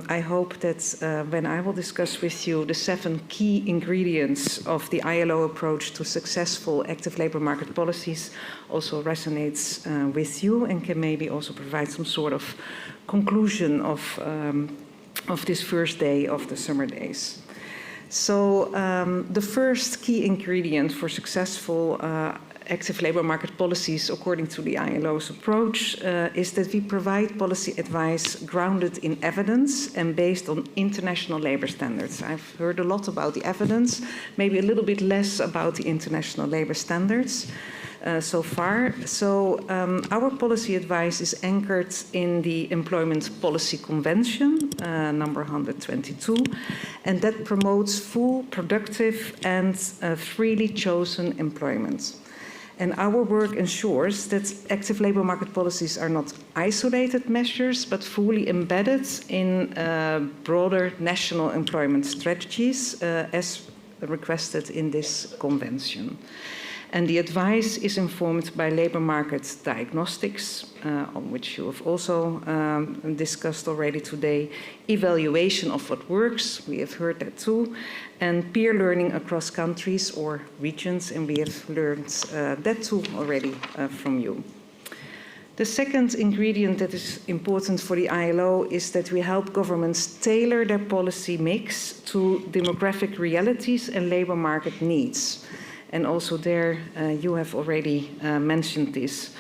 Speaker 12: I hope that when I will discuss with you the 7 key ingredients of the ILO approach to successful active labor market policies also resonates with you and can maybe also provide some sort of conclusion of this first day of the summer days. So the first key ingredient for successful active labor market policies, according to the ILO's approach, is that we provide policy advice grounded in evidence and based on international labor standards. I've heard a lot about the evidence, maybe a little bit less about the international labor standards so far. So our policy advice is anchored in the Employment Policy Convention, number 122, and that promotes full, productive, and freely chosen employment. And our work ensures that active labor market policies are not isolated measures, but fully embedded in broader national employment strategies as requested in this convention. And the advice is informed by labor market diagnostics, on which you have also discussed already today, evaluation of what works, we have heard that too, and peer learning across countries or regions, and we have learned that too already from you. The second ingredient that is important for the ILO is that we help governments tailor their policy mix to demographic realities and labor market needs. And also there, you have already mentioned this,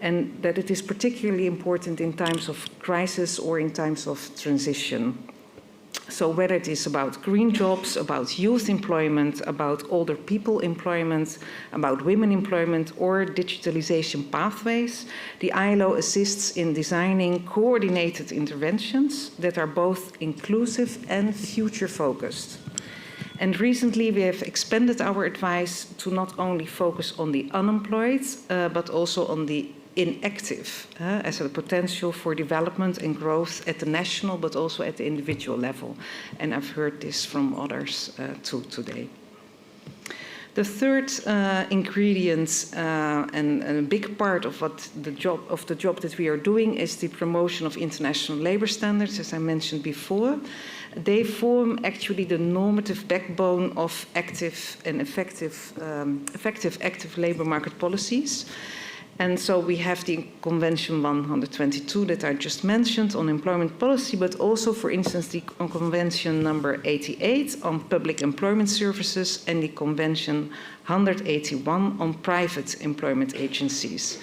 Speaker 12: and that it is particularly important in times of crisis or in times of transition. So whether it is about green jobs, about youth employment, about older people employment, about women employment, or digitalization pathways, the ILO assists in designing coordinated interventions that are both inclusive and future-focused. And recently we have expanded our advice to not only focus on the unemployed, but also on the inactive as a potential for development and growth at the national, but also at the individual level. And I've heard this from others too today. The third ingredient and a big part of the job that we are doing is the promotion of international labor standards, as I mentioned before. They form actually the normative backbone of active and effective active labor market policies. And so we have the Convention 122 that I just mentioned on employment policy, but also, for instance, the Convention number 88 on public employment services and the Convention 181 on private employment agencies.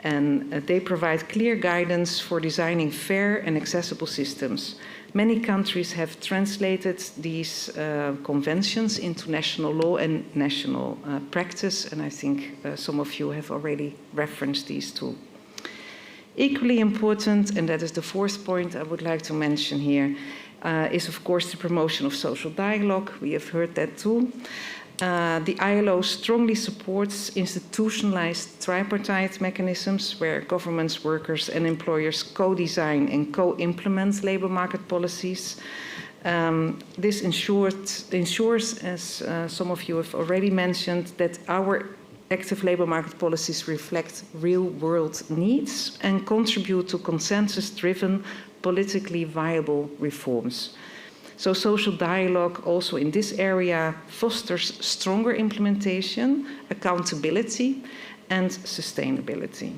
Speaker 12: And they provide clear guidance for designing fair and accessible systems. Many countries have translated these conventions into national law and national practice, and I think some of you have already referenced these too. Equally important, and that is the fourth point I would like to mention here, is of course the promotion of social dialogue. We have heard that too. The ILO strongly supports institutionalized tripartite mechanisms where governments, workers, and employers co-design and co-implement labor market policies. This ensures, as some of you have already mentioned, that our active labor market policies reflect real-world needs and contribute to consensus-driven, politically viable reforms. So social dialogue also in this area fosters stronger implementation, accountability, and sustainability.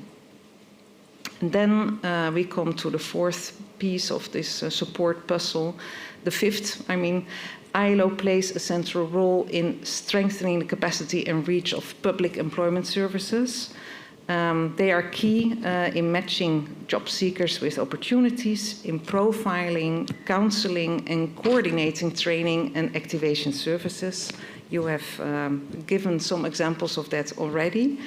Speaker 12: And then we come to the fourth piece of this support puzzle. The fifth, ILO plays a central role in strengthening the capacity and reach of public employment services. They are key in matching job seekers with opportunities, in profiling, counseling, and coordinating training and activation services. You have given some examples of that already.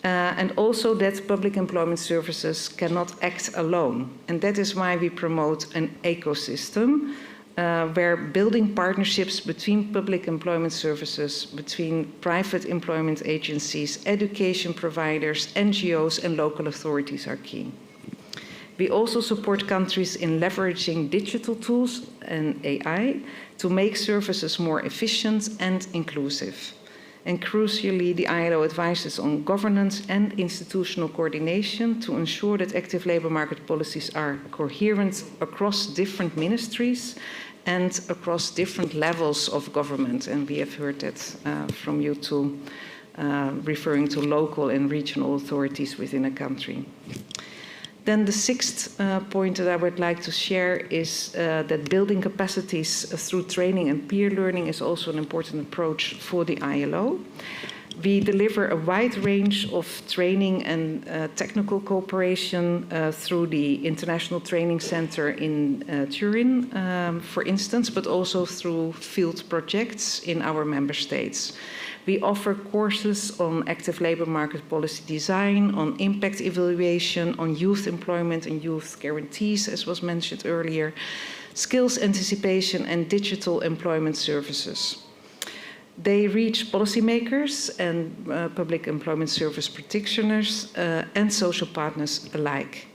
Speaker 12: And also that public employment services cannot act alone. And that is why we promote an ecosystem where building partnerships between public employment services, between private employment agencies, education providers, NGOs, and local authorities are key. We also support countries in leveraging digital tools and AI to make services more efficient and inclusive. And crucially, the ILO advises on governance and institutional coordination to ensure that active labour market policies are coherent across different ministries and across different levels of government. And we have heard that from you too, referring to local and regional authorities within a country. Then the sixth point that I would like to share is that building capacities through training and peer learning is also an important approach for the ILO. We deliver a wide range of training and technical cooperation through the International Training Center in Turin, for instance, but also through field projects in our member states. We offer courses on active labour market policy design, on impact evaluation, on youth employment and youth guarantees, as was mentioned earlier, skills anticipation and digital employment services. They reach policymakers and public employment service practitioners and social partners alike.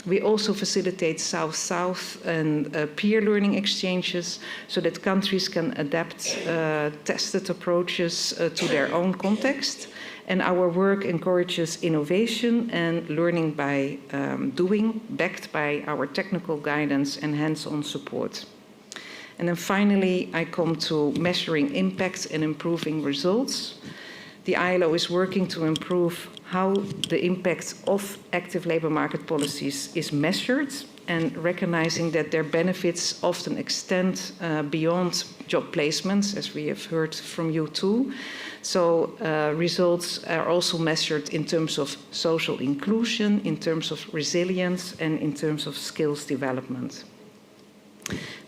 Speaker 12: We also facilitate South-South and peer learning exchanges so that countries can adapt tested approaches to their own context. And our work encourages innovation and learning by doing, backed by our technical guidance and hands-on support. And then finally, I come to measuring impact and improving results. The ILO is working to improve how the impact of active labour market policies is measured and recognizing that their benefits often extend beyond job placements, as we have heard from you too. So results are also measured in terms of social inclusion, in terms of resilience, and in terms of skills development.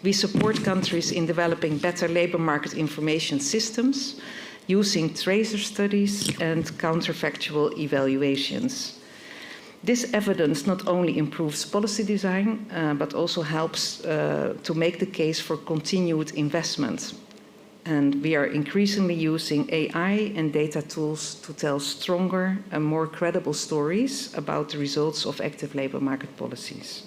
Speaker 12: We support countries in developing better labour market information systems, using tracer studies and counterfactual evaluations. This evidence not only improves policy design, but also helps to make the case for continued investment. And we are increasingly using AI and data tools to tell stronger and more credible stories about the results of active labour market policies.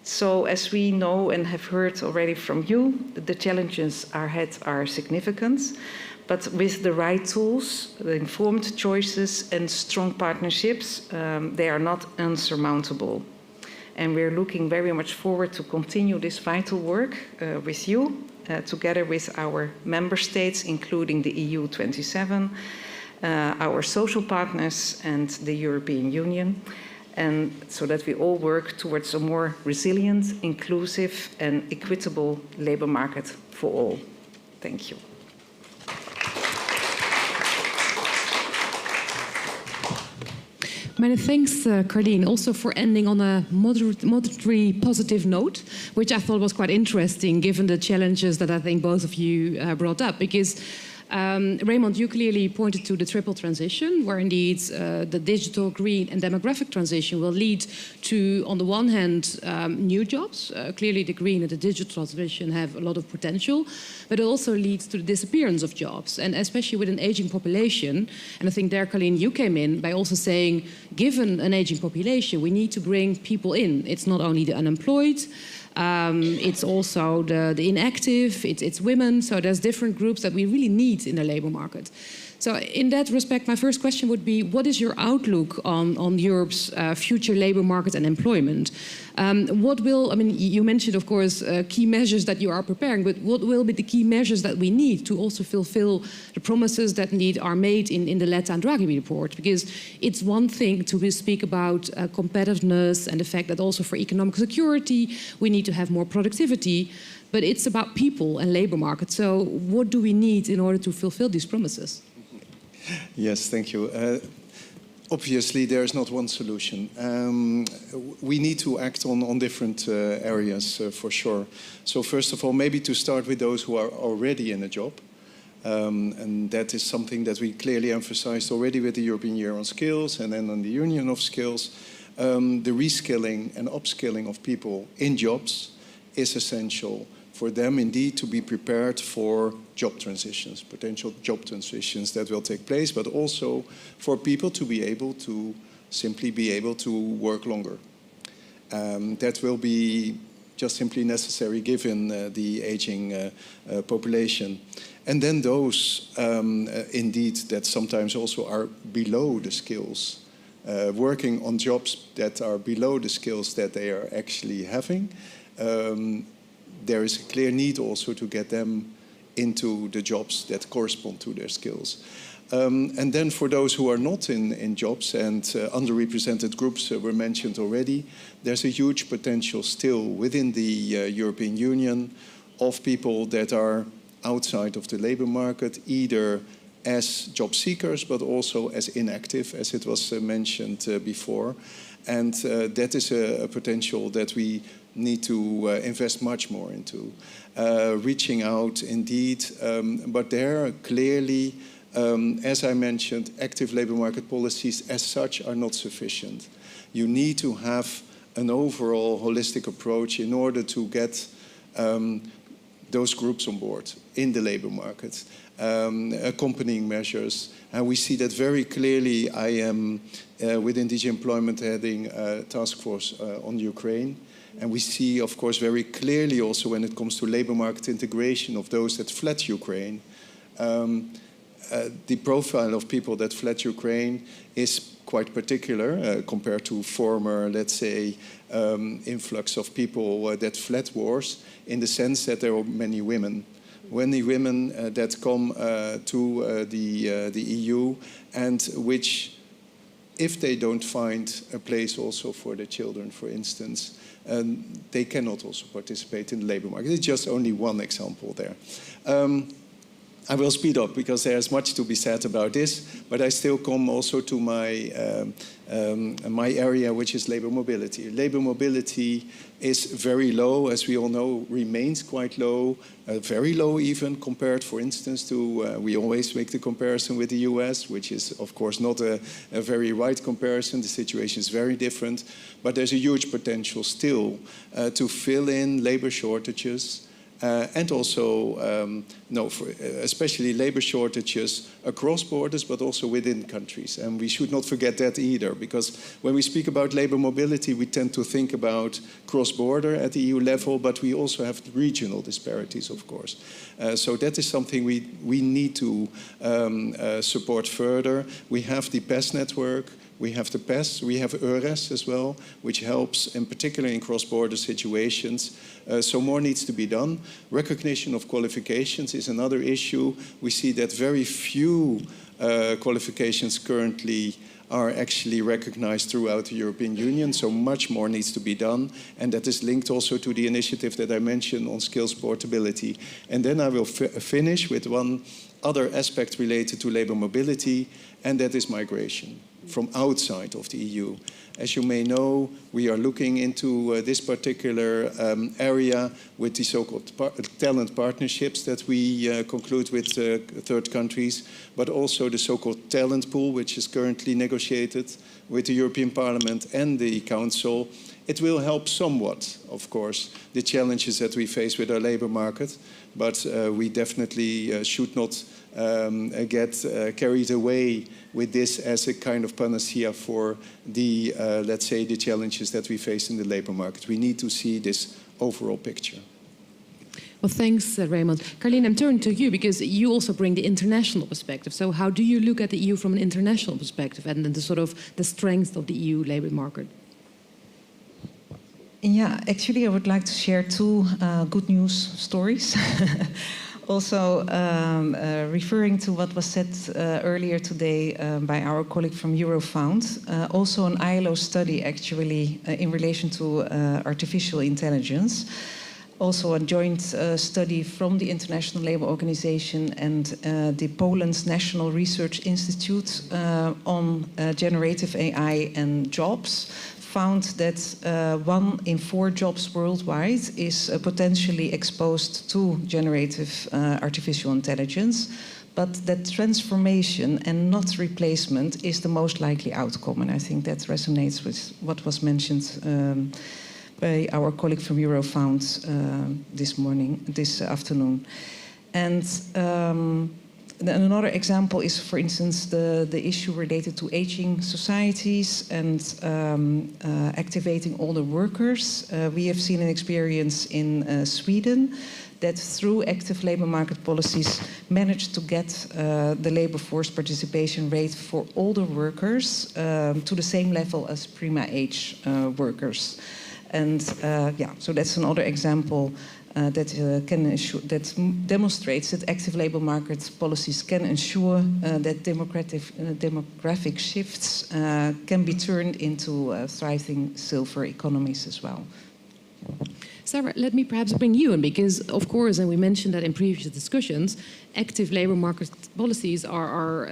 Speaker 12: So as we know and have heard already from you, the challenges ahead are significant. But with the right tools, the informed choices and strong partnerships, they are not unsurmountable. And we're looking very much forward to continue this vital work with you, together with our member states, including the EU 27, our social partners and the European Union, and so that we all work towards a more resilient, inclusive and equitable labour market for all. Thank you.
Speaker 2: Many thanks, Carleen, also for ending on a moderately positive note, which I thought was quite interesting, given the challenges that I think both of you brought up. Because Raymond, you clearly pointed to the triple transition, where indeed the digital, green and demographic transition will lead to, on the one hand, new jobs. Clearly the green and the digital transition have a lot of potential, but it also leads to the disappearance of jobs. And especially with an aging population, and I think there, Carleen, you came in by also saying, given an aging population, we need to bring people in. It's not only the unemployed, it's also the inactive, it's women, so there's different groups that we really need in the labour market. So in that respect, my first question would be, what is your outlook on Europe's future labour market and employment? What will, I mean, you mentioned, of course, key measures that you are preparing, but what will be the key measures that we need to also fulfill the promises that are made in the Letta and Draghi report? Because it's one thing to speak about competitiveness and the fact that also for economic security, we need to have more productivity, but it's about people and labour market. So what do we need in order to fulfill these promises?
Speaker 13: Yes, thank you. Obviously, there is not one solution. We need to act on different areas for sure. So first of all, maybe to start with those who are already in a job. And that is something that we clearly emphasized already with the European Year on Skills and then on the Union of Skills. The reskilling and upskilling of people in jobs is essential for them indeed to be prepared for job transitions, potential job transitions that will take place, but also for people to be able to simply be able to work longer. That will be just simply necessary given the aging population. And then those, indeed, that sometimes also are below the skills, working on jobs that are below the skills that they are actually having. There is a clear need also to get them into the jobs that correspond to their skills. And then for those who are not in jobs, and underrepresented groups were mentioned already, there's a huge potential still within the European Union of people that are outside of the labor market, either as job seekers, but also as inactive, as it was mentioned before. And that is a potential that we need to invest much more into. Reaching out, indeed, but there clearly, as I mentioned, active labor market policies as such are not sufficient. You need to have an overall holistic approach in order to get those groups on board in the labor market, accompanying measures. And we see that very clearly. I am within DG Employment heading a task force on Ukraine. And we see, of course, very clearly also when it comes to labor market integration of those that fled Ukraine, the profile of people that fled Ukraine is quite particular compared to former, let's say, influx of people that fled wars, in the sense that there are many women that come to the EU, and which, if they don't find a place also for their children, for instance, they cannot also participate in the labor market. It's just only one example there. I will speed up because there's much to be said about this, but I still come also to my area, which is labor mobility. Labor mobility is very low, as we all know, remains quite low, very low even compared, for instance, to, we always make the comparison with the US, which is, of course, not a very right comparison. The situation is very different, but there's a huge potential still to fill in labor shortages. And also, especially labor shortages across borders, but also within countries. And we should not forget that either, because when we speak about labor mobility, we tend to think about cross-border at the EU level, but we also have regional disparities, of course. So that is something we need to support further. We have the PES network. We have the PES, we have EURES as well, which helps in particular in cross-border situations. So more needs to be done. Recognition of qualifications is another issue. We see that very few qualifications currently are actually recognized throughout the European Union, so much more needs to be done, and that is linked also to the initiative that I mentioned on skills portability. And then I will finish with one other aspect related to labor mobility, and that is migration from outside of the EU. As you may know, we are looking into this particular area with the so-called talent partnerships that we conclude with third countries, but also the so-called talent pool, which is currently negotiated with the European Parliament and the Council. It will help somewhat, of course, the challenges that we face with our labor market, but we definitely should not get carried away with this as a kind of panacea for the, let's say, the challenges that we face in the labor market. We need to see this overall picture.
Speaker 2: Well, thanks, Raymond. Carleen, I'm turning to you because you also bring the international perspective. So how do you look at the EU from an international perspective and the sort of the strength of the EU labor market?
Speaker 12: Yeah, actually, I would like to share two good news stories. Also, referring to what was said earlier today by our colleague from Eurofound, also an ILO study actually in relation to artificial intelligence, also a joint study from the International Labour Organization and the Poland's National Research Institute on generative AI and jobs, found that 1 in 4 jobs worldwide is potentially exposed to generative artificial intelligence, but that transformation and not replacement is the most likely outcome. And I think that resonates with what was mentioned by our colleague from Eurofound this afternoon. And Another example is, for instance, the issue related to aging societies and activating older workers. We have seen an experience in Sweden that through active labor market policies managed to get the labor force participation rate for older workers to the same level as prima age workers. And so that's another example that demonstrates that active labor market policies can ensure that demographic shifts can be turned into thriving silver economies as well.
Speaker 2: Sarah, let me perhaps bring you in, because, of course, and we mentioned that in previous discussions, active labor market policies are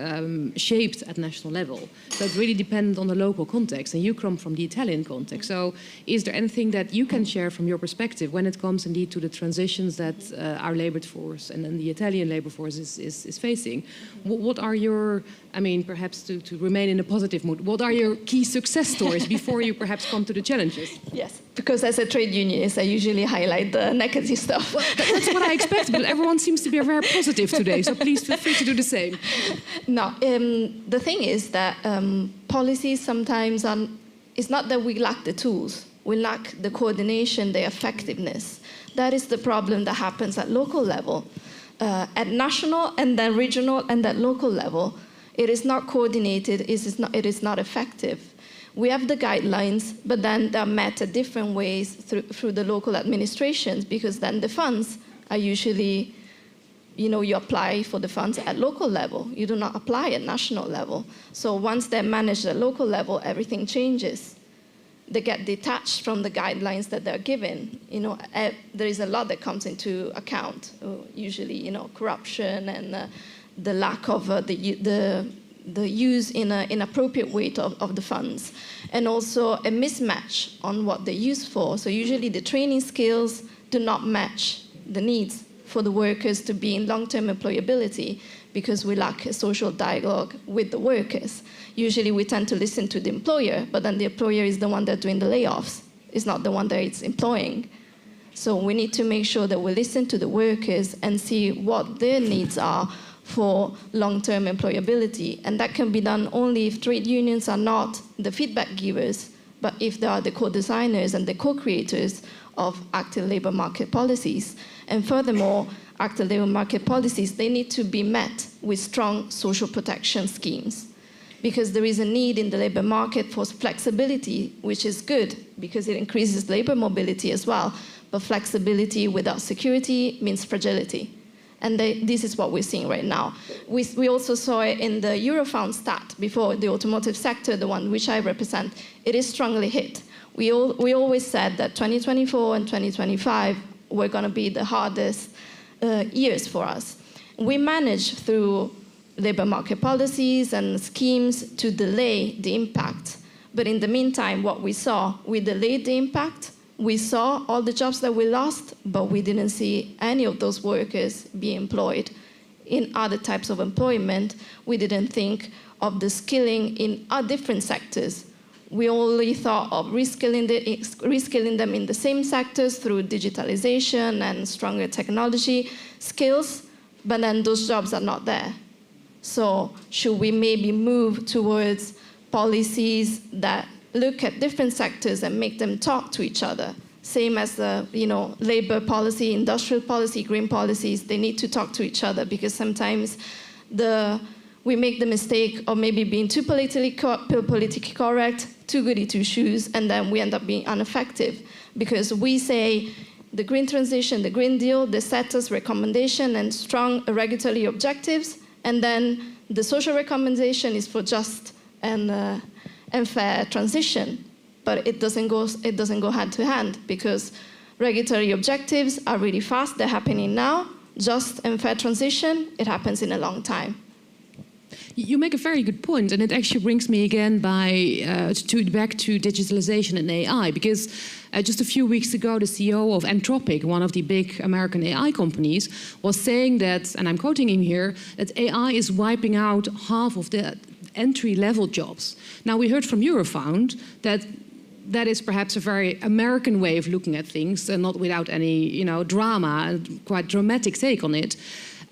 Speaker 2: shaped at national level. So it really depends on the local context, and you come from the Italian context. So is there anything that you can share from your perspective when it comes indeed to the transitions that our labor force and then the Italian labor force is facing? What are your, I mean, perhaps to remain in a positive mood, what are your key success stories before you perhaps come to the challenges?
Speaker 14: Yes, because as a trade unionist, I usually highlight the negative stuff.
Speaker 2: Well, that's what I expect, but everyone seems to be very positive today, so please feel free to do the same.
Speaker 14: No, the thing is that policies sometimes it's not that we lack the tools, we lack the coordination, the effectiveness. That is the problem that happens at local level. At national and then regional and at local level, it is not coordinated, it is not effective. We have the guidelines, but then they're met at different ways through the local administrations, because then the funds are usually, you apply for the funds at local level. You do not apply at national level. So once they're managed at local level, everything changes. They get detached from the guidelines that they're given. There is a lot that comes into account, usually, corruption and the lack of the use in an inappropriate way of the funds, and also a mismatch on what they're used for. So usually the training skills do not match the needs for the workers to be in long-term employability, because we lack a social dialogue with the workers. Usually we tend to listen to the employer, but then the employer is the one that's doing the layoffs. It's not the one that it's employing. So we need to make sure that we listen to the workers and see what their needs are for long-term employability. And that can be done only if trade unions are not the feedback givers, but if they are the co-designers and the co-creators of active labor market policies. And furthermore, active labor market policies, they need to be met with strong social protection schemes, because there is a need in the labor market for flexibility, which is good because it increases labor mobility as well. But flexibility without security means fragility. And this is what we're seeing right now. We also saw it in the Eurofound stat before, the automotive sector, the one which I represent. It is strongly hit. We always said that 2024 and 2025 were going to be the hardest years for us. We managed through labor market policies and schemes to delay the impact. But in the meantime, what we saw, we delayed the impact. We saw all the jobs that we lost, but we didn't see any of those workers be employed in other types of employment. We didn't think of the skilling in different sectors. We only thought of reskilling them in the same sectors through digitalization and stronger technology skills, but then those jobs are not there. So should we maybe move towards policies that look at different sectors and make them talk to each other? Same as the labor policy, industrial policy, green policies, they need to talk to each other, because sometimes we make the mistake of maybe being too politically correct, too goody two shoes, and then we end up being ineffective, because we say the green transition, the Green Deal, they set us recommendation and strong regulatory objectives, and then the social recommendation is for just and fair transition, but it doesn't go hand to hand, because regulatory objectives are really fast, they're happening now. Just and fair transition, it happens in a long time.
Speaker 2: You make a very good point, and it actually brings me again back to digitalization and AI, because just a few weeks ago, the CEO of Anthropic, one of the big American AI companies, was saying that, and I'm quoting him here, that AI is wiping out half of the entry-level jobs. Now, we heard from Eurofound that that is perhaps a very American way of looking at things, and not without any, drama, and quite dramatic take on it.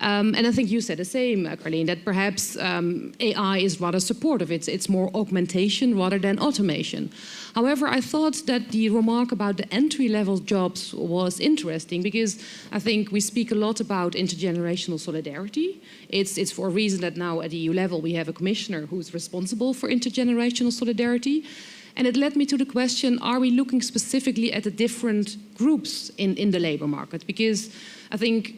Speaker 2: And I think you said the same, Carleen, that perhaps AI is rather supportive. It's more augmentation rather than automation. However, I thought that the remark about the entry-level jobs was interesting, because I think we speak a lot about intergenerational solidarity. It's for a reason that now at EU level we have a commissioner who's responsible for intergenerational solidarity. And it led me to the question, are we looking specifically at the different groups in the labor market? Because I think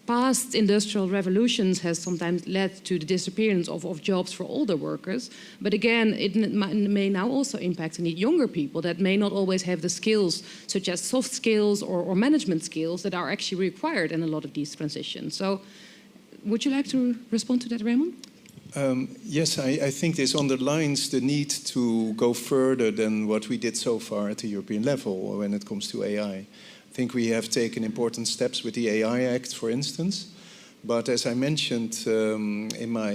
Speaker 2: past industrial revolutions has sometimes led to the disappearance of jobs for older workers. But again, it may now also impact indeed younger people that may not always have the skills, such as soft skills or management skills, that are actually required in a lot of these transitions. So would you like to respond to that, Raymond?
Speaker 13: Yes, I think this underlines the need to go further than what we did so far at the European level when it comes to AI. I think we have taken important steps with the AI Act, for instance. But as I mentioned in my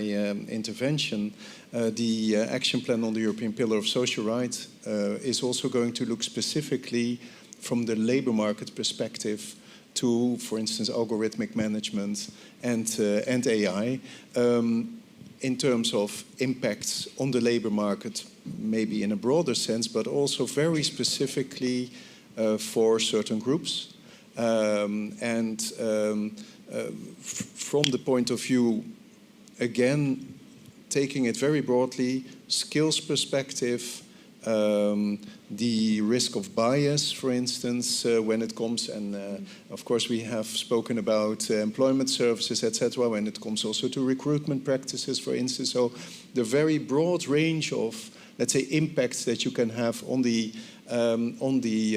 Speaker 13: intervention, the action plan on the European Pillar of Social Rights is also going to look specifically from the labor market perspective to, for instance, algorithmic management and AI. In terms of impacts on the labor market, maybe in a broader sense, but also very specifically for certain groups. From the point of view, again, taking it very broadly, skills perspective, the risk of bias, for instance, when it comes, and of course we have spoken about employment services, etc., when it comes also to recruitment practices, for instance. So the very broad range of, let's say, impacts that you can have on the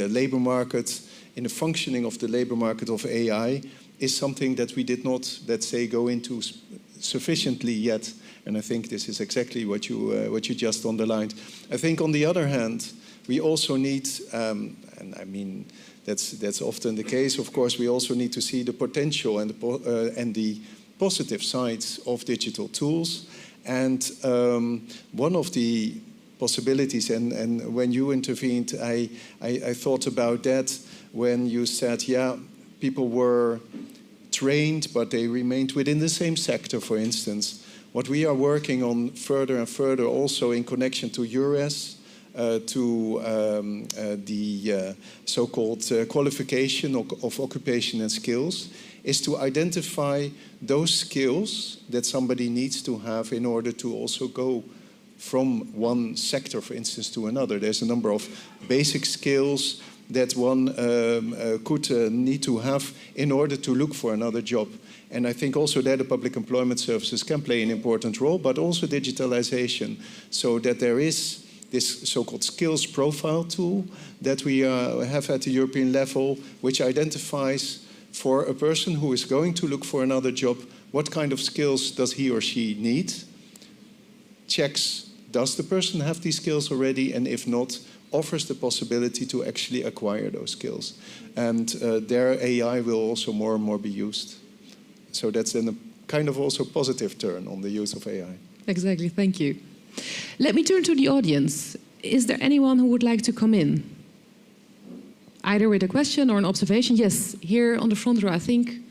Speaker 13: labor market, in the functioning of the labor market of AI, is something that we did not, let's say, go into sufficiently yet. And I think this is exactly what you just underlined. I think on the other hand, we also need, and I mean, that's often the case, of course, we also need to see the potential and the positive sides of digital tools. And one of the possibilities, and when you intervened, I thought about that when you said, yeah, people were trained, but they remained within the same sector, for instance. What we are working on further and further, also in connection to EURES, to the so-called qualification of occupation and skills, is to identify those skills that somebody needs to have in order to also go from one sector, for instance, to another. There's a number of basic skills that one could need to have in order to look for another job. And I think also there the public employment services can play an important role, but also digitalization, so that there is this so-called skills profile tool that we have at the European level, which identifies for a person who is going to look for another job, what kind of skills does he or she need? Checks, does the person have these skills already? And if not, offers the possibility to actually acquire those skills. And their AI will also more and more be used. So that's then a kind of also positive turn on the use of AI.
Speaker 2: Exactly, thank you. Let me turn to the audience. Is there anyone who would like to come in? Either with a question or an observation? Yes, here on the front row, I think.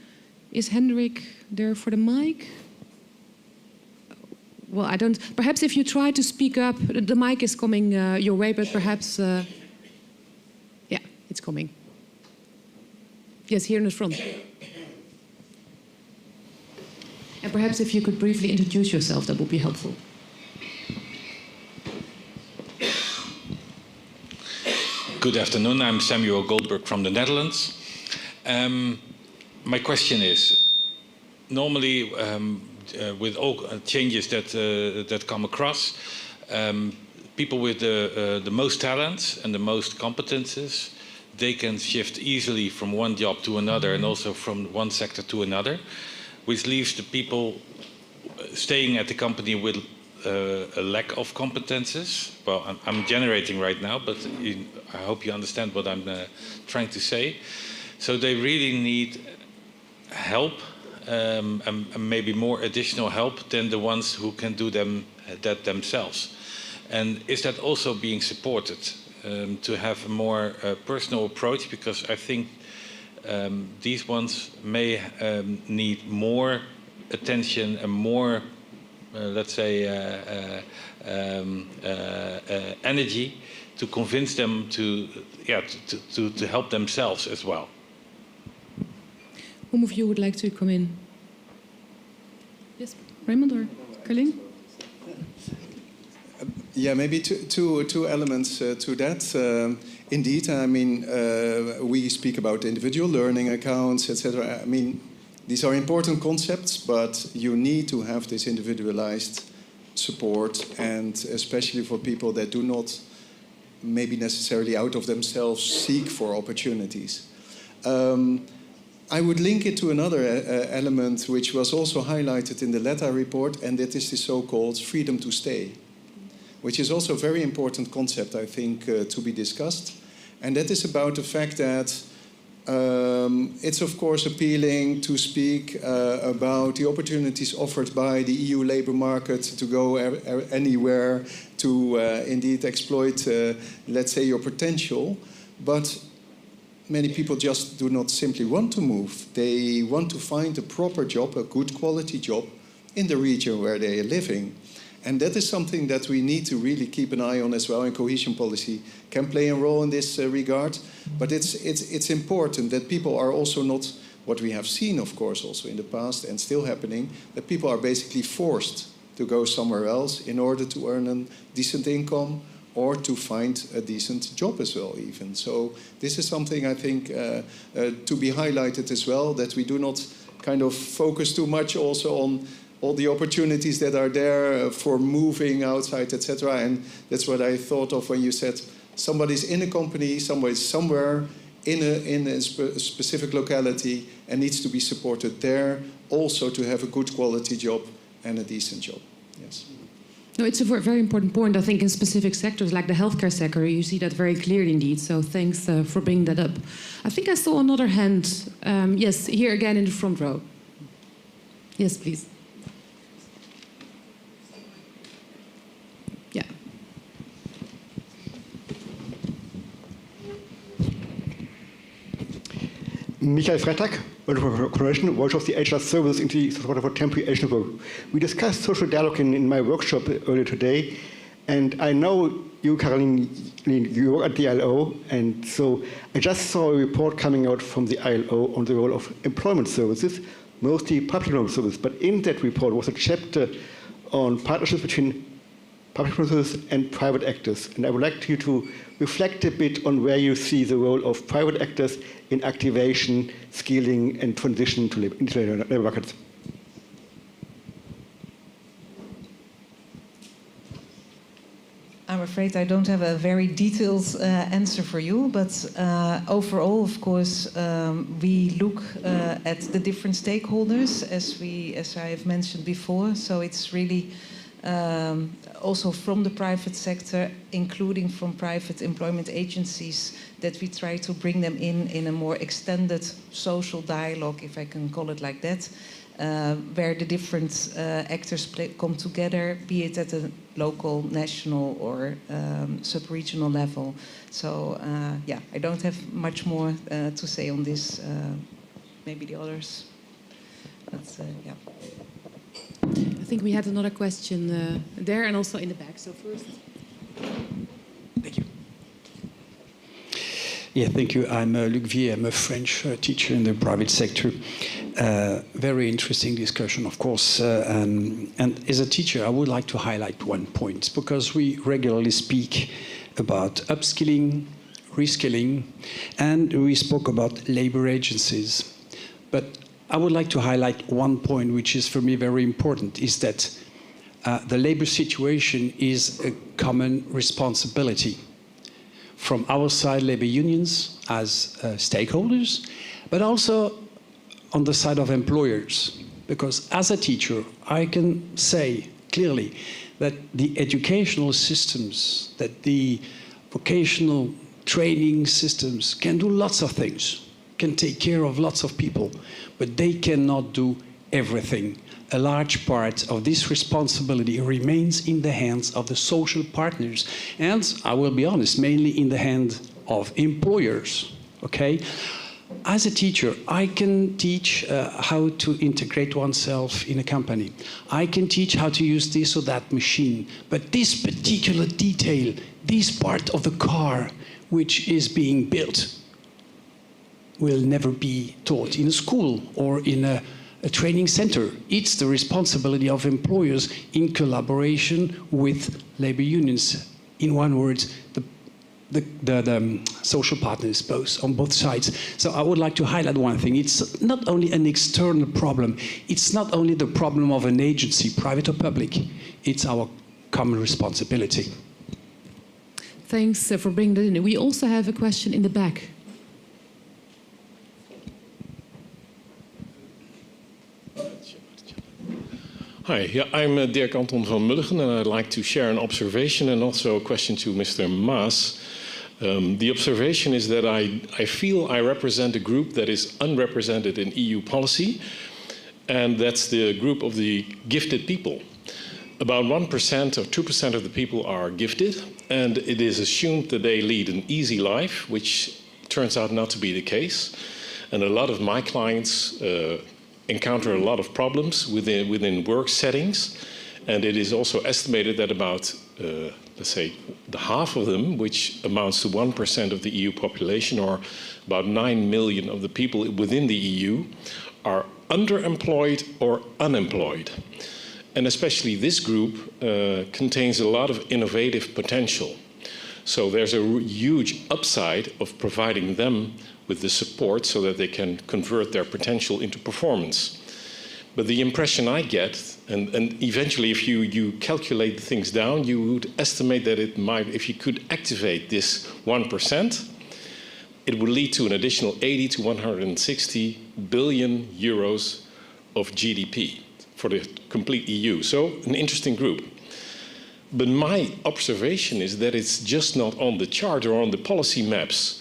Speaker 2: Is Hendrik there for the mic? Well, I don't. Perhaps if you try to speak up, the mic is coming your way, but perhaps. Yeah, it's coming. Yes, here in the front. And perhaps if you could briefly introduce yourself, that would be helpful.
Speaker 15: Good afternoon, I'm Samuel Goldberg from the Netherlands. My question is, normally with all changes that come across, people with the most talents and the most competences, they can shift easily from one job to another and also from one sector to another, which leaves the people staying at the company with a lack of competences. Well, I'm generating right now, but I hope you understand what I'm trying to say. So they really need help, and maybe more additional help than the ones who can do that themselves. And is that also being supported to have a more personal approach? Because I think these ones may need more attention and more, let's say, energy to convince them to help themselves as well.
Speaker 2: Whom of you would like to come in? Yes, Raymond or Carling?
Speaker 13: Yeah, maybe two elements to that. Indeed, I mean, we speak about individual learning accounts, etc. I mean, these are important concepts, but you need to have this individualized support, and especially for people that do not maybe necessarily out of themselves seek for opportunities. I would link it to another element which was also highlighted in the LETA report, and that is the so-called freedom to stay, which is also a very important concept, I think, to be discussed. And that is about the fact that it's, of course, appealing to speak about the opportunities offered by the EU labor market to go anywhere, to indeed exploit, let's say, your potential. But many people just do not simply want to move. They want to find a proper job, a good quality job, in the region where they are living. And that is something that we need to really keep an eye on as well, and cohesion policy can play a role in this regard. But it's important that people are also not, what we have seen, of course, also in the past and still happening, that people are basically forced to go somewhere else in order to earn a decent income or to find a decent job as well, even. So this is something, I think, to be highlighted as well, that we do not kind of focus too much also on all the opportunities that are there for moving outside, etc. And that's what I thought of when you said somebody's in a company, somebody's somewhere in a specific locality and needs to be supported there also to have a good quality job and a decent job. Yes.
Speaker 2: No, it's a very important point. I think in specific sectors like the healthcare sector, you see that very clearly indeed. So thanks for bringing that up. I think I saw another hand. Yes, here again in the front row. Yes, please. Yeah.
Speaker 9: Michael Freitag, Coordination, Voice of the HR Services in the support for temporary Asian work. We discussed social dialogue in my workshop earlier today, and I know you, Caroline, you work at the ILO, and so I just saw a report coming out from the ILO on the role of employment services, mostly public employment services, but in that report was a chapter on partnerships between public services and private actors. And I would like you to reflect a bit on where you see the role of private actors in activation, skilling, and transition to labor markets.
Speaker 12: I'm afraid I don't have a very detailed answer for you, but overall, of course, we look at the different stakeholders, as I have mentioned before. So it's really also from the private sector, including from private employment agencies, that we try to bring them in a more extended social dialogue, if I can call it like that, where the different actors come together, be it at a local, national, or sub-regional level. So, yeah, I don't have much more to say on this. Maybe the others. But, yeah.
Speaker 2: I think we had another question there and also in the back. So first.
Speaker 16: Thank you. Yeah, thank you. I'm Luc Vier. I'm a French teacher in the private sector. Very interesting discussion, of course. And as a teacher, I would like to highlight one point, because we regularly speak about upskilling, reskilling, and we spoke about labor agencies. But I would like to highlight one point, which is for me very important, is that the labor situation is a common responsibility from our side, labor unions as stakeholders, but also on the side of employers. Because as a teacher, I can say clearly that the educational systems, that the vocational training systems can do lots of things, can take care of lots of people, but they cannot do everything. A large part of this responsibility remains in the hands of the social partners, and I will be honest, mainly in the hands of employers, okay? As a teacher, I can teach how to integrate oneself in a company. I can teach how to use this or that machine. But this particular detail, this part of the car which is being built, will never be taught in a school or in a training center. It's the responsibility of employers in collaboration with labor unions. In one word, the social partners both on both sides. So I would like to highlight one thing. It's not only an external problem. It's not only the problem of an agency, private or public. It's our common responsibility.
Speaker 2: Thanks for bringing that in. We also have a question in the back.
Speaker 17: Hi, yeah, I'm Dirk Anton van Mulligen, and I'd like to share an observation and also a question to Mr. Maas. The observation is that I feel I represent a group that is unrepresented in EU policy, and that's the group of the gifted people. About 1% or 2% of the people are gifted, and it is assumed that they lead an easy life, which turns out not to be the case. And a lot of my clients encounter a lot of problems within work settings, and it is also estimated that about, let's say, the half of them, which amounts to 1% of the EU population, or about 9 million of the people within the EU, are underemployed or unemployed. And especially this group contains a lot of innovative potential. So there's a huge upside of providing them with the support so that they can convert their potential into performance. But the impression I get, and eventually if you calculate things down, you would estimate that it might, if you could activate this 1%, it would lead to an additional 80 to 160 billion euros of GDP for the complete EU. So an interesting group. But my observation is that it's just not on the chart or on the policy maps,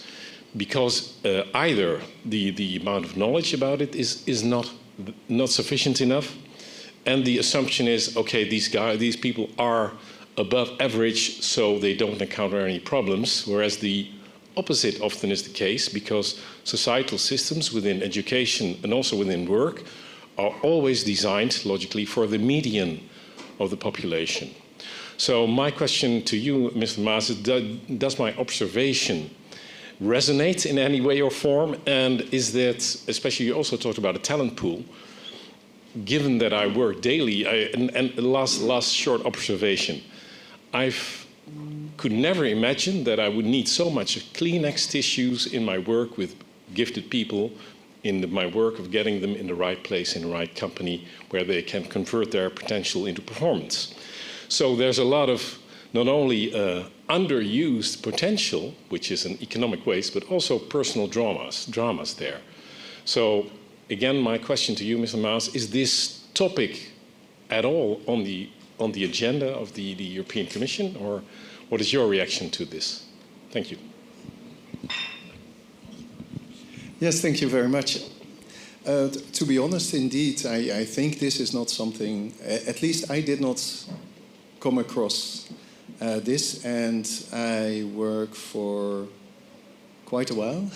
Speaker 17: because either the amount of knowledge about it is not sufficient enough, and the assumption is, okay, these people are above average, so they don't encounter any problems, whereas the opposite often is the case, because societal systems within education and also within work are always designed logically for the median of the population. So my question to you, Mr. Maas, is does my observation resonate in any way or form? And is that, especially you also talked about a talent pool, given that I work daily, and last short observation, I could never imagine that I would need so much Kleenex tissues in my work with gifted people, in my work of getting them in the right place, in the right company, where they can convert their potential into performance. So there's a lot of not only underused potential, which is an economic waste, but also personal dramas there. So again, my question to you, Mr. Maas, is this topic at all on the agenda of the European Commission, or what is your reaction to this? Thank you.
Speaker 13: Yes, thank you very much. To be honest, indeed, I think this is not something, at least I did not come across this, and I work for quite a while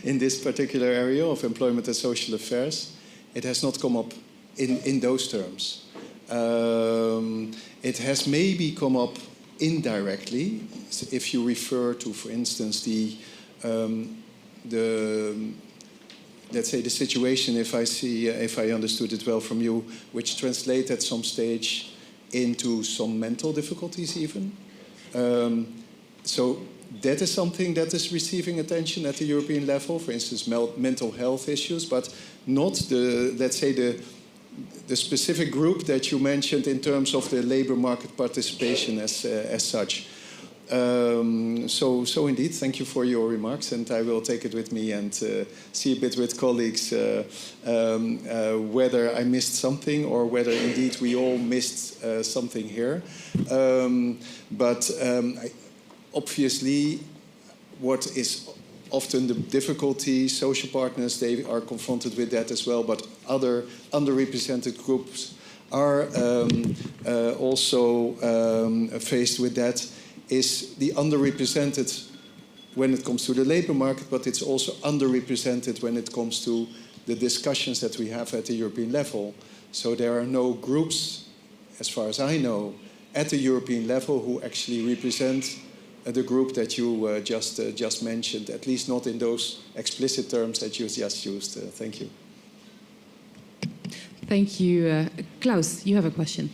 Speaker 13: in this particular area of employment and social affairs. It has not come up in those terms. It has maybe come up indirectly if you refer to, for instance, let's say the situation, if I understood it well from you, which translated at some stage into some mental difficulties even. So that is something that is receiving attention at the European level, for instance, mental health issues, but not let's say the specific group that you mentioned in terms of the labor market participation as such. So indeed, thank you for your remarks, and I will take it with me and see a bit with colleagues whether I missed something or whether indeed we all missed something here. But obviously, what is often the difficulty, social partners, they are confronted with that as well, but other underrepresented groups are also faced with that, is the underrepresented when it comes to the labor market, but it's also underrepresented when it comes to the discussions that we have at the European level. So there are no groups, as far as I know, at the European level who actually represent the group that you just mentioned, at least not in those explicit terms that you just used. Thank you.
Speaker 2: Thank you. Klaus, you have a question.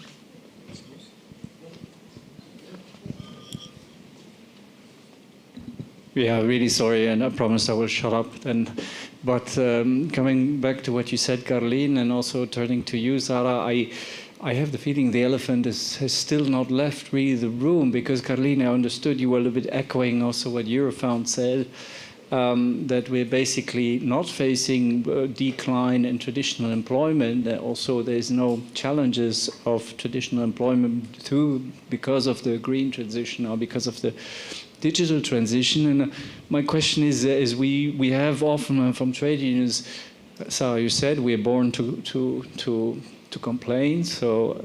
Speaker 5: Yeah, really sorry, and I promise I will shut up then. But coming back to what you said, Caroline, and also turning to you, Sarah, I have the feeling the elephant has still not left really the room, because Caroline, I understood you were a little bit echoing also what Eurofound said, that we're basically not facing a decline in traditional employment. Also, there's no challenges of traditional employment because of the green transition or because of the digital transition. And my question is we have often from trade unions, Sarah, you said we're born to complain. So,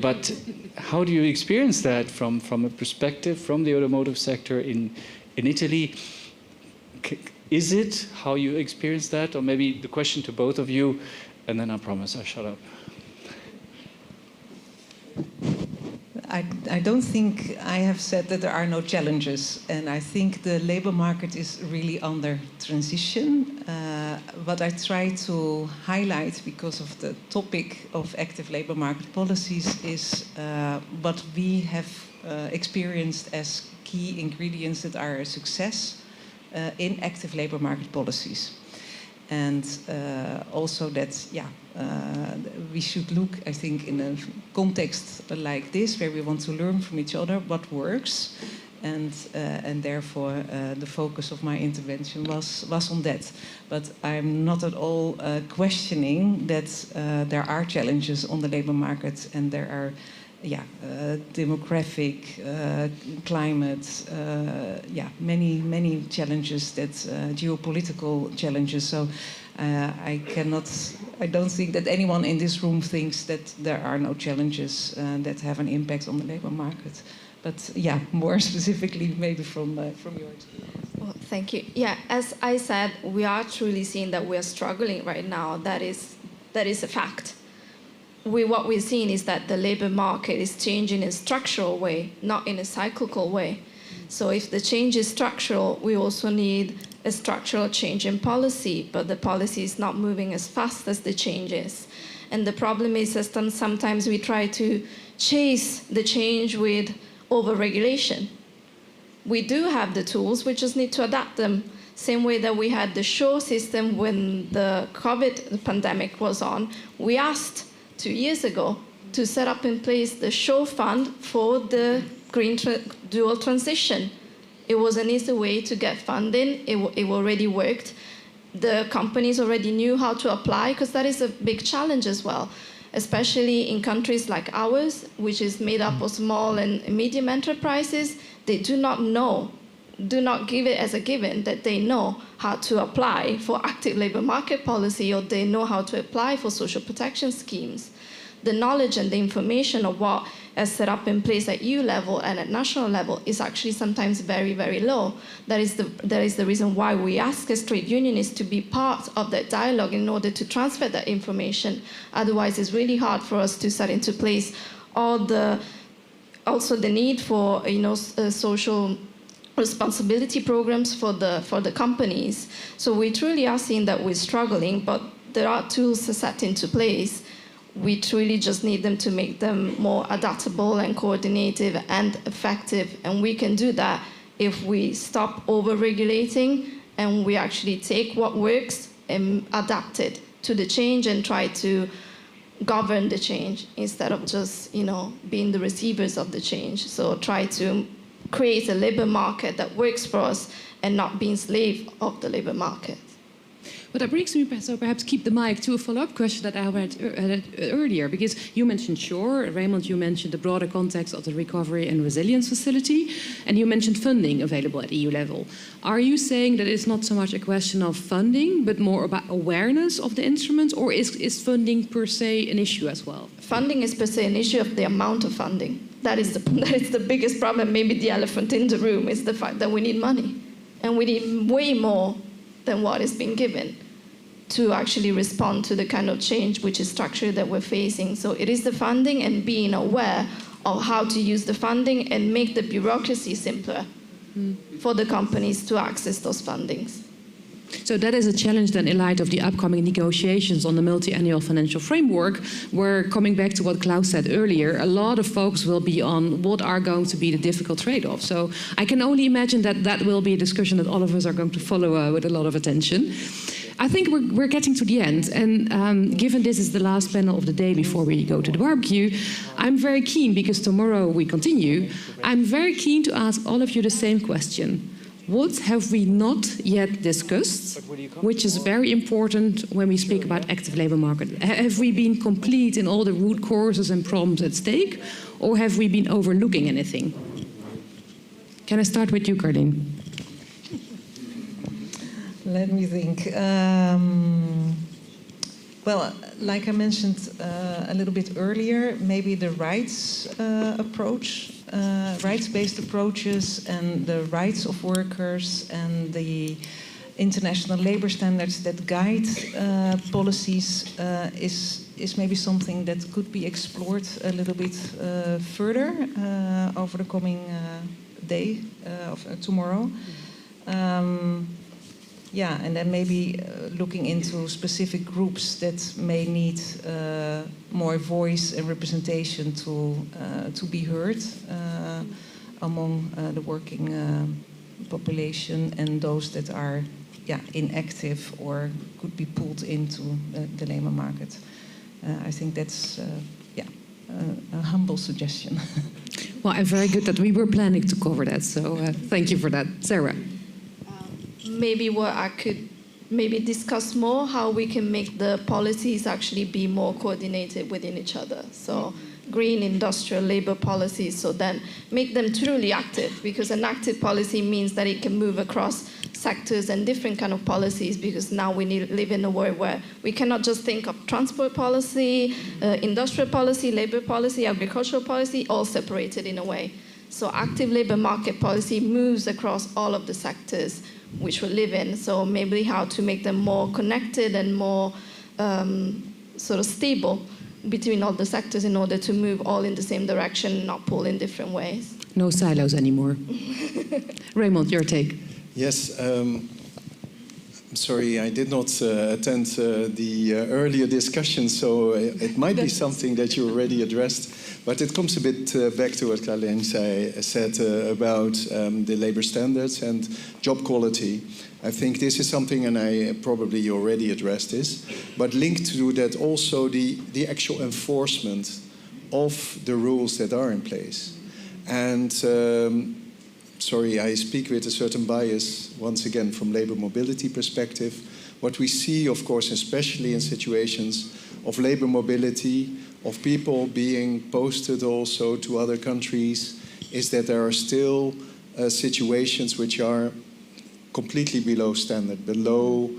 Speaker 5: but how do you experience that from a perspective from the automotive sector in Italy? Is it how you experience that? Or maybe the question to both of you, and then I promise I'll shut up.
Speaker 12: I don't think I have said that there are no challenges, and I think the labor market is really under transition. What I try to highlight, because of the topic of active labor market policies, is what we have experienced as key ingredients that are a success in active labor market policies. And also that, we should look, I think, in a context like this, where we want to learn from each other what works, and therefore the focus of my intervention was on that. But I'm not at all questioning that there are challenges on the labor market, and there are demographic, climate, many challenges, that geopolitical challenges. So I don't think that anyone in this room thinks that there are no challenges that have an impact on the labor market. But more specifically, maybe from your experience.
Speaker 14: Well, thank you. Yeah, as I said, we are truly seeing that we are struggling right now. That is a fact. What we're seeing is that the labor market is changing in a structural way, not in a cyclical way. So if the change is structural, we also need a structural change in policy, but the policy is not moving as fast as the change is. And the problem is that sometimes we try to chase the change with over-regulation. We do have the tools, we just need to adapt them. Same way that we had the SURE system when the COVID pandemic was on. We asked 2 years ago to set up in place the SURE fund for the green dual transition. It was an easy way to get funding. It already worked. The companies already knew how to apply, because that is a big challenge as well, especially in countries like ours, which is made up of small and medium enterprises. They do not give it as a given that they know how to apply for active labor market policy, or they know how to apply for social protection schemes. The knowledge and the information of what is set up in place at EU level and at national level is actually sometimes very, very low. That is the reason why we ask as trade unionists to be part of that dialogue in order to transfer that information. Otherwise, it's really hard for us to set into place also the need for social responsibility programs for the companies. So we truly are seeing that we're struggling, but there are tools set into place. We truly just need them to make them more adaptable and coordinated and effective. And we can do that if we stop over-regulating and we actually take what works and adapt it to the change and try to govern the change instead of just, being the receivers of the change. So try to create a labor market that works for us and not being slave of the labor market.
Speaker 2: But that brings me, so perhaps keep the mic, to a follow-up question that I had earlier, because you mentioned SURE, Raymond, you mentioned the broader context of the Recovery and Resilience Facility, and you mentioned funding available at EU level. Are you saying that it's not so much a question of funding, but more about awareness of the instruments, or is funding per se an issue as well?
Speaker 14: Funding is per se an issue of the amount of funding. That is the biggest problem, maybe the elephant in the room, is the fact that we need money. And we need way more than what is being given to actually respond to the kind of change which is structural that we're facing. So it is the funding and being aware of how to use the funding and make the bureaucracy simpler for the companies to access those fundings.
Speaker 2: So that is a challenge then in light of the upcoming negotiations on the multi-annual financial framework, where, coming back to what Klaus said earlier, a lot of focus will be on what are going to be the difficult trade-offs. So I can only imagine that that will be a discussion that all of us are going to follow with a lot of attention. I think we're getting to the end, and given this is the last panel of the day before we go to the barbecue, I'm very keen, because tomorrow we continue, I'm very keen to ask all of you the same question. What have we not yet discussed, which is very important when we speak about active labour market? Have we been complete in all the root causes and problems at stake, or have we been overlooking anything? Can I start with you, Cardine?
Speaker 12: Let me think. Well, like I mentioned a little bit earlier, maybe the rights approach, rights-based approaches and the rights of workers and the international labor standards that guide policies is maybe something that could be explored a little bit further over the coming day of tomorrow. Yeah, and then maybe looking into specific groups that may need more voice and representation to be heard among the working population and those that are inactive or could be pulled into the labour market. I think that's a humble suggestion.
Speaker 2: Well, and very good that we were planning to cover that, so thank you for that. Sarah?
Speaker 14: Maybe what I could discuss more, how we can make the policies actually be more coordinated within each other. So green, industrial, labor policies, so then make them truly active, because an active policy means that it can move across sectors and different kind of policies, because now we live in a world where we cannot just think of transport policy, industrial policy, labor policy, agricultural policy, all separated in a way. So active labor market policy moves across all of the sectors which we live in. So maybe how to make them more connected and more sort of stable between all the sectors in order to move all in the same direction, not pull in different ways.
Speaker 2: No silos anymore. Raymond, your take.
Speaker 13: Yes, I'm sorry, I did not attend the earlier discussion, so it might be something that you already addressed, but it comes a bit back to what Carlijn said about the labor standards and job quality. I think this is something, and I probably already addressed this, but linked to that also the actual enforcement of the rules that are in place. And sorry, I speak with a certain bias, once again, from labor mobility perspective. What we see, of course, especially in situations of labor mobility, of people being posted also to other countries, is that there are still situations which are completely below standard, below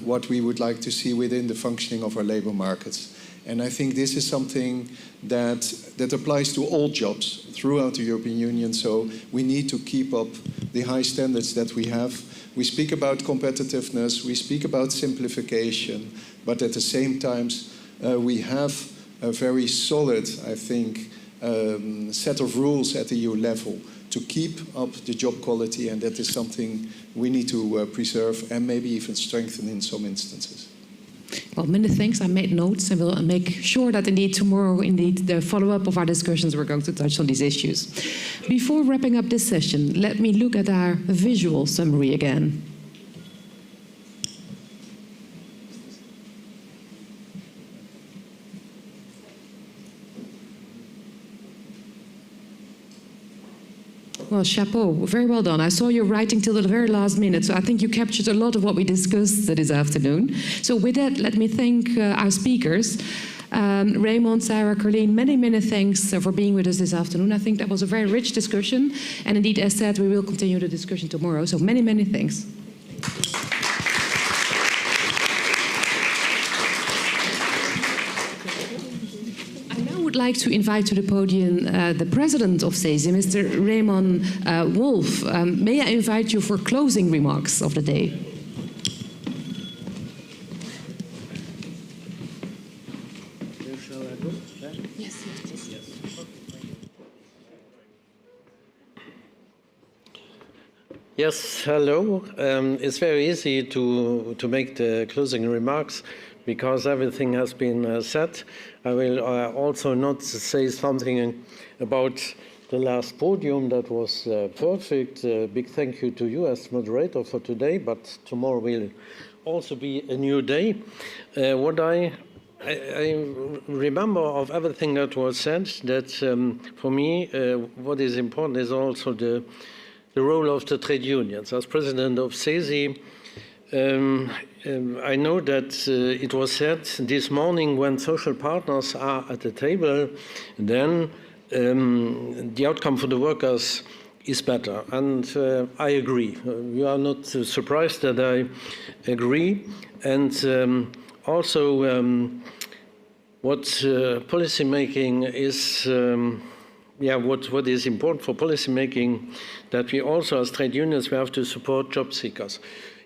Speaker 13: what we would like to see within the functioning of our labor markets. And I think this is something that applies to all jobs throughout the European Union. So we need to keep up the high standards that we have. We speak about competitiveness, we speak about simplification, but at the same time, we have a very solid, I think, set of rules at the EU level to keep up the job quality, and that is something we need to preserve and maybe even strengthen in some instances.
Speaker 2: Well, many thanks. I made notes and will make sure that indeed tomorrow, indeed, the follow-up of our discussions, we're going to touch on these issues. Before wrapping up this session, let me look at our visual summary again. Well, chapeau, very well done. I saw you writing till the very last minute, so I think you captured a lot of what we discussed this afternoon. So with that, let me thank our speakers. Raymond, Sarah, Carleen, many, many thanks for being with us this afternoon. I think that was a very rich discussion. And indeed, as said, we will continue the discussion tomorrow. So many, many thanks. I now would like to invite to the podium the president of CESI, Mr. Raymond Wolf. May I invite you for closing remarks of the day?
Speaker 18: Yes, hello. It's very easy to make the closing remarks because everything has been said. I will also not say something about the last podium that was perfect. Big thank you to you as moderator for today, but tomorrow will also be a new day. What I remember of everything that was said, that for me, what is important is also the role of the trade unions. As president of CESI, I know that it was said this morning when social partners are at the table, then the outcome for the workers is better. And I agree. You are not surprised that I agree. And also what policy making is what is important for policy making, that we also as trade unions, we have to support job seekers.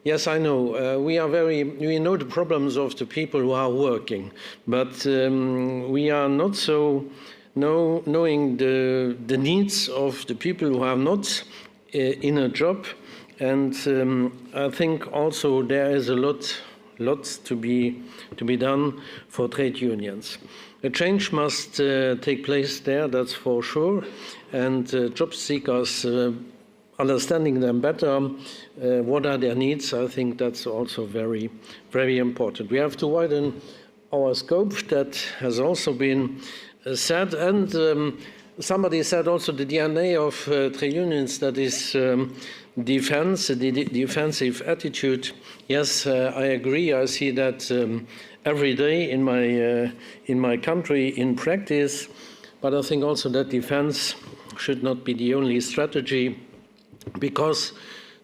Speaker 18: Yes, I know, we know the problems of the people who are working, but we are not so knowing the needs of the people who are not in a job. And I think also there is a lot to be done for trade unions. A change must take place there, that's for sure, and job seekers understanding them better, what are their needs, I think that's also very, very important. We have to widen our scope, that has also been said, and somebody said also the DNA of trade unions, that is defense, the defensive attitude. Yes, I agree, I see that every day in my country in practice, but I think also that defense should not be the only strategy, because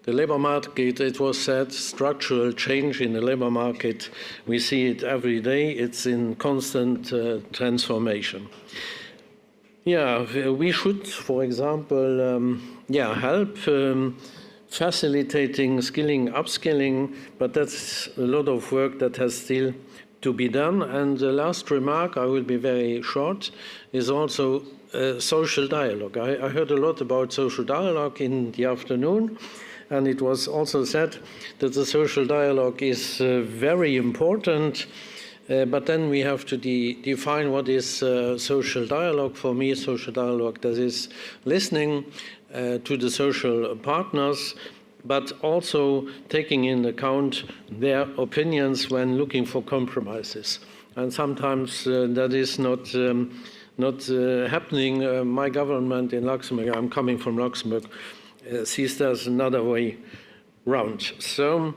Speaker 18: the labor market, it was said, structural change in the labor market, we see it every day, it's in constant transformation. Yeah, we should, for example, help facilitating skilling, upskilling, but that's a lot of work that has still to be done. And the last remark, I will be very short, is also social dialogue. I heard a lot about social dialogue in the afternoon, and it was also said that the social dialogue is very important, but then we have to define what is social dialogue. For me, social dialogue, that is listening to the social partners, but also taking into account their opinions when looking for compromises. And sometimes that is not happening. My government in Luxembourg, I'm coming from Luxembourg, sees there's another way round. So,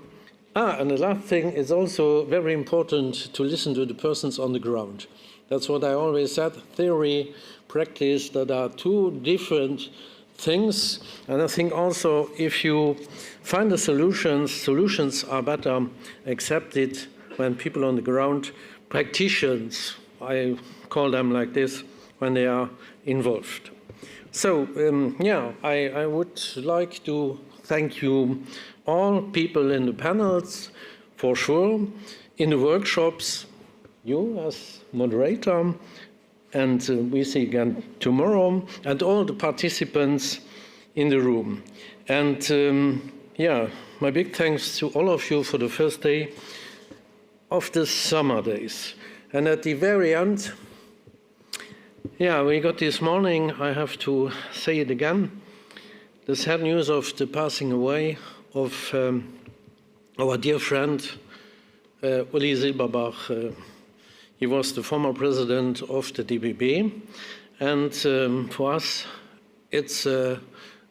Speaker 18: and the last thing is also very important to listen to the persons on the ground. That's what I always said, theory, practice, that are two different things. And I think also if you find the solutions are better accepted when people on the ground, practitioners, I call them like this, when they are involved. So, I would like to thank you all people in the panels, for sure, in the workshops, you as moderator, and we see again tomorrow, and all the participants in the room. And my big thanks to all of you for the first day of the summer days. And at the very end, we got this morning, I have to say it again, the sad news of the passing away of our dear friend, Uli Silberbach. He was the former president of the DBB, and for us, it's a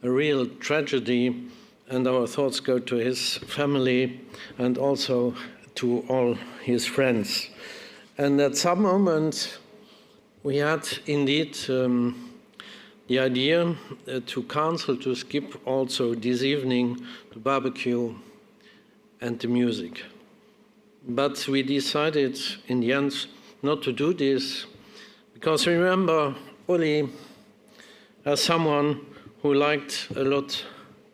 Speaker 18: a real tragedy, and our thoughts go to his family and also to all his friends. And at some moment, we had indeed the idea to cancel, to skip also this evening the barbecue and the music. But we decided in the end not to do this, because remember, Uli, as someone who liked a lot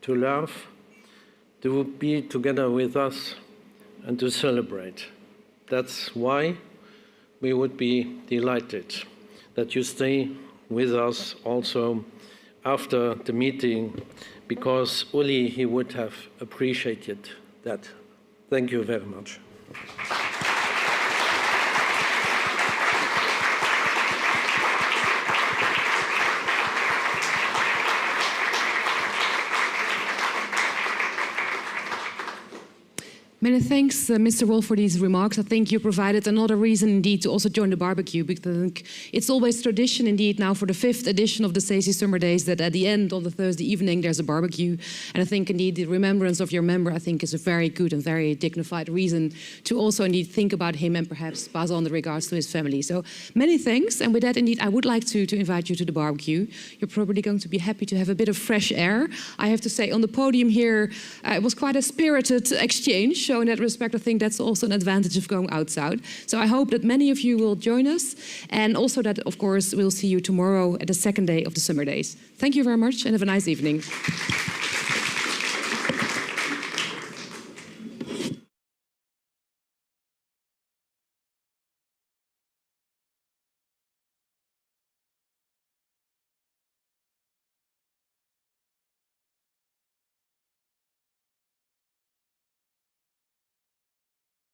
Speaker 18: to laugh, to be together with us and to celebrate. That's why we would be delighted that you stay with us also after the meeting, because Uli, he would have appreciated that. Thank you very much.
Speaker 2: Many thanks, Mr. Wolf, for these remarks. I think you provided another reason indeed to also join the barbecue, because I think it's always tradition indeed now for the 5th edition of the CESI Summer Days that at the end on the Thursday evening there's a barbecue. And I think indeed the remembrance of your member, I think, is a very good and very dignified reason to also indeed think about him and perhaps pass on the regards to his family. So many thanks. And with that, indeed, I would like to invite you to the barbecue. You're probably going to be happy to have a bit of fresh air. I have to say, on the podium here, it was quite a spirited exchange. So in that respect, I think that's also an advantage of going outside. So I hope that many of you will join us, and also that, of course, we'll see you tomorrow at the second day of the summer days. Thank you very much and have a nice evening.